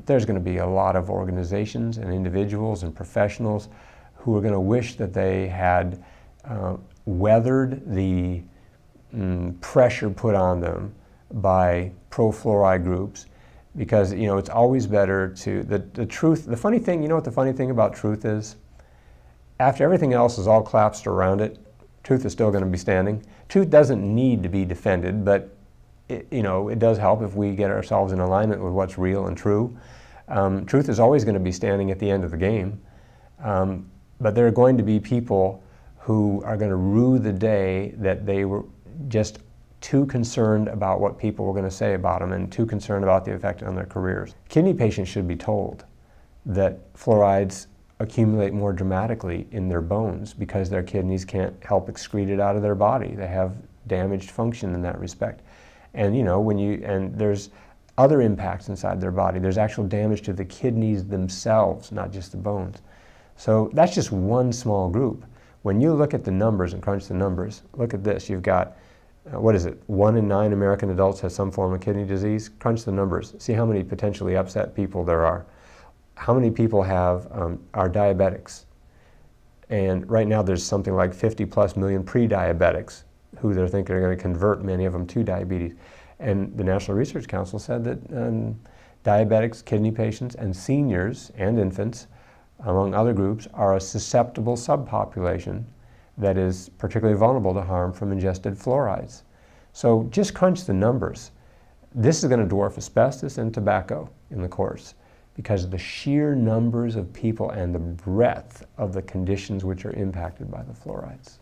there's going to be a lot of organizations and individuals and professionals who are going to wish that they had weathered the pressure put on them by pro-fluoride groups. Because, you know, it's always better to, the truth, the funny thing, you know what the funny thing about truth is? After everything else is all collapsed around it, truth is still going to be standing. Truth doesn't need to be defended, but you know, it does help if we get ourselves in alignment with what's real and true. Truth is always going to be standing at the end of the game. But there are going to be people who are going to rue the day that they were just too concerned about what people were going to say about them and too concerned about the effect on their careers. Kidney patients should be told that fluorides accumulate more dramatically in their bones because their kidneys can't help excrete it out of their body. They have damaged function in that respect. And, you know, and there's other impacts inside their body. There's actual damage to the kidneys themselves, not just the bones. So that's just one small group. When you look at the numbers and crunch the numbers, look at this. You've got, what is it, 1 in 9 American adults has some form of kidney disease. Crunch the numbers. See how many potentially upset people there are. How many people are diabetics? And right now there's something like 50+ million pre-diabetics who they're thinking are going to convert many of them to diabetes. And the National Research Council said that diabetics, kidney patients, and seniors and infants, among other groups, are a susceptible subpopulation that is particularly vulnerable to harm from ingested fluorides. So just crunch the numbers. This is going to dwarf asbestos and tobacco in the course because of the sheer numbers of people and the breadth of the conditions which are impacted by the fluorides.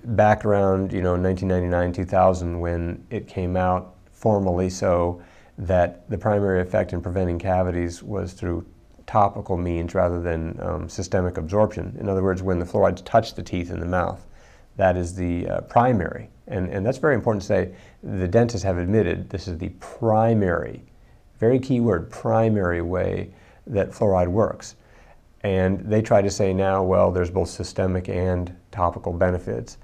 Back around 1999, 2000, when it came out formally so that the primary effect in preventing cavities was through topical means rather than systemic absorption. In other words, when the fluorides touch the teeth in the mouth, that is the primary. And that's very important to say. The dentists have admitted this is the primary, very key word, primary way that fluoride works. And they try to say now, well, there's both systemic and topical benefits.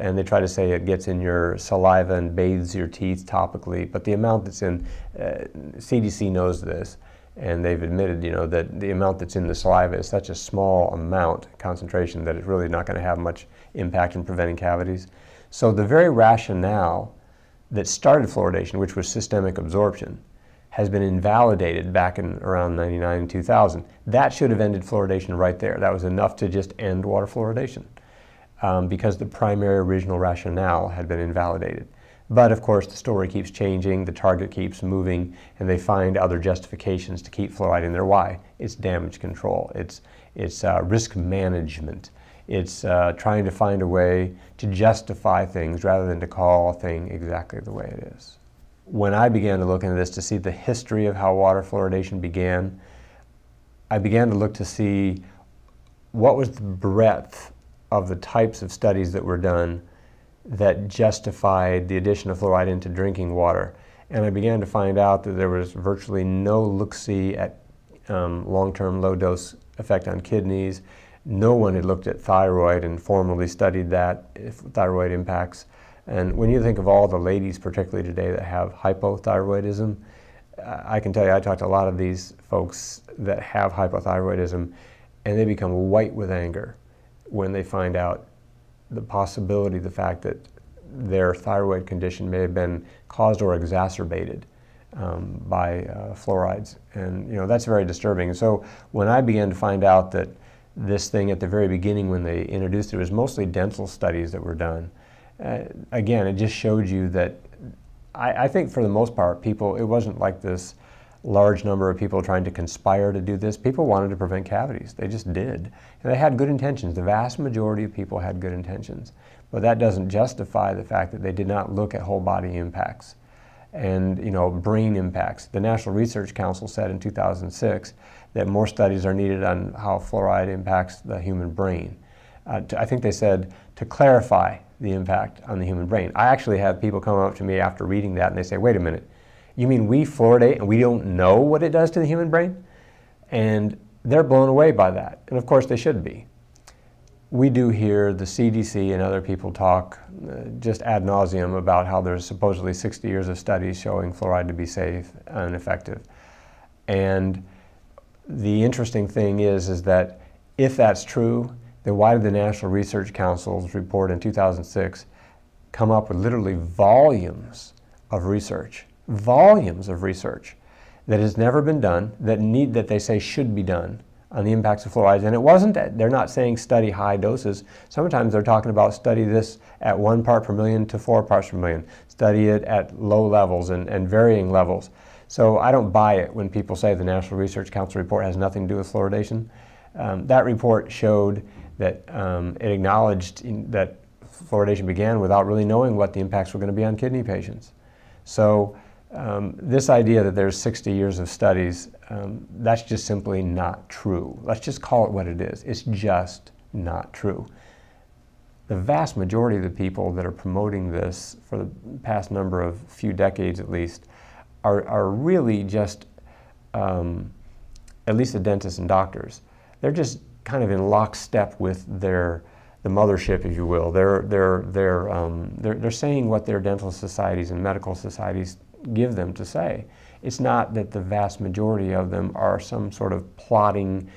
And they try to say it gets in your saliva and bathes your teeth topically, but the amount that's in, CDC knows this, and they've admitted, that the amount that's in the saliva is such a small amount, concentration, that it's really not going to have much impact in preventing cavities. So the very rationale that started fluoridation, which was systemic absorption, has been invalidated back in around 99 and 2000. That should have ended fluoridation right there. That was enough to just end water fluoridation. Because the primary original rationale had been invalidated. But of course the story keeps changing, the target keeps moving, and they find other justifications to keep fluoride in there. Why? It's damage control, it's risk management, it's trying to find a way to justify things rather than to call a thing exactly the way it is. When I began to look into this to see the history of how water fluoridation began, I began to look to see what was the breadth of the types of studies that were done that justified the addition of fluoride into drinking water. And I began to find out that there was virtually no look-see at long-term low-dose effect on kidneys. No one had looked at thyroid and formally studied that, if thyroid impacts. And when you think of all the ladies, particularly today, that have hypothyroidism, I can tell you, I talked to a lot of these folks that have hypothyroidism, and they become white with anger when they find out the possibility, the fact that their thyroid condition may have been caused or exacerbated by fluorides. And that's very disturbing. So when I began to find out that this thing at the very beginning when they introduced it was mostly dental studies that were done, again, it just showed you that I think for the most part people, it wasn't like this large number of people trying to conspire to do this. People wanted to prevent cavities. They just did. And they had good intentions. The vast majority of people had good intentions. But that doesn't justify the fact that they did not look at whole body impacts and brain impacts. The National Research Council said in 2006 that more studies are needed on how fluoride impacts the human brain. I think they said to clarify the impact on the human brain. I actually have people come up to me after reading that and they say, wait a minute, you mean we fluoridate and we don't know what it does to the human brain? And they're blown away by that. And of course they should be. We do hear the CDC and other people talk just ad nauseum about how there's supposedly 60 years of studies showing fluoride to be safe and effective. And the interesting thing is that if that's true, then why did the National Research Council's report in 2006 come up with literally volumes of research that has never been done, that they say should be done on the impacts of fluorides? And it wasn't that they're not saying study high doses. Sometimes they're talking about study this at 1 part per million to 4 parts per million. Study it at low levels and varying levels. So I don't buy it when people say the National Research Council report has nothing to do with fluoridation. That report showed that it acknowledged that fluoridation began without really knowing what the impacts were going to be on kidney patients. So this idea that there's 60 years of studies, that's just simply not true. Let's just call it what it is. It's just not true. The vast majority of the people that are promoting this for the past number of few decades at least are really just, at least the dentists and doctors, they're just kind of in lockstep with the mothership, if you will. They're saying what their dental societies and medical societies give them to say. It's not that the vast majority of them are some sort of plotting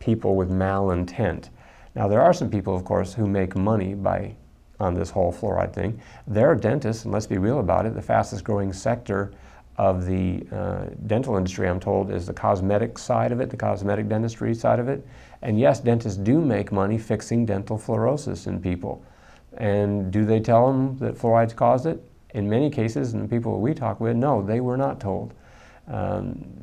people with malintent. Now, there are some people, of course, who make money on this whole fluoride thing. There are dentists, and let's be real about it, the fastest growing sector of the dental industry, I'm told, is the cosmetic side of it, the cosmetic dentistry side of it. And yes, dentists do make money fixing dental fluorosis in people. And do they tell them that fluoride's caused it? In many cases, and the people we talk with, no, they were not told.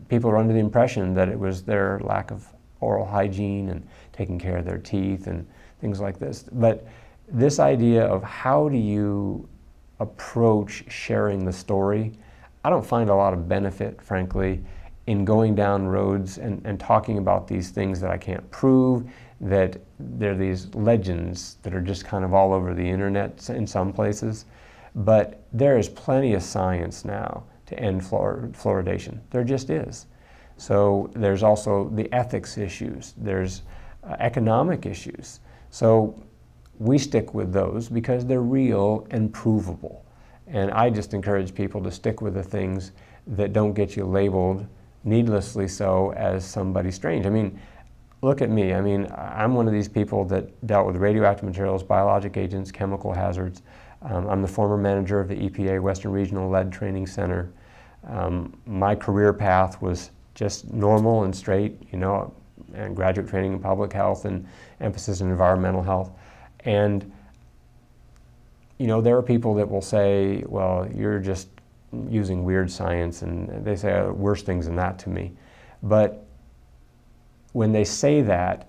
People are under the impression that it was their lack of oral hygiene and taking care of their teeth and things like this. But this idea of how do you approach sharing the story, I don't find a lot of benefit, frankly, in going down roads and talking about these things that I can't prove, that they're these legends that are just kind of all over the internet in some places. But there is plenty of science now to end fluoridation. There just is. So there's also the ethics issues. There's economic issues. So we stick with those because they're real and provable. And I just encourage people to stick with the things that don't get you labeled, needlessly so, as somebody strange. I mean, look at me. I mean, I'm one of these people that dealt with radioactive materials, biologic agents, chemical hazards. I'm the former manager of the EPA Western Regional Lead Training Center. My career path was just normal and straight, you know, and graduate training in public health and emphasis in environmental health. And, you know, there are people that will say, well, you're just using weird science, and they say worse things than that to me. But when they say that,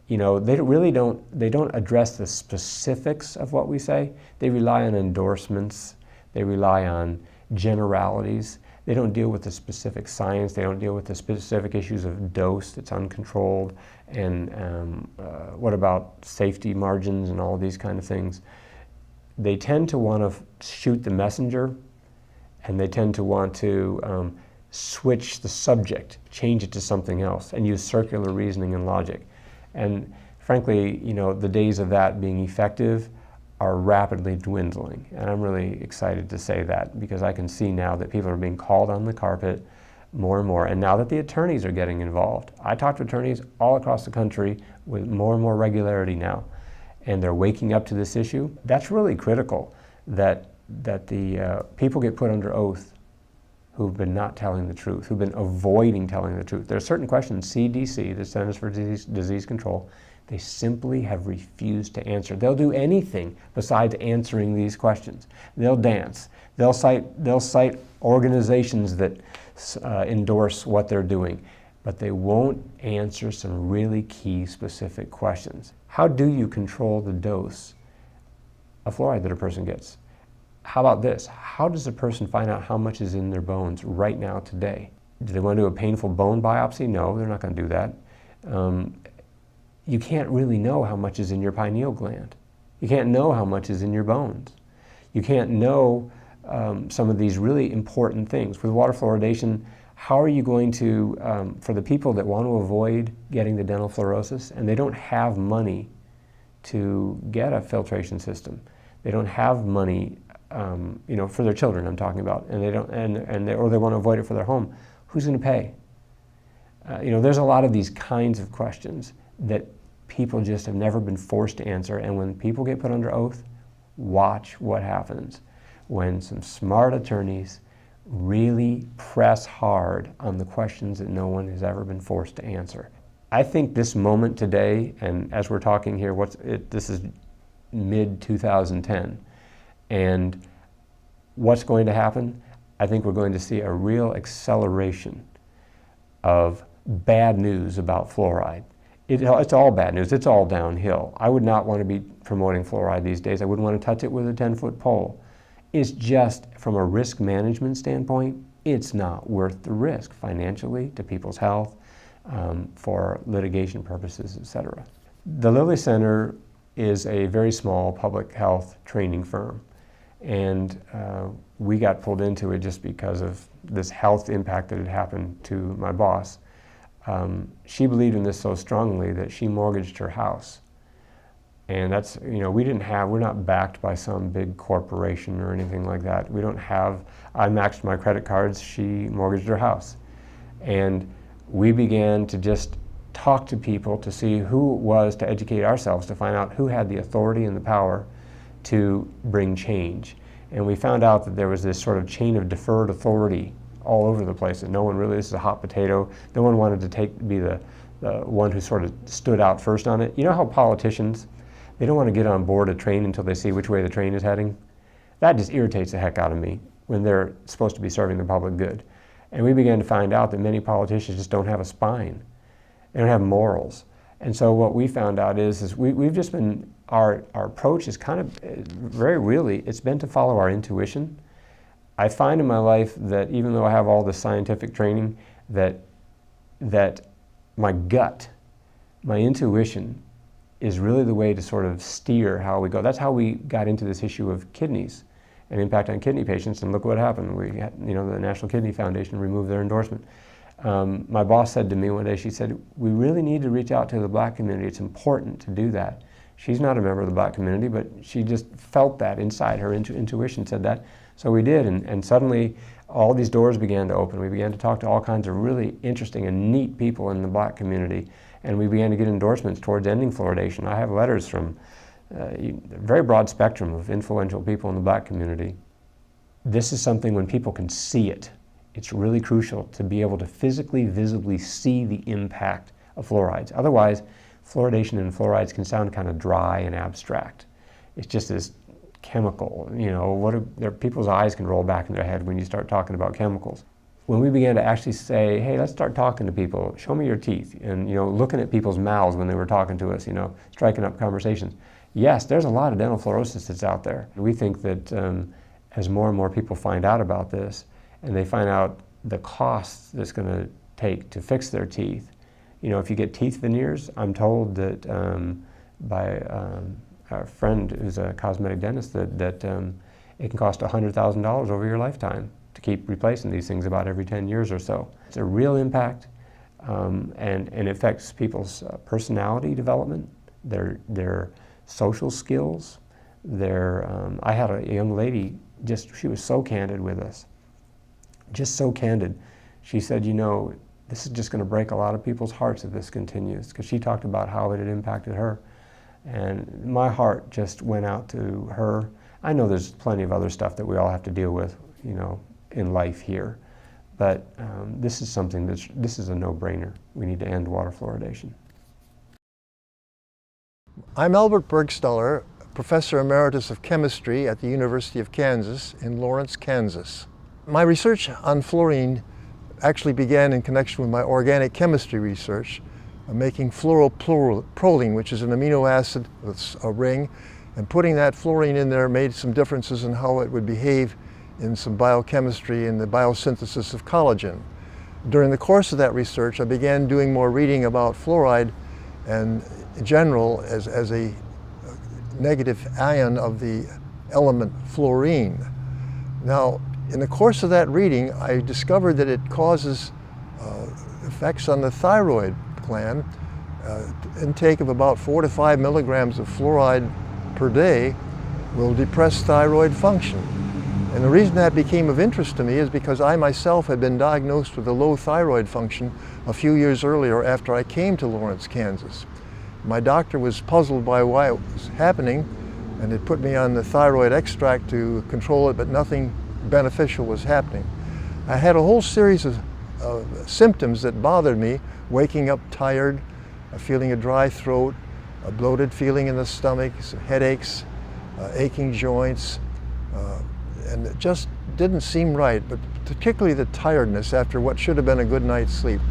you know, they don't address the specifics of what we say. They rely on endorsements. They rely on generalities. They don't deal with the specific science. They don't deal with the specific issues of dose that's uncontrolled, and what about safety margins and all these kind of things. They tend to want to shoot the messenger, and they tend to want to switch the subject, change it to something else, and use circular reasoning and logic. And frankly, you know, the days of that being effective are rapidly dwindling. And I'm really excited to say that, because I can see now that people are being called on the carpet more and more. And now that the attorneys are getting involved, I talk to attorneys all across the country with more and more regularity now, and they're waking up to this issue. That's really critical, that the people get put under oath who've been not telling the truth, who've been avoiding telling the truth. There are certain questions CDC, the Centers for Disease Control, they simply have refused to answer. They'll do anything besides answering these questions. They'll dance. They'll cite organizations that endorse what they're doing, but they won't answer some really key specific questions. How do you control the dose of fluoride that a person gets? How about this? How does a person find out how much is in their bones right now, today? Do they want to do a painful bone biopsy? No, they're not going to do that. You can't really know how much is in your pineal gland. You can't know how much is in your bones. You can't know some of these really important things. With water fluoridation, how are you going to, for the people that want to avoid getting the dental fluorosis and they don't have money to get a filtration system, they don't have money, you know, for their children, I'm talking about, and they don't, or they want to avoid it for their home, who's going to pay? You know, there's a lot of these kinds of questions that people just have never been forced to answer, and when people get put under oath, watch what happens when some smart attorneys really press hard on the questions that no one has ever been forced to answer. I think this moment today, and as we're talking here, this is mid-2010, and what's going to happen? I think we're going to see a real acceleration of bad news about fluoride. It's all bad news. It's all downhill. I would not want to be promoting fluoride these days. I wouldn't want to touch it with a 10-foot pole. It's just, from a risk management standpoint, it's not worth the risk financially, to people's health, for litigation purposes, etc. The Lilly Center is a very small public health training firm, and we got pulled into it just because of this health impact that had happened to my boss. She believed in this so strongly that she mortgaged her house. And that's, we're not backed by some big corporation or anything like that. I maxed my credit cards, she mortgaged her house. And we began to just talk to people to see who it was, to educate ourselves, to find out who had the authority and the power to bring change. And we found out that there was this sort of chain of deferred authority all over the place, that no one really, this is a hot potato, no one wanted to be the one who sort of stood out first on it. You know how politicians, they don't want to get on board a train until they see which way the train is heading? That just irritates the heck out of me when they're supposed to be serving the public good. And we began to find out that many politicians just don't have a spine. They don't have morals. And so what we found out is we've just been, our approach is kind of very really, it's been to follow our intuition. I find in my life that even though I have all this scientific training, that my gut, my intuition, is really the way to sort of steer how we go. That's how we got into this issue of kidneys and impact on kidney patients, and look what happened. We had, the National Kidney Foundation removed their endorsement. My boss said to me one day, she said, we really need to reach out to the black community. It's important to do that. She's not a member of the black community, but she just felt that inside her, intuition said that. So we did, and suddenly all these doors began to open. We began to talk to all kinds of really interesting and neat people in the black community, and we began to get endorsements towards ending fluoridation. I have letters from a very broad spectrum of influential people in the black community. This is something when people can see it. It's really crucial to be able to physically, visibly see the impact of fluorides. Otherwise, fluoridation and fluorides can sound kind of dry and abstract. It's just this chemical, people's eyes can roll back in their head when you start talking about chemicals. When we began to actually say, hey, let's start talking to people, show me your teeth, and looking at people's mouths when they were talking to us, striking up conversations. Yes, there's a lot of dental fluorosis that's out there. We think that as more and more people find out about this, and they find out the cost that's going to take to fix their teeth. If you get teeth veneers, I'm told that by a friend who's a cosmetic dentist that it can cost $100,000 over your lifetime to keep replacing these things about every 10 years or so. It's a real impact, and it affects people's personality development, their social skills. I had a young lady, she was so candid with us. Just so candid. She said, this is just going to break a lot of people's hearts if this continues, because she talked about how it had impacted her. And my heart just went out to her. I know there's plenty of other stuff that we all have to deal with, in life here. But this is something this is a no-brainer. We need to end water fluoridation. I'm Albert Bergsteller, Professor Emeritus of Chemistry at the University of Kansas in Lawrence, Kansas. My research on fluorine actually began in connection with my organic chemistry research, making fluoroproline, which is an amino acid with a ring, and putting that fluorine in there made some differences in how it would behave in some biochemistry and the biosynthesis of collagen. During the course of that research, I began doing more reading about fluoride and in general as a negative ion of the element fluorine. Now, in the course of that reading, I discovered that it causes effects on the thyroid gland. Intake of about 4 to 5 milligrams of fluoride per day will depress thyroid function. And the reason that became of interest to me is because I myself had been diagnosed with a low thyroid function a few years earlier after I came to Lawrence, Kansas. My doctor was puzzled by why it was happening, and it put me on the thyroid extract to control it, but nothing beneficial was happening. I had a whole series of symptoms that bothered me: waking up tired, feeling a dry throat, a bloated feeling in the stomach, some headaches, aching joints, and it just didn't seem right, but particularly the tiredness after what should have been a good night's sleep.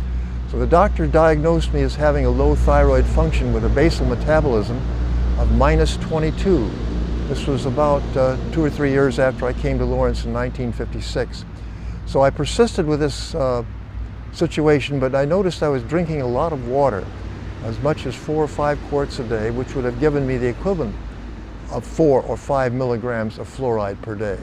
So the doctor diagnosed me as having a low thyroid function with a basal metabolism of -22. This was about 2 or 3 years after I came to Lawrence in 1956. So I persisted with this situation, but I noticed I was drinking a lot of water, as much as 4 or 5 quarts a day, which would have given me the equivalent of 4 or 5 milligrams of fluoride per day.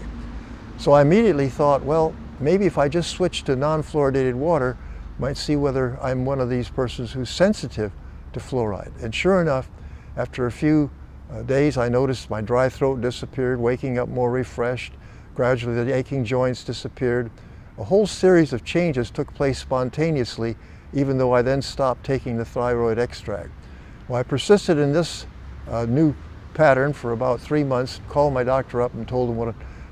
So I immediately thought, well, maybe if I just switch to non-fluoridated water, might see whether I'm one of these persons who's sensitive to fluoride. And sure enough, after a few days, I noticed my dry throat disappeared, waking up more refreshed. Gradually, the aching joints disappeared. A whole series of changes took place spontaneously, even though I then stopped taking the thyroid extract. Well, I persisted in this new pattern for about 3 months, called my doctor up and told him what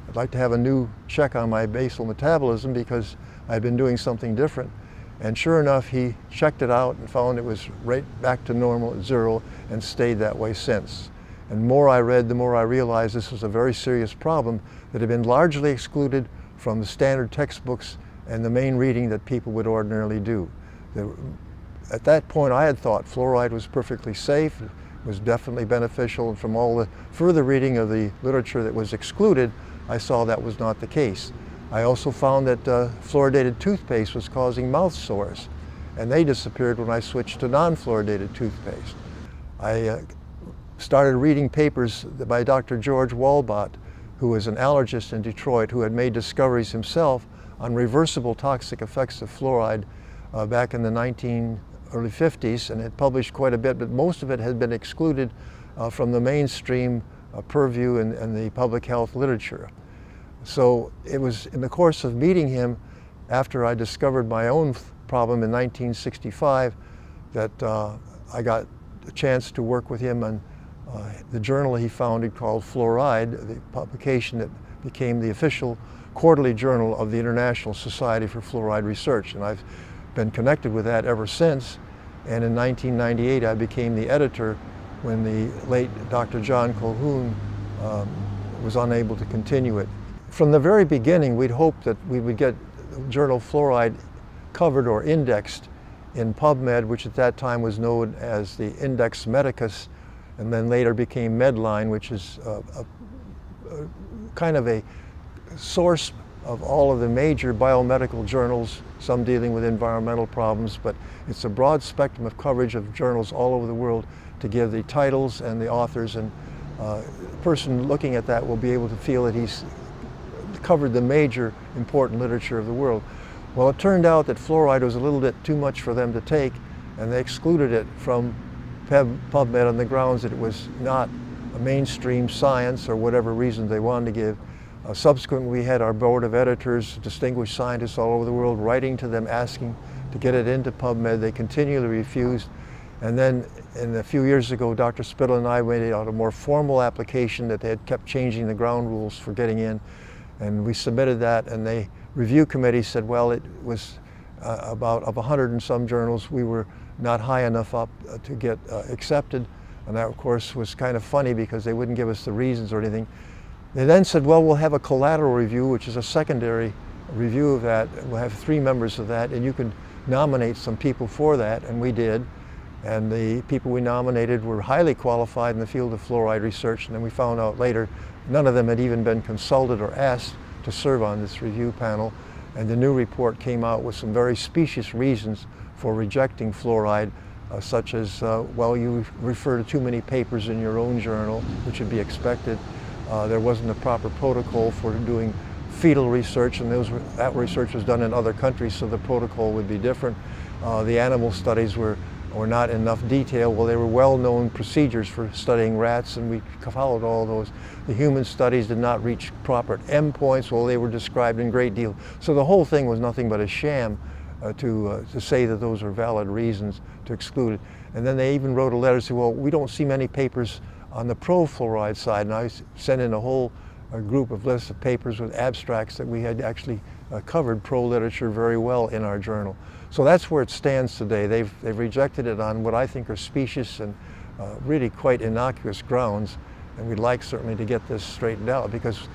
I'd like to have a new check on my basal metabolism because I'd been doing something different. And sure enough, he checked it out and found it was right back to normal at 0 and stayed that way since. And the more I read, the more I realized this was a very serious problem that had been largely excluded from the standard textbooks and the main reading that people would ordinarily do. At that point, I had thought fluoride was perfectly safe, was definitely beneficial, and from all the further reading of the literature that was excluded, I saw that was not the case. I also found that fluoridated toothpaste was causing mouth sores, and they disappeared when I switched to non-fluoridated toothpaste. I started reading papers by Dr. George Walbot, who was an allergist in Detroit, who had made discoveries himself on reversible toxic effects of fluoride back in the early 50s, and had published quite a bit, but most of it had been excluded from the mainstream purview and the public health literature. So it was in the course of meeting him after I discovered my own problem in 1965 that I got a chance to work with him on the journal he founded called Fluoride, the publication that became the official quarterly journal of the International Society for Fluoride Research. And I've been connected with that ever since. And in 1998, I became the editor when the late Dr. John Colquhoun was unable to continue it. From the very beginning, we'd hoped that we would get journal Fluoride covered or indexed in PubMed, which at that time was known as the Index Medicus, and then later became Medline, which is kind of a source of all of the major biomedical journals, some dealing with environmental problems, but it's a broad spectrum of coverage of journals all over the world to give the titles and the authors, and a person looking at that will be able to feel that he's covered the major important literature of the world. Well, it turned out that fluoride was a little bit too much for them to take, and they excluded it from PubMed on the grounds that it was not a mainstream science or whatever reason they wanted to give. Subsequently, we had our board of editors, distinguished scientists all over the world, writing to them asking to get it into PubMed. They continually refused. And then a few years ago, Dr. Spittle and I made out a more formal application that they had kept changing the ground rules for getting in. And we submitted that, and the review committee said, well, it was about of 100 and some journals, we were not high enough up to get accepted. And that, of course, was kind of funny because they wouldn't give us the reasons or anything. They then said, well, we'll have a collateral review, which is a secondary review of that. We'll have 3 members of that, and you can nominate some people for that, and we did. And the people we nominated were highly qualified in the field of fluoride research, and then we found out later none of them had even been consulted or asked to serve on this review panel. And the new report came out with some very specious reasons for rejecting fluoride, such as, well, you refer to too many papers in your own journal, which would be expected. There wasn't a proper protocol for doing fetal research, and that research was done in other countries, so the protocol would be different. The animal studies were not in enough detail. Well, they were well-known procedures for studying rats, and we followed all those. The human studies did not reach proper endpoints. Well, they were described in great deal. So the whole thing was nothing but a sham to say that those are valid reasons to exclude it. And then they even wrote a letter saying, well, we don't see many papers on the pro-fluoride side, and I sent in a whole group of lists of papers with abstracts that we had actually covered pro-literature very well in our journal. So that's where it stands today. They've rejected it on what I think are specious and really quite innocuous grounds, and we'd like certainly to get this straightened out, because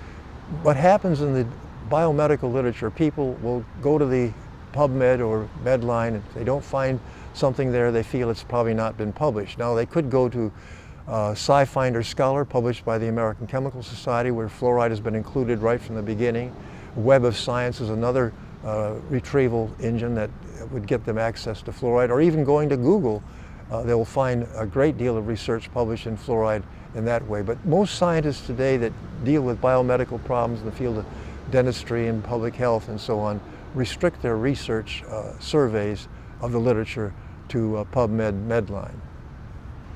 what happens in the biomedical literature, people will go to the PubMed or Medline, and if they don't find something there, they feel it's probably not been published. Now, they could go to SciFinder Scholar, published by the American Chemical Society, where fluoride has been included right from the beginning. Web of Science is another retrieval engine that would get them access to fluoride, or even going to Google, they will find a great deal of research published in fluoride in that way. But most scientists today that deal with biomedical problems in the field of dentistry and public health and so on restrict their research surveys of the literature to PubMed Medline.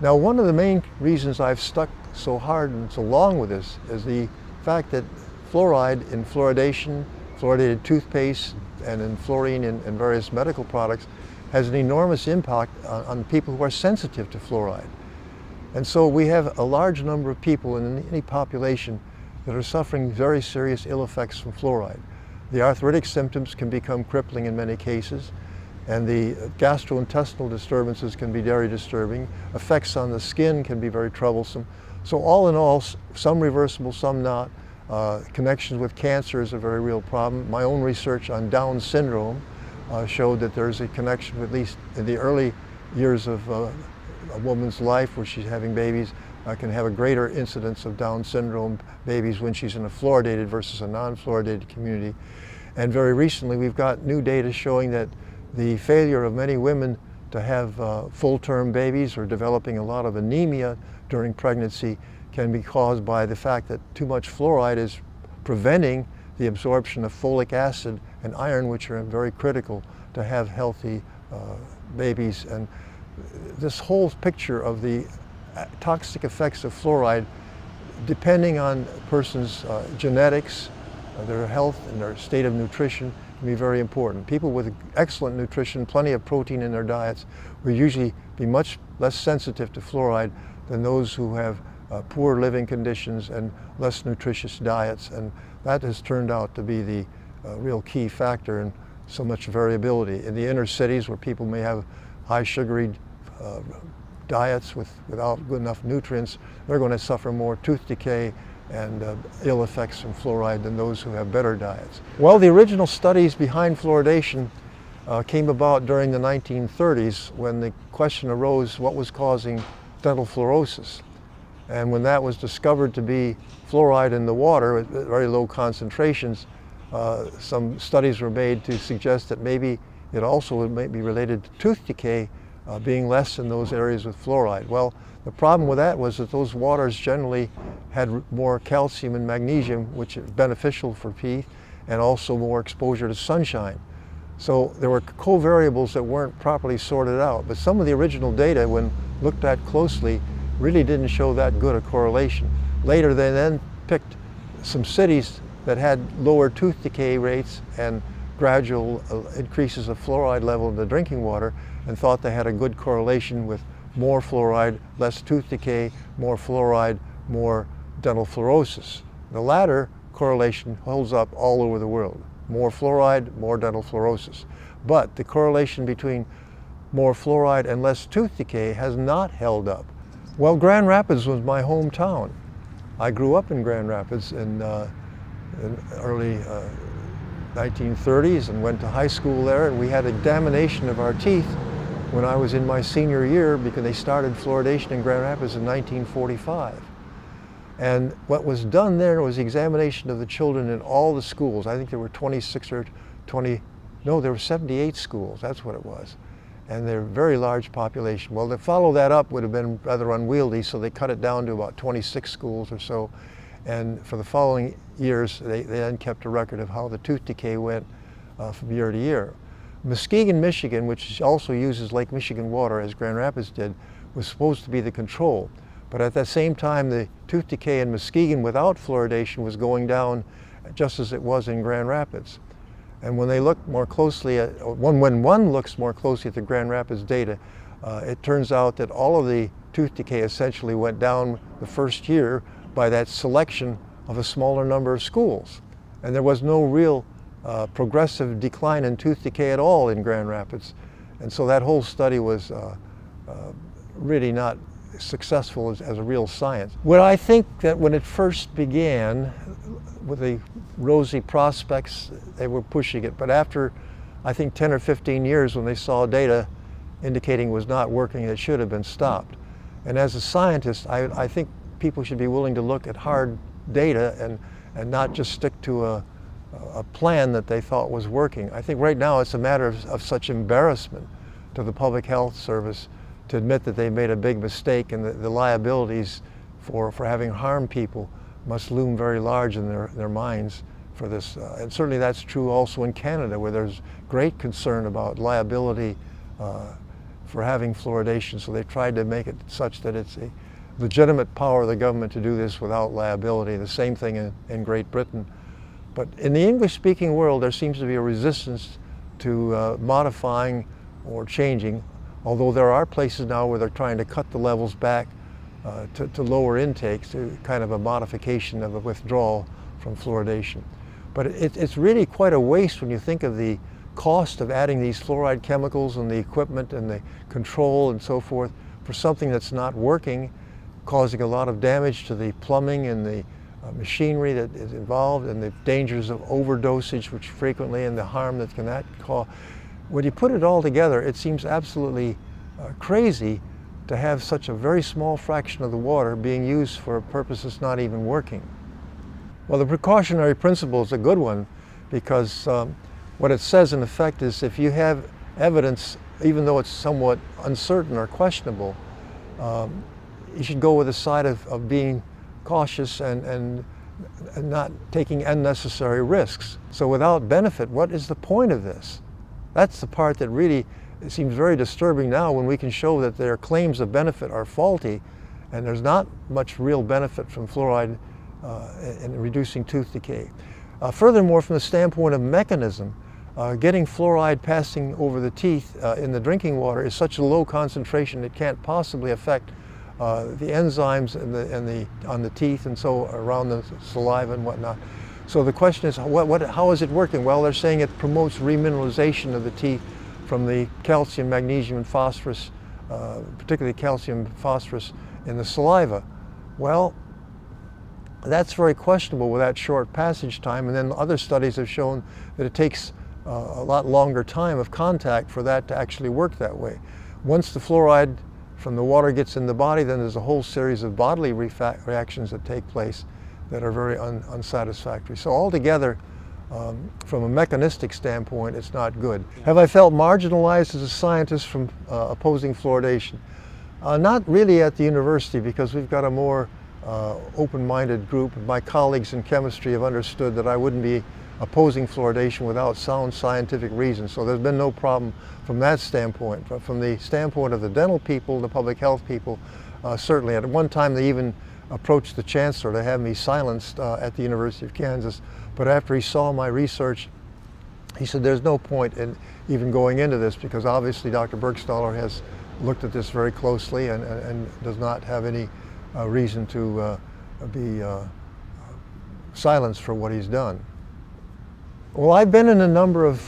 Now, one of the main reasons I've stuck so hard and so long with this is the fact that fluoride in fluoridation, fluoridated toothpaste, and in fluorine in various medical products has an enormous impact on people who are sensitive to fluoride. And so we have a large number of people in any population that are suffering very serious ill effects from fluoride. The arthritic symptoms can become crippling in many cases, and the gastrointestinal disturbances can be very disturbing. Effects on the skin can be very troublesome. So all in all, some reversible, some not. Connections with cancer is a very real problem. My own research on Down syndrome showed that there's a connection, at least in the early years of a woman's life where she's having babies, can have a greater incidence of Down syndrome babies when she's in a fluoridated versus a non-fluoridated community. And very recently we've got new data showing that the failure of many women to have full-term babies or developing a lot of anemia during pregnancy can be caused by the fact that too much fluoride is preventing the absorption of folic acid and iron, which are very critical to have healthy babies. And this whole picture of the toxic effects of fluoride, depending on a person's genetics, their health, and their state of nutrition, can be very important. People with excellent nutrition, plenty of protein in their diets, will usually be much less sensitive to fluoride than those who have poor living conditions and less nutritious diets. And that has turned out to be the real key factor in so much variability. In the inner cities where people may have high sugary diets without good enough nutrients, they're going to suffer more tooth decay and ill effects from fluoride than those who have better diets. Well, the original studies behind fluoridation came about during the 1930s when the question arose what was causing dental fluorosis. And when that was discovered to be fluoride in the water at very low concentrations, some studies were made to suggest that maybe it also may be related to tooth decay being less in those areas with fluoride. Well, the problem with that was that those waters generally had more calcium and magnesium, which is beneficial for teeth, and also more exposure to sunshine. So there were covariables that weren't properly sorted out. But some of the original data, when looked at closely, really didn't show that good a correlation. Later they then picked some cities that had lower tooth decay rates and gradual increases of fluoride level in the drinking water and thought they had a good correlation with more fluoride, less tooth decay, more fluoride, more dental fluorosis. The latter correlation holds up all over the world. More fluoride, more dental fluorosis. But the correlation between more fluoride and less tooth decay has not held up. Well, Grand Rapids was my hometown. I grew up in Grand Rapids in early 1930s and went to high school there, and we had examination of our teeth when I was in my senior year because they started fluoridation in Grand Rapids in 1945. And what was done there was examination of the children in all the schools. I think there were 26 or 20, no, there were 78 schools, that's what it was. And they're a very large population. Well, to follow that up would have been rather unwieldy, so they cut it down to about 26 schools or so. And for the following years, they then kept a record of how the tooth decay went from year to year. Muskegon, Michigan, which also uses Lake Michigan water, as Grand Rapids did, was supposed to be the control. But at that same time, the tooth decay in Muskegon without fluoridation was going down just as it was in Grand Rapids. And when they look more closely at, when one looks more closely at the Grand Rapids data, it turns out that all of the tooth decay essentially went down the first year by that selection of a smaller number of schools. And there was no real progressive decline in tooth decay at all in Grand Rapids. And so that whole study was really not successful as a real science. Well, I think that when it first began, with the rosy prospects, they were pushing it. But after, I think, 10 or 15 years, when they saw data indicating it was not working, it should have been stopped. And as a scientist, I think people should be willing to look at hard data and not just stick to a plan that they thought was working. I think right now it's a matter of such embarrassment to the Public Health Service to admit that they made a big mistake, and the liabilities for having harmed people must loom very large in their minds for this. And certainly that's true also in Canada, where there's great concern about liability for having fluoridation. So they've tried to make it such that it's a legitimate power of the government to do this without liability. The same thing in Great Britain. But in the English-speaking world, there seems to be a resistance to modifying or changing, although there are places now where they're trying to cut the levels back to lower intakes, to kind of a modification of a withdrawal from fluoridation. But it's really quite a waste when you think of the cost of adding these fluoride chemicals and the equipment and the control and so forth for something that's not working, causing a lot of damage to the plumbing and the machinery that is involved, and the dangers of overdosage, which frequently, and the harm that can cause. When you put it all together, it seems absolutely crazy to have such a very small fraction of the water being used for a purpose that's not even working. Well, the precautionary principle is a good one, because what it says in effect is if you have evidence, even though it's somewhat uncertain or questionable, you should go with the side of being cautious and not taking unnecessary risks. So without benefit, what is the point of this? That's the part that really seems very disturbing now, when we can show that their claims of benefit are faulty and there's not much real benefit from fluoride in reducing tooth decay. Furthermore, from the standpoint of mechanism, getting fluoride passing over the teeth in the drinking water is such a low concentration it can't possibly affect the enzymes on the teeth and so around the saliva and whatnot. So the question is, how is it working? Well, they're saying it promotes remineralization of the teeth from the calcium, magnesium, and phosphorus, particularly calcium, phosphorus in the saliva. Well, that's very questionable with that short passage time, and then other studies have shown that it takes a lot longer time of contact for that to actually work that way. Once the fluoride from the water gets in the body, then there's a whole series of bodily reactions that take place that are very unsatisfactory. So altogether, from a mechanistic standpoint, it's not good. Have I felt marginalized as a scientist from opposing fluoridation? Not really at the university, because we've got a more open-minded group. My colleagues in chemistry have understood that I wouldn't be opposing fluoridation without sound scientific reasons. So there's been no problem from that standpoint. But from the standpoint of the dental people, the public health people, certainly. At one time they even approached the chancellor to have me silenced at the University of Kansas. But after he saw my research, he said there's no point in even going into this, because obviously Dr. Bergstaller has looked at this very closely and does not have any reason to be silenced for what he's done. Well, I've been in a number of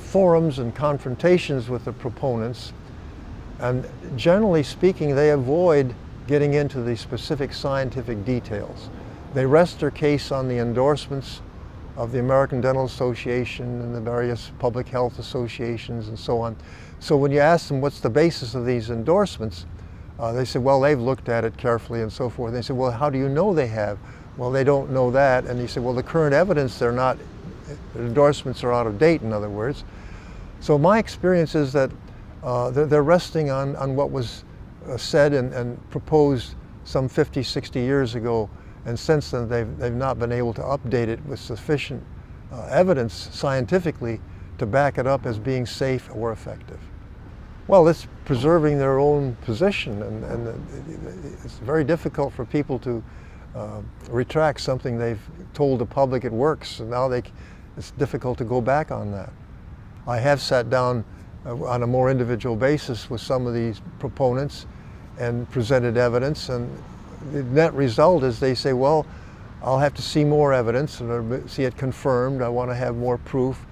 forums and confrontations with the proponents, and generally speaking, they avoid getting into the specific scientific details. They rest their case on the endorsements of the American Dental Association and the various public health associations and so on. So when you ask them what's the basis of these endorsements, they say, well, they've looked at it carefully and so forth. And they say, well, how do you know they have? Well, they don't know that. And you say, well, the current evidence, the endorsements are out of date, in other words. So my experience is that they're resting on what was said and proposed some 50, 60 years ago, and since then they've not been able to update it with sufficient evidence scientifically to back it up as being safe or effective. Well, it's preserving their own position, and it's very difficult for people to retract something they've told the public it works, and now it's difficult to go back on that. I have sat down on a more individual basis with some of these proponents and presented evidence, and the net result is they say, well, I'll have to see more evidence and see it confirmed. I want to have more proof.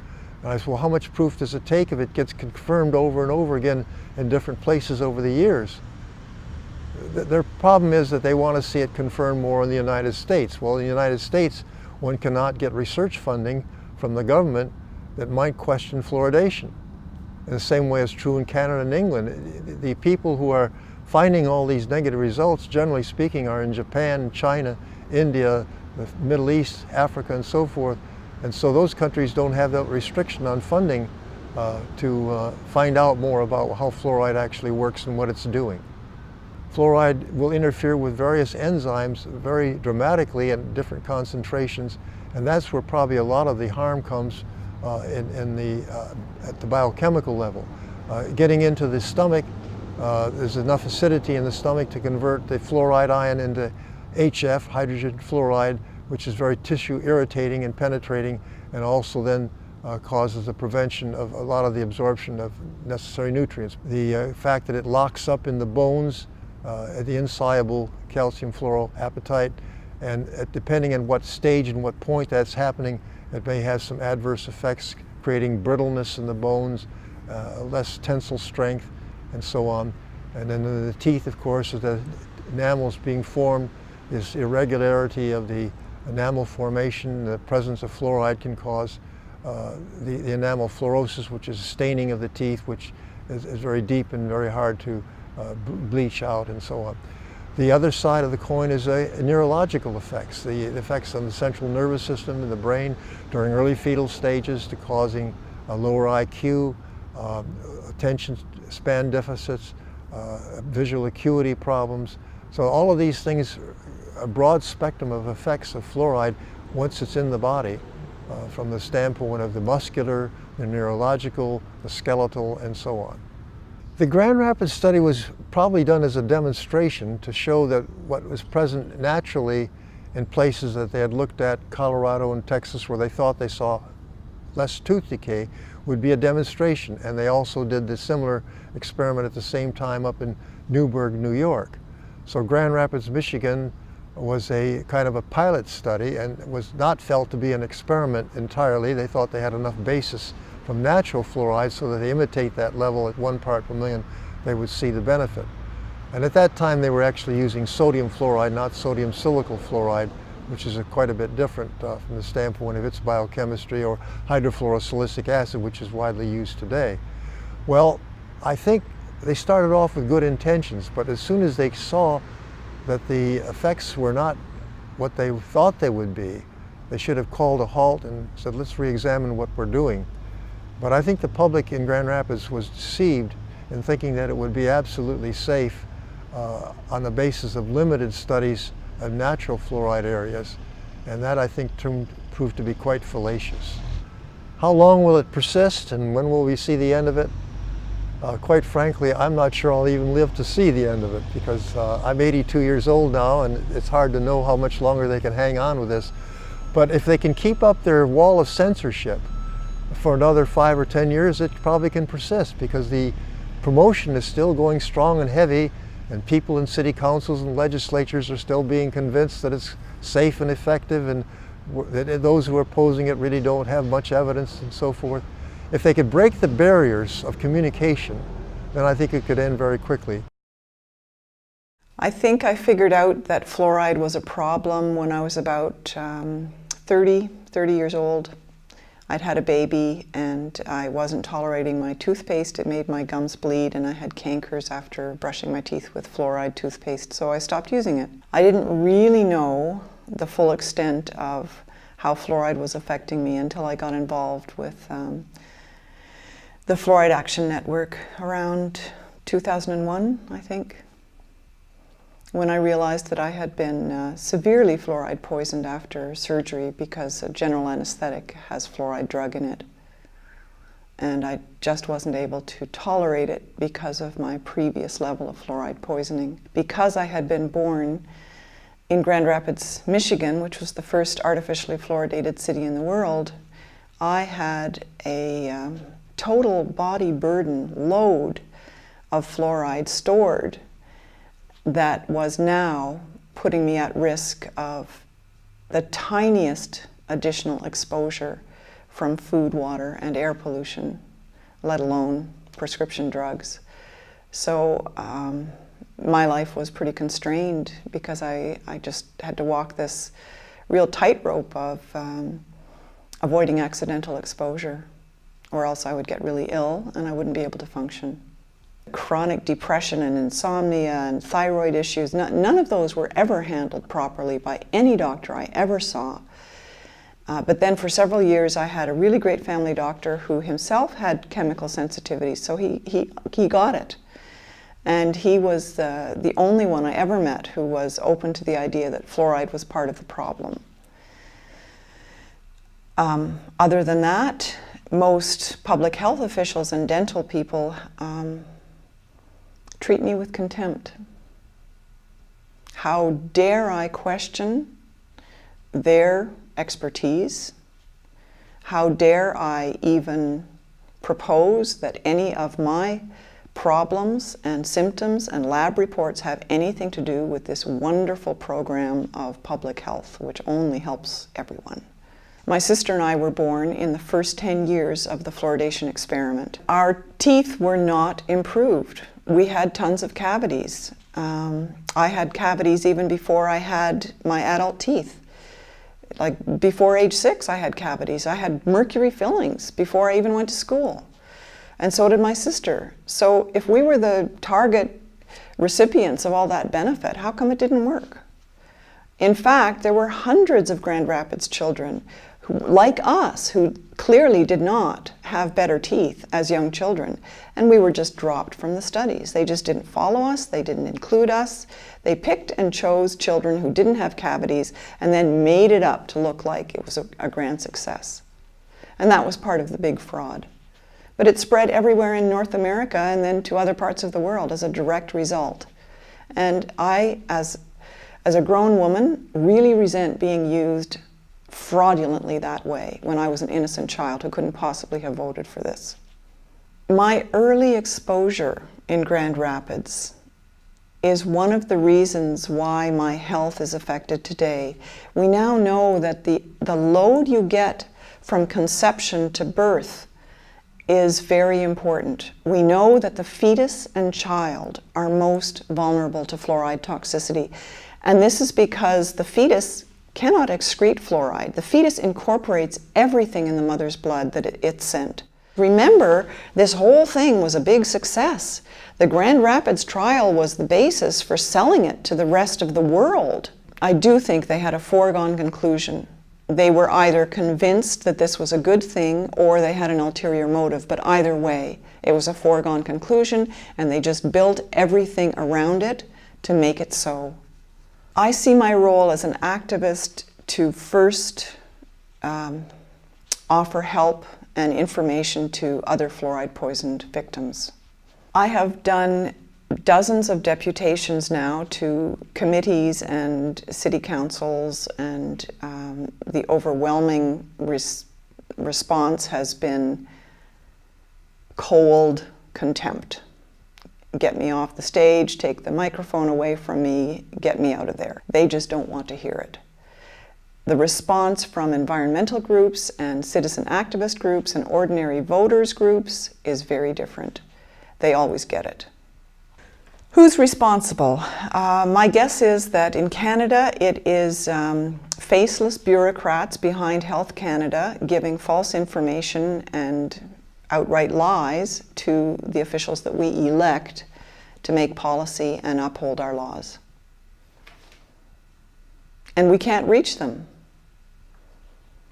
And I said, well, how much proof does it take if it gets confirmed over and over again in different places over the years? Their problem is that they want to see it confirmed more in the United States. Well, in the United States, one cannot get research funding from the government that might question fluoridation. In the same way as true in Canada and England. The people who are finding all these negative results, generally speaking, are in Japan, China, India, the Middle East, Africa, and so forth. And so those countries don't have that restriction on funding to find out more about how fluoride actually works and what it's doing. Fluoride will interfere with various enzymes very dramatically at different concentrations And that's where probably a lot of the harm comes at the biochemical level. Getting into the stomach, there's enough acidity in the stomach to convert the fluoride ion into HF, hydrogen fluoride, which is very tissue irritating and penetrating, and also then causes the prevention of a lot of the absorption of necessary nutrients. The fact that it locks up in the bones, the insoluble calcium fluoroapatite, and depending on what stage and what point that's happening, it may have some adverse effects, creating brittleness in the bones, less tensile strength, and so on. And then in the teeth, of course, as the enamels being formed, this irregularity of the enamel formation, the presence of fluoride can cause the enamel fluorosis, which is staining of the teeth, which is very deep and very hard to bleach out, and so on. The other side of the coin is neurological effects, the effects on the central nervous system and the brain during early fetal stages, to causing a lower IQ, attention span deficits, visual acuity problems. So all of these things, a broad spectrum of effects of fluoride once it's in the body, from the standpoint of the muscular, the neurological, the skeletal, and so on. The Grand Rapids study was probably done as a demonstration to show that what was present naturally in places that they had looked at, Colorado and Texas, where they thought they saw less tooth decay, would be a demonstration. And they also did the similar experiment at the same time up in Newburgh, New York. So Grand Rapids, Michigan was a kind of a pilot study and was not felt to be an experiment entirely. They thought they had enough basis from natural fluoride so that they imitate that level at 1 part per million, they would see the benefit. And at that time they were actually using sodium fluoride, not sodium silicate fluoride, which is quite a bit different from the standpoint of its biochemistry, or hydrofluorosilicic acid, which is widely used today. Well, I think they started off with good intentions, but as soon as they saw that the effects were not what they thought they would be, they should have called a halt and said, let's re-examine what we're doing. But I think the public in Grand Rapids was deceived in thinking that it would be absolutely safe on the basis of limited studies of natural fluoride areas, and that I think proved to be quite fallacious. How long will it persist, and when will we see the end of it? Quite frankly, I'm not sure I'll even live to see the end of it, because I'm 82 years old now, and it's hard to know how much longer they can hang on with this. But if they can keep up their wall of censorship for another 5 or 10 years, it probably can persist, because the promotion is still going strong and heavy, and people in city councils and legislatures are still being convinced that it's safe and effective, and that those who are opposing it really don't have much evidence, and so forth. If they could break the barriers of communication, then I think it could end very quickly. I think I figured out that fluoride was a problem when I was about 30 years old. I'd had a baby and I wasn't tolerating my toothpaste. It made my gums bleed and I had cankers after brushing my teeth with fluoride toothpaste, so I stopped using it. I didn't really know the full extent of how fluoride was affecting me until I got involved with the Fluoride Action Network around 2001, I think, when I realized that I had been severely fluoride poisoned after surgery because a general anesthetic has fluoride drug in it. And I just wasn't able to tolerate it because of my previous level of fluoride poisoning. Because I had been born in Grand Rapids, Michigan, which was the first artificially fluoridated city in the world, I had a total body burden load of fluoride stored that was now putting me at risk of the tiniest additional exposure from food, water, and air pollution, let alone prescription drugs. So my life was pretty constrained because I just had to walk this real tightrope of avoiding accidental exposure, or else I would get really ill and I wouldn't be able to function. Chronic depression and insomnia and thyroid issues, none of those were ever handled properly by any doctor I ever saw. But then for several years I had a really great family doctor who himself had chemical sensitivity, so he got it. And he was the only one I ever met who was open to the idea that fluoride was part of the problem. Other than that, most public health officials and dental people treat me with contempt. How dare I question their expertise? How dare I even propose that any of my problems and symptoms and lab reports have anything to do with this wonderful program of public health, which only helps everyone. My sister and I were born in the first 10 years of the fluoridation experiment. Our teeth were not improved. We had tons of cavities. I had cavities even before I had my adult teeth. Like before age 6, I had cavities. I had mercury fillings before I even went to school. And so did my sister. So if we were the target recipients of all that benefit, how come it didn't work? In fact, there were hundreds of Grand Rapids children who, like us, who clearly did not have better teeth as young children, and we were just dropped from the studies. They just didn't follow us, they didn't include us. They picked and chose children who didn't have cavities and then made it up to look like it was a grand success. And that was part of the big fraud. But it spread everywhere in North America and then to other parts of the world as a direct result. And I, as a grown woman, really resent being used fraudulently that way when I was an innocent child who couldn't possibly have voted for this. My early exposure in Grand Rapids is one of the reasons why my health is affected today. We now know that the load you get from conception to birth is very important. We know that the fetus and child are most vulnerable to fluoride toxicity. And this is because the fetus cannot excrete fluoride. The fetus incorporates everything in the mother's blood that it sent. Remember, this whole thing was a big success. The Grand Rapids trial was the basis for selling it to the rest of the world. I do think they had a foregone conclusion. They were either convinced that this was a good thing or they had an ulterior motive, but either way, it was a foregone conclusion and they just built everything around it to make it so. I see my role as an activist to first offer help and information to other fluoride-poisoned victims. I have done dozens of deputations now to committees and city councils, and the overwhelming response has been cold contempt. Get me off the stage, take the microphone away from me, get me out of there. They just don't want to hear it. The response from environmental groups and citizen activist groups and ordinary voters groups is very different. They always get it. Who's responsible? My guess is that in Canada it is faceless bureaucrats behind Health Canada giving false information and outright lies to the officials that we elect to make policy and uphold our laws. And we can't reach them.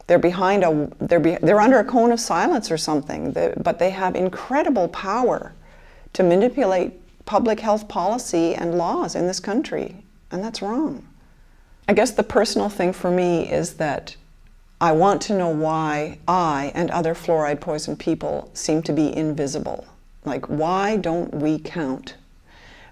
They're they're under a cone of silence or something, but they have incredible power to manipulate public health policy and laws in this country, and that's wrong. I guess the personal thing for me is that I want to know why I and other fluoride-poisoned people seem to be invisible. Like, why don't we count?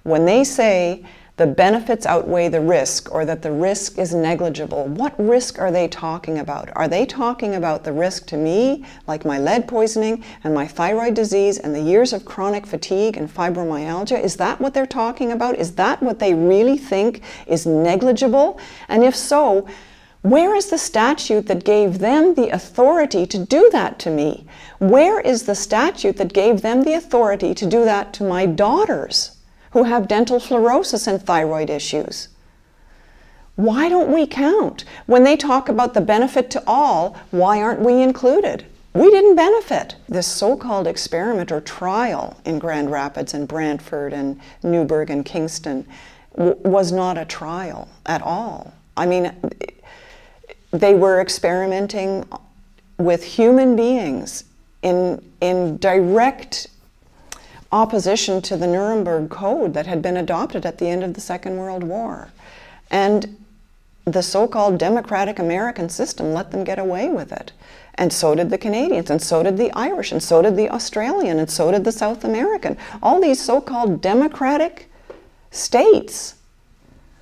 When they say the benefits outweigh the risk, or that the risk is negligible, what risk are they talking about? Are they talking about the risk to me, like my lead poisoning and my thyroid disease and the years of chronic fatigue and fibromyalgia? Is that what they're talking about? Is that what they really think is negligible? And if so, where is the statute that gave them the authority to do that to me? Where is the statute that gave them the authority to do that to my daughters who have dental fluorosis and thyroid issues? Why don't we count? When they talk about the benefit to all, why aren't we included? We didn't benefit. This so-called experiment or trial in Grand Rapids and Brantford and Newburgh and Kingston was not a trial at all. I mean, they were experimenting with human beings in direct opposition to the Nuremberg Code that had been adopted at the end of the Second World War. And the so-called democratic American system let them get away with it. And so did the Canadians, and so did the Irish, and so did the Australian, and so did the South American. All these so-called democratic states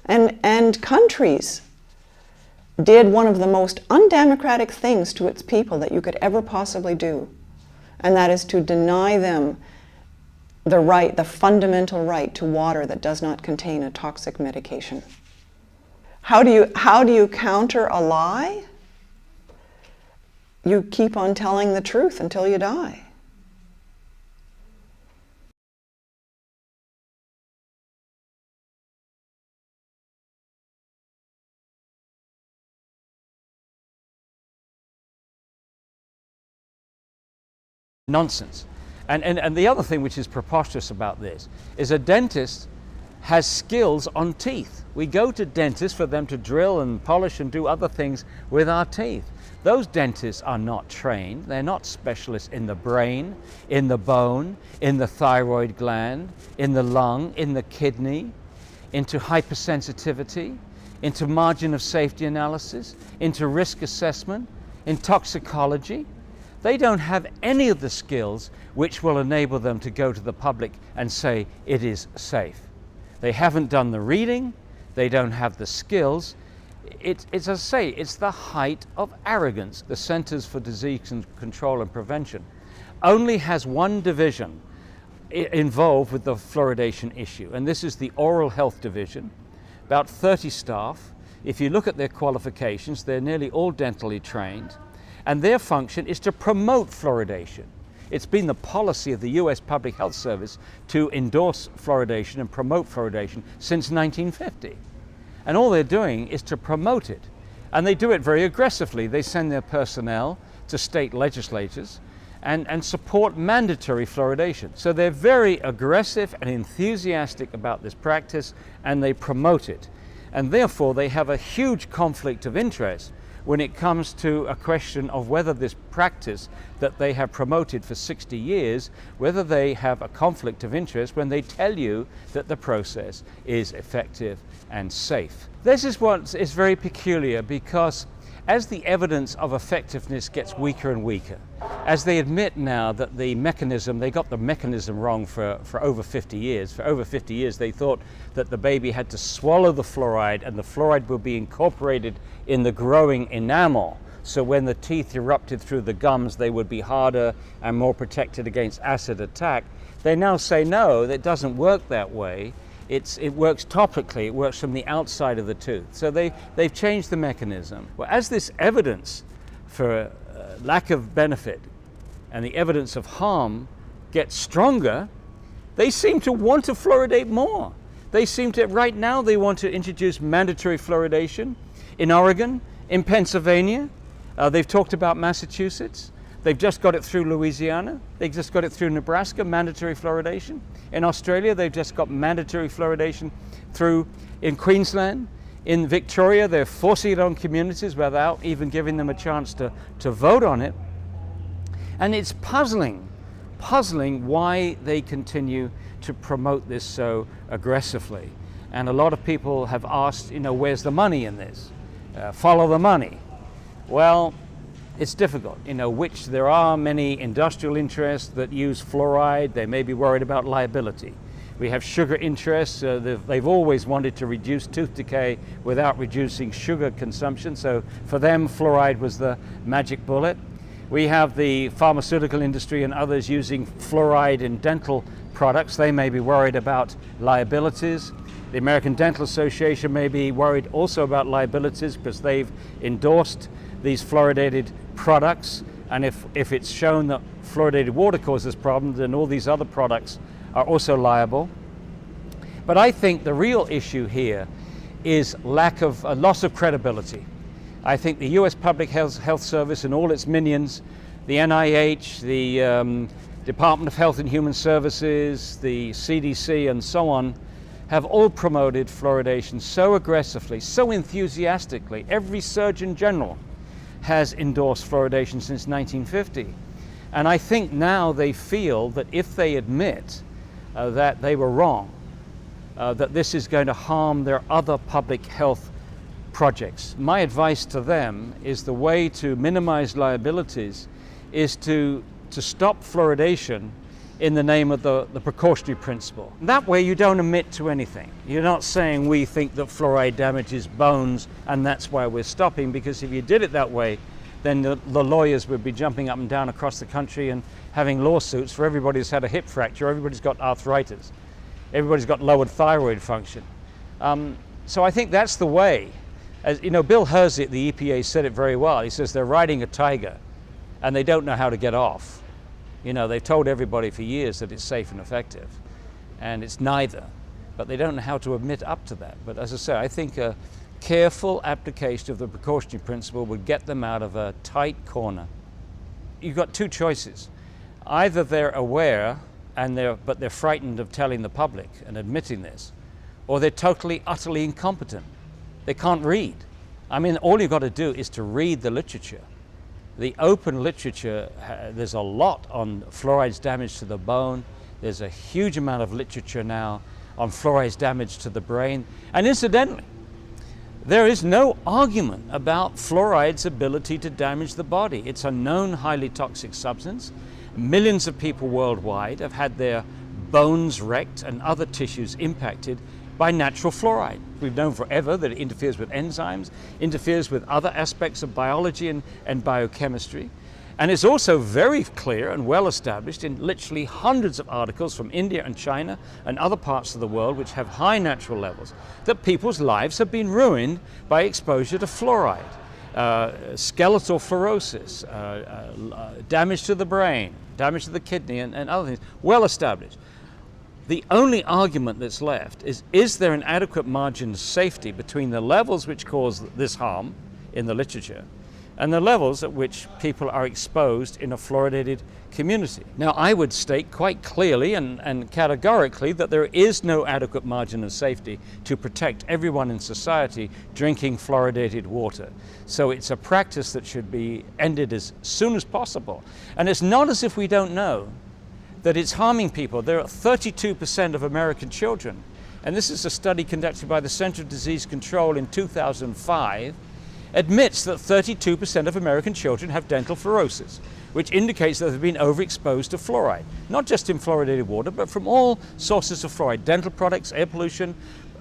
and countries did one of the most undemocratic things to its people that you could ever possibly do. And that is to deny them the right, the fundamental right to water that does not contain a toxic medication. How do you counter a lie? You keep on telling the truth until you die. Nonsense. And the other thing which is preposterous about this is a dentist has skills on teeth. We go to dentists for them to drill and polish and do other things with our teeth. Those dentists are not trained. They're not specialists in the brain, in the bone, in the thyroid gland, in the lung, in the kidney, into hypersensitivity, into margin of safety analysis, into risk assessment, in toxicology. They don't have any of the skills which will enable them to go to the public and say it is safe. They haven't done the reading, they don't have the skills. It's as I say, it's the height of arrogance. The Centers for Disease Control and Prevention only has one division involved with the fluoridation issue, and this is the Oral Health Division, about 30 staff. If you look at their qualifications, they're nearly all dentally trained, and their function is to promote fluoridation. It's been the policy of the US Public Health Service to endorse fluoridation and promote fluoridation since 1950. And all they're doing is to promote it. And they do it very aggressively. They send their personnel to state legislatures and support mandatory fluoridation. So they're very aggressive and enthusiastic about this practice, and they promote it. And therefore they have a huge conflict of interest when it comes to a question of whether this practice that they have promoted for 60 years, whether they have a conflict of interest when they tell you that the process is effective and safe. This is what is very peculiar, because as the evidence of effectiveness gets weaker and weaker, as they admit now that the mechanism, they got the mechanism wrong for over 50 years. For over 50 years they thought that the baby had to swallow the fluoride and the fluoride would be incorporated in the growing enamel. So when the teeth erupted through the gums, they would be harder and more protected against acid attack. They now say no, that doesn't work that way. It works topically, it works from the outside of the tooth. So they've changed the mechanism. Well, as this evidence for lack of benefit and the evidence of harm gets stronger, they seem to want to fluoridate more. They seem to, right now, they want to introduce mandatory fluoridation in Oregon, in Pennsylvania. They've talked about Massachusetts. They've just got it through Louisiana. They've just got it through Nebraska, mandatory fluoridation. In Australia, they've just got mandatory fluoridation through in Queensland. In Victoria, they're forcing it on communities without even giving them a chance to vote on it. And it's puzzling why they continue to promote this so aggressively. And a lot of people have asked, where's the money in this? Follow the money. Well, it's difficult, which there are many industrial interests that use fluoride. They may be worried about liability. We have sugar interests. They've always wanted to reduce tooth decay without reducing sugar consumption. So for them, fluoride was the magic bullet. We have the pharmaceutical industry and others using fluoride in dental products. They may be worried about liabilities. The American Dental Association may be worried also about liabilities because they've endorsed these fluoridated products, and if it's shown that fluoridated water causes problems, then all these other products are also liable. But I think the real issue here is loss of credibility. I think the US Public Health Service and all its minions, the NIH, the Department of Health and Human Services, the CDC, and so on, have all promoted fluoridation so aggressively, so enthusiastically. Every Surgeon General has endorsed fluoridation since 1950. And I think now they feel that if they admit that they were wrong, that this is going to harm their other public health projects. My advice to them is the way to minimize liabilities is to stop fluoridation in the name of the precautionary principle. That way you don't admit to anything. You're not saying we think that fluoride damages bones and that's why we're stopping, because if you did it that way, then the lawyers would be jumping up and down across the country and having lawsuits for everybody who's had a hip fracture, everybody's got arthritis, everybody's got lowered thyroid function. So I think that's the way. As you know, Bill Hersey at the EPA said it very well. He says they're riding a tiger and they don't know how to get off. You know, they've told everybody for years that it's safe and effective, and it's neither, but they don't know how to admit up to that. But as I say, I think a careful application of the precautionary principle would get them out of a tight corner. You've got two choices. Either they're aware but they're frightened of telling the public and admitting this, or they're totally, utterly incompetent. They can't read. I mean, all you've got to do is to read the literature. The open literature, there's a lot on fluoride's damage to the bone. There's a huge amount of literature now on fluoride's damage to the brain. And incidentally, there is no argument about fluoride's ability to damage the body. It's a known highly toxic substance. Millions of people worldwide have had their bones wrecked and other tissues impacted by natural fluoride. We've known forever that it interferes with enzymes, interferes with other aspects of biology and biochemistry. And it's also very clear and well established in literally hundreds of articles from India and China and other parts of the world which have high natural levels that people's lives have been ruined by exposure to fluoride. Skeletal fluorosis, damage to the brain, damage to the kidney and other things, well established. The only argument that's left is there an adequate margin of safety between the levels which cause this harm in the literature and the levels at which people are exposed in a fluoridated community. Now, I would state quite clearly and categorically that there is no adequate margin of safety to protect everyone in society drinking fluoridated water. So it's a practice that should be ended as soon as possible. And it's not as if we don't know that it's harming people. There are 32% of American children, and this is a study conducted by the Center for Disease Control in 2005, admits that 32% of American children have dental fluorosis, which indicates that they've been overexposed to fluoride, not just in fluoridated water, but from all sources of fluoride, dental products, air pollution,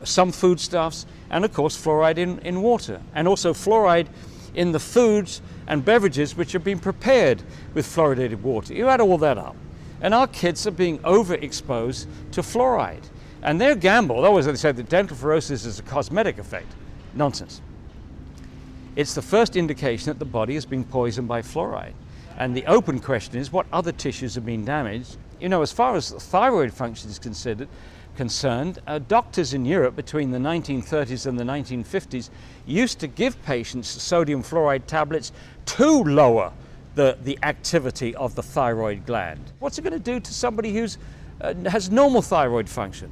some foodstuffs, and of course fluoride in water, and also fluoride in the foods and beverages which have been prepared with fluoridated water. You add all that up, and our kids are being overexposed to fluoride. And their gamble, always they say that dental fluorosis is a cosmetic effect. Nonsense. It's the first indication that the body is being poisoned by fluoride. And the open question is what other tissues have been damaged. You know, as far as thyroid function is concerned, doctors in Europe between the 1930s and the 1950s used to give patients sodium fluoride tablets to lower the activity of the thyroid gland. What's it going to do to somebody who's has normal thyroid function,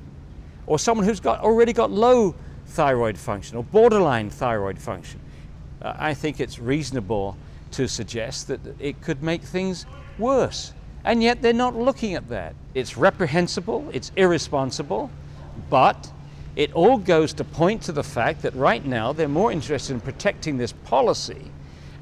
or someone who's already got low thyroid function or borderline thyroid function? I think it's reasonable to suggest that it could make things worse, and yet they're not looking at that. It's reprehensible, it's irresponsible, but it all goes to point to the fact that right now they're more interested in protecting this policy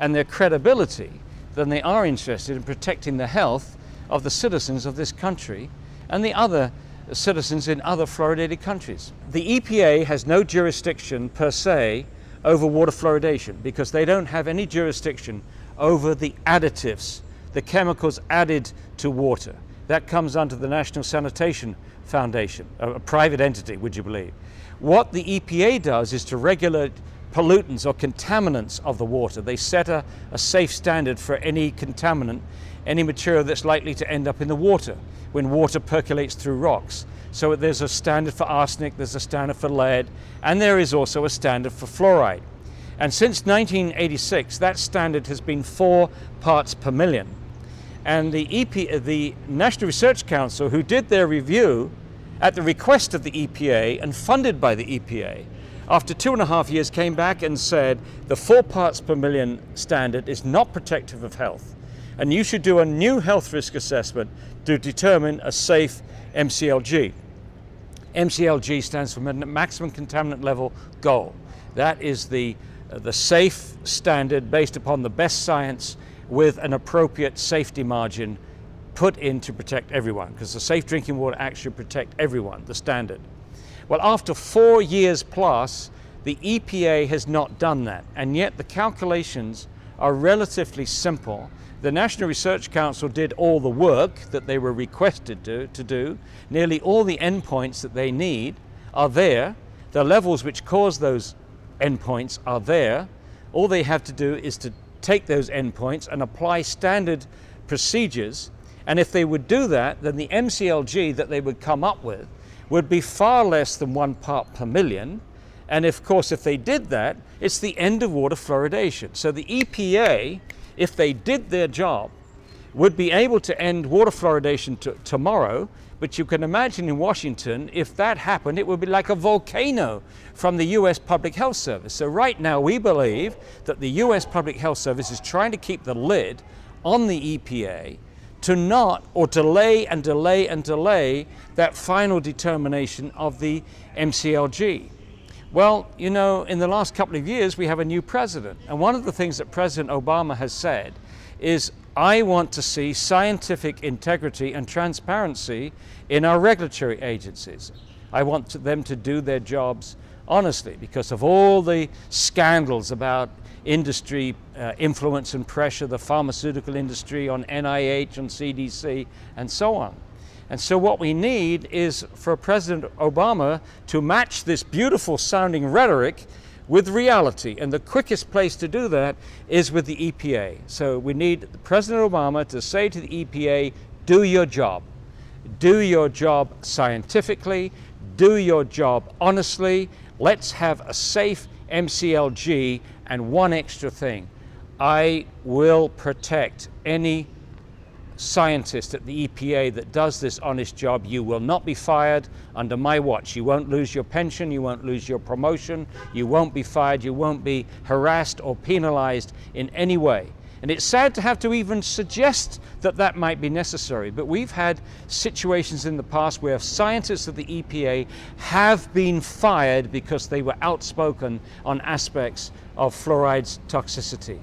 and their credibility than they are interested in protecting the health of the citizens of this country and the other citizens in other fluoridated countries. The EPA has no jurisdiction per se over water fluoridation because they don't have any jurisdiction over the additives, the chemicals added to water. That comes under the National Sanitation Foundation, a private entity, would you believe. What the EPA does is to regulate pollutants or contaminants of the water. They set a safe standard for any contaminant, any material that's likely to end up in the water when water percolates through rocks. So there's a standard for arsenic, there's a standard for lead, and there is also a standard for fluoride. And since 1986, that standard has been 4 parts per million. And the National Research Council, who did their review at the request of the EPA and funded by the EPA, after 2.5 years came back and said the 4 parts per million standard is not protective of health, and you should do a new health risk assessment to determine a safe MCLG. MCLG stands for maximum contaminant level goal. That is the safe standard based upon the best science with an appropriate safety margin put in to protect everyone, because the Safe Drinking Water Act should protect everyone, the standard. Well, after 4 years plus, the EPA has not done that, and yet the calculations are relatively simple. The National Research Council did all the work that they were requested to do. Nearly all the endpoints that they need are there. The levels which cause those endpoints are there. All they have to do is to take those endpoints and apply standard procedures. And if they would do that, then the MCLG that they would come up with would be far less than 1 part per million. And of course, if they did that, it's the end of water fluoridation. So the EPA, if they did their job, would be able to end water fluoridation tomorrow. But you can imagine in Washington, if that happened, it would be like a volcano from the US Public Health Service. So right now we believe that the US Public Health Service is trying to keep the lid on the EPA to not, or delay and delay and delay that final determination of the MCLG. Well, you know, in the last couple of years, we have a new president. And one of the things that President Obama has said is, I want to see scientific integrity and transparency in our regulatory agencies. I want them to do their jobs honestly, because of all the scandals about industry influence and pressure, the pharmaceutical industry on NIH, on CDC, and so on. And so what we need is for President Obama to match this beautiful sounding rhetoric with reality. And the quickest place to do that is with the EPA. So we need President Obama to say to the EPA, do your job. Do your job scientifically, do your job honestly. Let's have a safe MCLG. And one extra thing, I will protect any scientist at the EPA that does this honest job. You will not be fired under my watch. You won't lose your pension, you won't lose your promotion, you won't be fired, you won't be harassed or penalized in any way. And it's sad to have to even suggest that that might be necessary, but we've had situations in the past where scientists at the EPA have been fired because they were outspoken on aspects of fluoride's toxicity.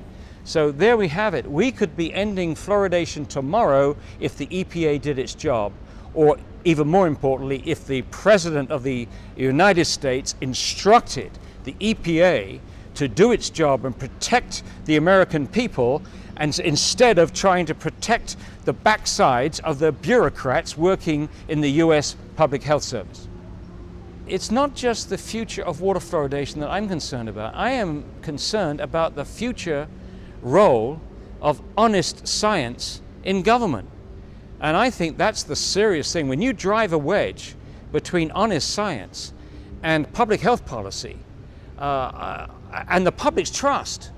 So there we have it. We could be ending fluoridation tomorrow if the EPA did its job, or even more importantly, if the President of the United States instructed the EPA to do its job and protect the American people, and instead of trying to protect the backsides of the bureaucrats working in the US Public Health Service. It's not just the future of water fluoridation that I'm concerned about. I am concerned about the future role of honest science in government. And I think that's the serious thing. When you drive a wedge between honest science and public health policy, and the public's trust,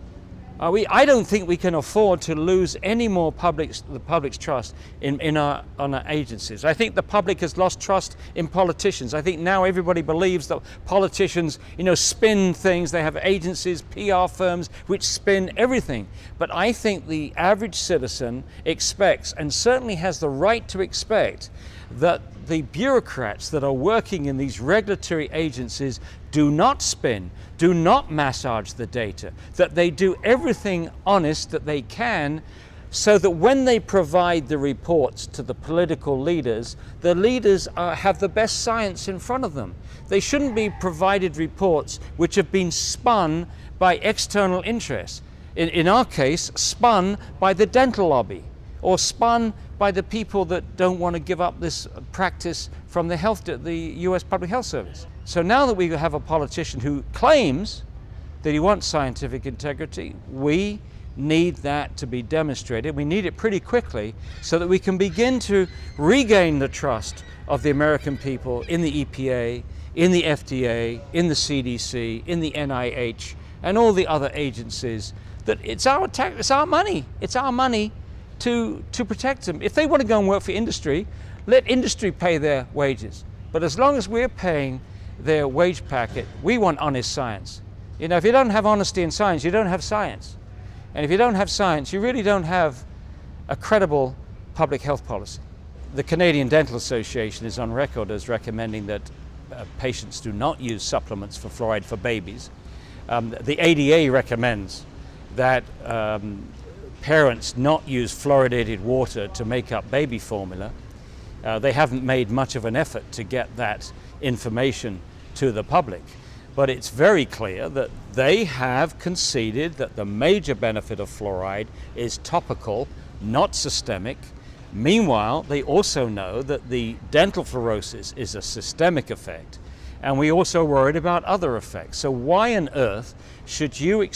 I don't think we can afford to lose any more the public's trust on our agencies. I think the public has lost trust in politicians. I think now everybody believes that politicians, spin things. They have agencies, PR firms, which spin everything. But I think the average citizen expects, and certainly has the right to expect, that the bureaucrats that are working in these regulatory agencies do not spin, do not massage the data, that they do everything honest that they can, so that when they provide the reports to the political leaders, the leaders have the best science in front of them. They shouldn't be provided reports which have been spun by external interests. In our case, spun by the dental lobby, or spun by the people that don't want to give up this practice from the US Public Health Service. So now that we have a politician who claims that he wants scientific integrity, we need that to be demonstrated. We need it pretty quickly so that we can begin to regain the trust of the American people in the EPA, in the FDA, in the CDC, in the NIH, and all the other agencies. That it's our money to protect them. If they want to go and work for industry, let industry pay their wages. But as long as we're paying their wage packet, we want honest science. If you don't have honesty in science, you don't have science. And if you don't have science, you really don't have a credible public health policy. The Canadian Dental Association is on record as recommending that patients do not use supplements for fluoride for babies. The ADA recommends that parents not use fluoridated water to make up baby formula. They haven't made much of an effort to get that information to the public. But it's very clear that they have conceded that the major benefit of fluoride is topical, not systemic. Meanwhile, they also know that the dental fluorosis is a systemic effect, and we also worried about other effects. So why on earth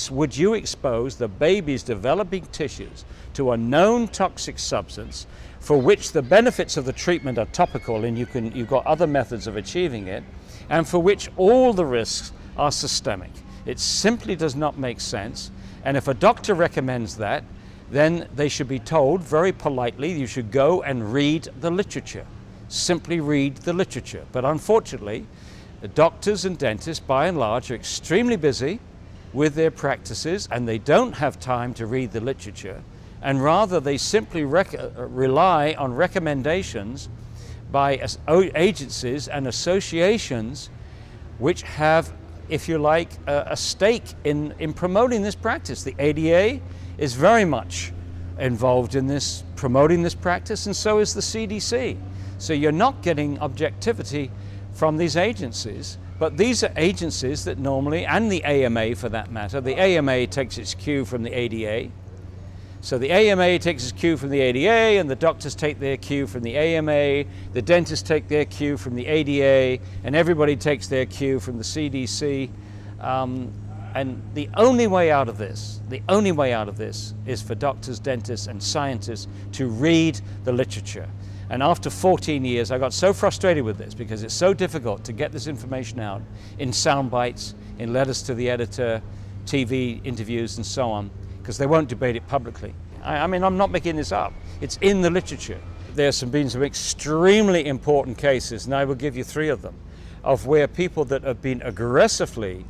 would you expose the baby's developing tissues to a known toxic substance for which the benefits of the treatment are topical and you've got other methods of achieving it, and for which all the risks are systemic? It simply does not make sense. And if a doctor recommends that, then they should be told very politely, you should go and read the literature. Simply read the literature. But unfortunately, the doctors and dentists, by and large, are extremely busy with their practices, and they don't have time to read the literature. And rather, they simply rely on recommendations by agencies and associations which have, if you like, a stake in promoting this practice. The ADA is very much involved in this, promoting this practice, and so is the CDC. So you're not getting objectivity from these agencies, but these are agencies that normally, and the AMA for that matter, the AMA takes its cue from the ADA. So the AMA takes its cue from the ADA, and the doctors take their cue from the AMA, the dentists take their cue from the ADA, and everybody takes their cue from the CDC. And the only way out of this is for doctors, dentists, and scientists to read the literature. And after 14 years, I got so frustrated with this because it's so difficult to get this information out in sound bites, in letters to the editor, TV interviews, and so on, because they won't debate it publicly. I mean, I'm not making this up. It's in the literature. There's been some extremely important cases, and I will give you 3 of them, of where people that have been aggressively,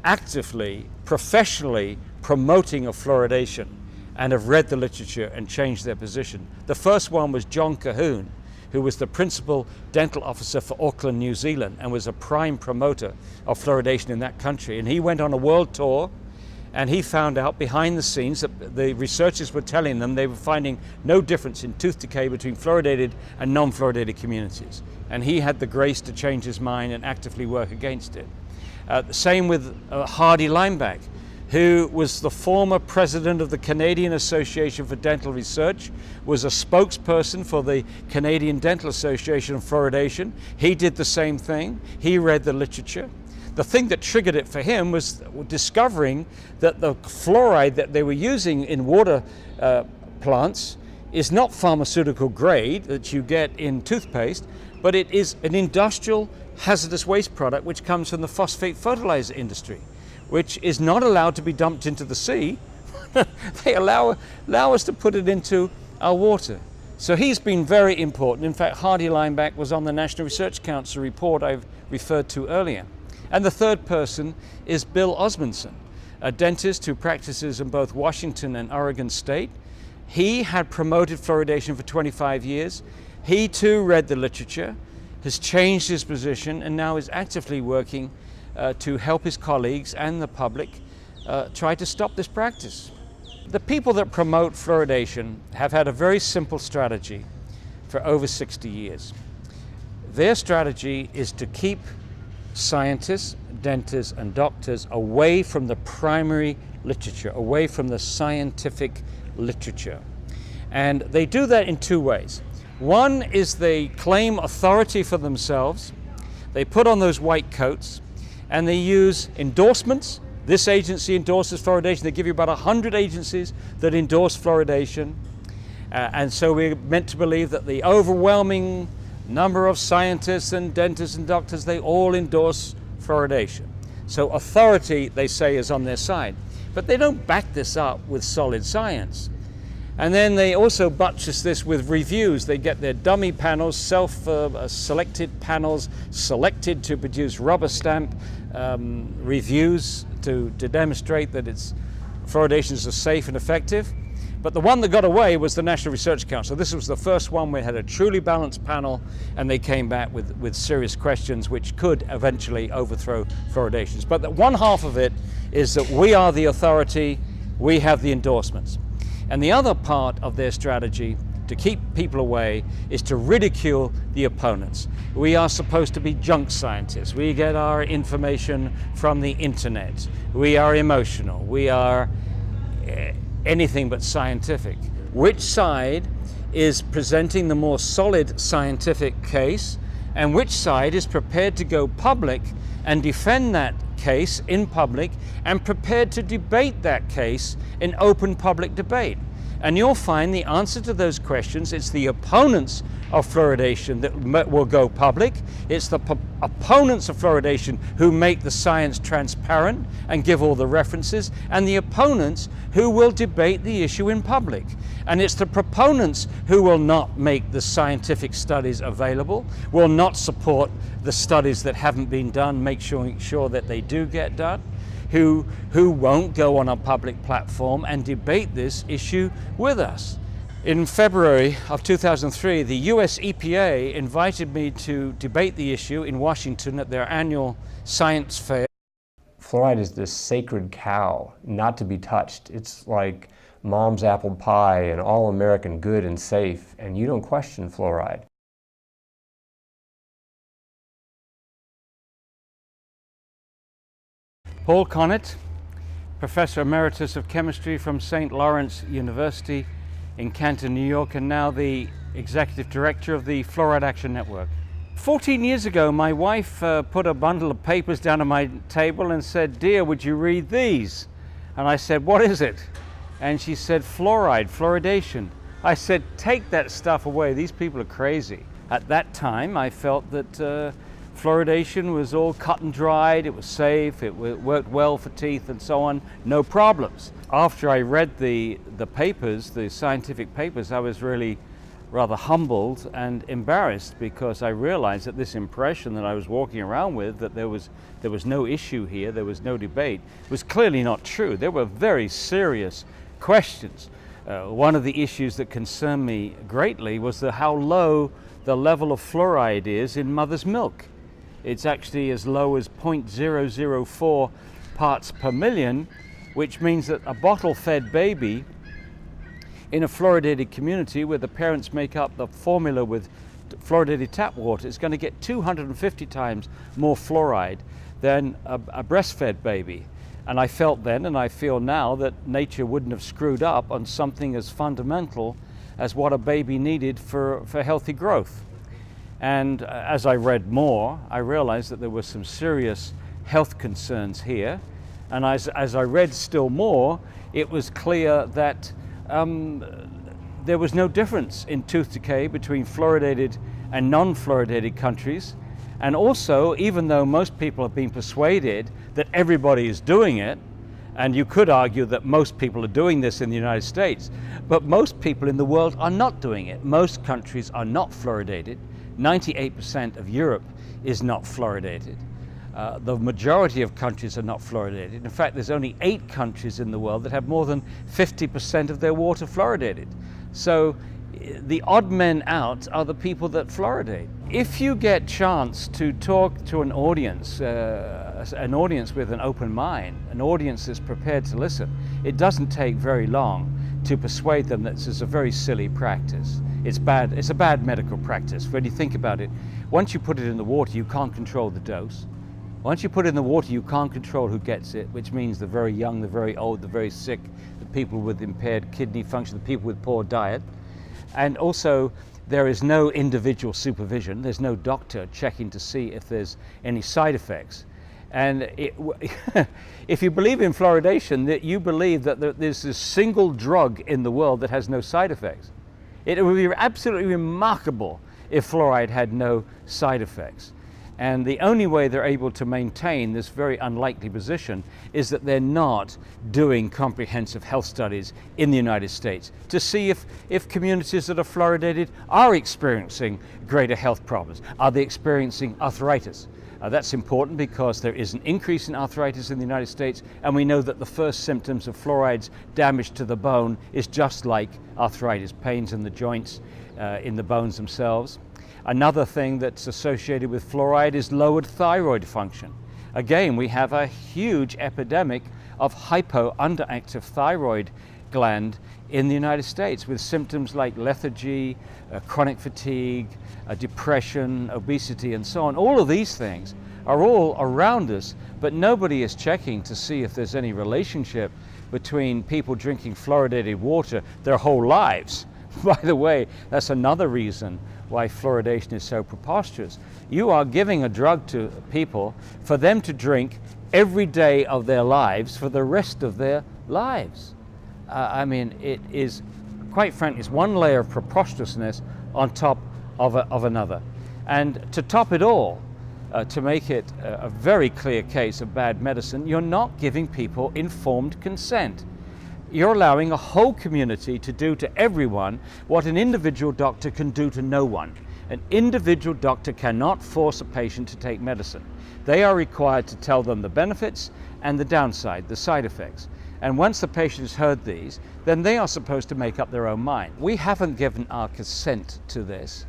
actively, professionally promoting of fluoridation and have read the literature and changed their position. The first one was John Cahoon, who was the principal dental officer for Auckland, New Zealand, and was a prime promoter of fluoridation in that country. And he went on a world tour, and he found out behind the scenes that the researchers were telling them they were finding no difference in tooth decay between fluoridated and non-fluoridated communities. And he had the grace to change his mind and actively work against it. Same with Hardy Lineback, who was the former president of the Canadian Association for Dental Research, was a spokesperson for the Canadian Dental Association of Fluoridation. He did the same thing. He read the literature. The thing that triggered it for him was discovering that the fluoride that they were using in water plants is not pharmaceutical grade that you get in toothpaste, but it is an industrial hazardous waste product which comes from the phosphate fertilizer industry, which is not allowed to be dumped into the sea. They allow us to put it into our water. So he's been very important. In fact, Hardy Lineback was on the National Research Council report I've referred to earlier. And the third person is Bill Osmondson, a dentist who practices in both Washington and Oregon State. He had promoted fluoridation for 25 years. He too read the literature, has changed his position, and now is actively working to help his colleagues and the public try to stop this practice. The people that promote fluoridation have had a very simple strategy for over 60 years. Their strategy is to keep scientists, dentists, and doctors away from the primary literature, away from the scientific literature. And they do that in 2 ways. One is they claim authority for themselves. They put on those white coats and they use endorsements. This agency endorses fluoridation. They give you about 100 agencies that endorse fluoridation. And so we're meant to believe that the overwhelming number of scientists and dentists and doctors, they all endorse fluoridation. So authority, they say, is on their side. But they don't back this up with solid science. And then they also buttress this with reviews. They get their dummy panels, self-selected panels, selected to produce rubber stamp reviews to demonstrate that fluoridation is safe and effective. But the one that got away was the National Research Council. This was the first one where we had a truly balanced panel, and they came back with serious questions which could eventually overthrow fluoridations. But the one half of it is that we are the authority, we have the endorsements. And the other part of their strategy to keep people away is to ridicule the opponents. We are supposed to be junk scientists. We get our information from the internet. We are emotional. We are anything but scientific. Which side is presenting the more solid scientific case, and which side is prepared to go public and defend that case in public and prepared to debate that case in open public debate? And you'll find the answer to those questions. It's the opponents of fluoridation that will go public. It's the opponents of fluoridation who make the science transparent and give all the references, and the opponents who will debate the issue in public. And it's the proponents who will not make the scientific studies available, will not support the studies that haven't been done, make sure that they do get done, who won't go on a public platform and debate this issue with us. In February of 2003, the US EPA invited me to debate the issue in Washington at their annual science fair. Fluoride is this sacred cow, not to be touched. It's like mom's apple pie and all American good and safe, and you don't question fluoride. Paul Connett, Professor Emeritus of Chemistry from St. Lawrence University in Canton, New York, and now the Executive Director of the Fluoride Action Network. 14 years ago, my wife put a bundle of papers down on my table and said, "Dear, would you read these?" And I said, "What is it?" And she said, "Fluoride, fluoridation." I said, "Take that stuff away, these people are crazy." At that time, I felt that fluoridation was all cut and dried, it was safe, it worked well for teeth and so on, no problems. After I read the papers, the scientific papers, I was really rather humbled and embarrassed, because I realized that this impression that I was walking around with, that there was no issue here, there was no debate, was clearly not true. There were very serious questions. One of the issues that concerned me greatly was how low the level of fluoride is in mother's milk. It's actually as low as 0.004 parts per million, which means that a bottle-fed baby in a fluoridated community where the parents make up the formula with fluoridated tap water is going to get 250 times more fluoride than a breastfed baby. And I felt then, and I feel now, that nature wouldn't have screwed up on something as fundamental as what a baby needed for healthy growth. And as I read more, I realized that there were some serious health concerns here. And as I read still more, it was clear that there was no difference in tooth decay between fluoridated and non-fluoridated countries. And also, even though most people have been persuaded that everybody is doing it, and you could argue that most people are doing this in the United States, but most people in the world are not doing it. Most countries are not fluoridated. 98% of Europe is not fluoridated. The majority of countries are not fluoridated. In fact, there's only 8 countries in the world that have more than 50% of their water fluoridated. So the odd men out are the people that fluoridate. If you get chance to talk to an audience with an open mind, an audience that's prepared to listen, it doesn't take very long to persuade them that this is a very silly practice. It's bad. It's a bad medical practice. When you think about it, once you put it in the water, you can't control the dose. Once you put it in the water, you can't control who gets it, which means the very young, the very old, the very sick, the people with impaired kidney function, the people with poor diet. And also, there is no individual supervision. There's no doctor checking to see if there's any side effects. And if you believe in fluoridation, that you believe that there's this single drug in the world that has no side effects. It would be absolutely remarkable if fluoride had no side effects. And the only way they're able to maintain this very unlikely position is that they're not doing comprehensive health studies in the United States to see if communities that are fluoridated are experiencing greater health problems. Are they experiencing arthritis? That's important because there is an increase in arthritis in the United States, and we know that the first symptoms of fluoride's damage to the bone is just like arthritis, pains in the joints, in the bones themselves. Another thing that's associated with fluoride is lowered thyroid function. Again, we have a huge epidemic of underactive thyroid gland in the United States with symptoms like lethargy, chronic fatigue, depression, obesity, and so on. All of these things are all around us, but nobody is checking to see if there's any relationship between people drinking fluoridated water their whole lives. By the way, that's another reason why fluoridation is so preposterous. You are giving a drug to people for them to drink every day of their lives for the rest of their lives. I mean, it is, quite frankly, it's one layer of preposterousness on top of another. And to top it all, to make it a very clear case of bad medicine, you're not giving people informed consent. You're allowing a whole community to do to everyone what an individual doctor can do to no one. An individual doctor cannot force a patient to take medicine. They are required to tell them the benefits and the downside, the side effects. And once the patient has heard these, then they are supposed to make up their own mind. We haven't given our consent to this.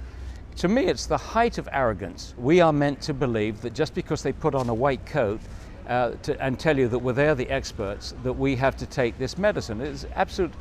To me, it's the height of arrogance. We are meant to believe that just because they put on a white coat and tell you that they're the experts, that we have to take this medicine. It's absolute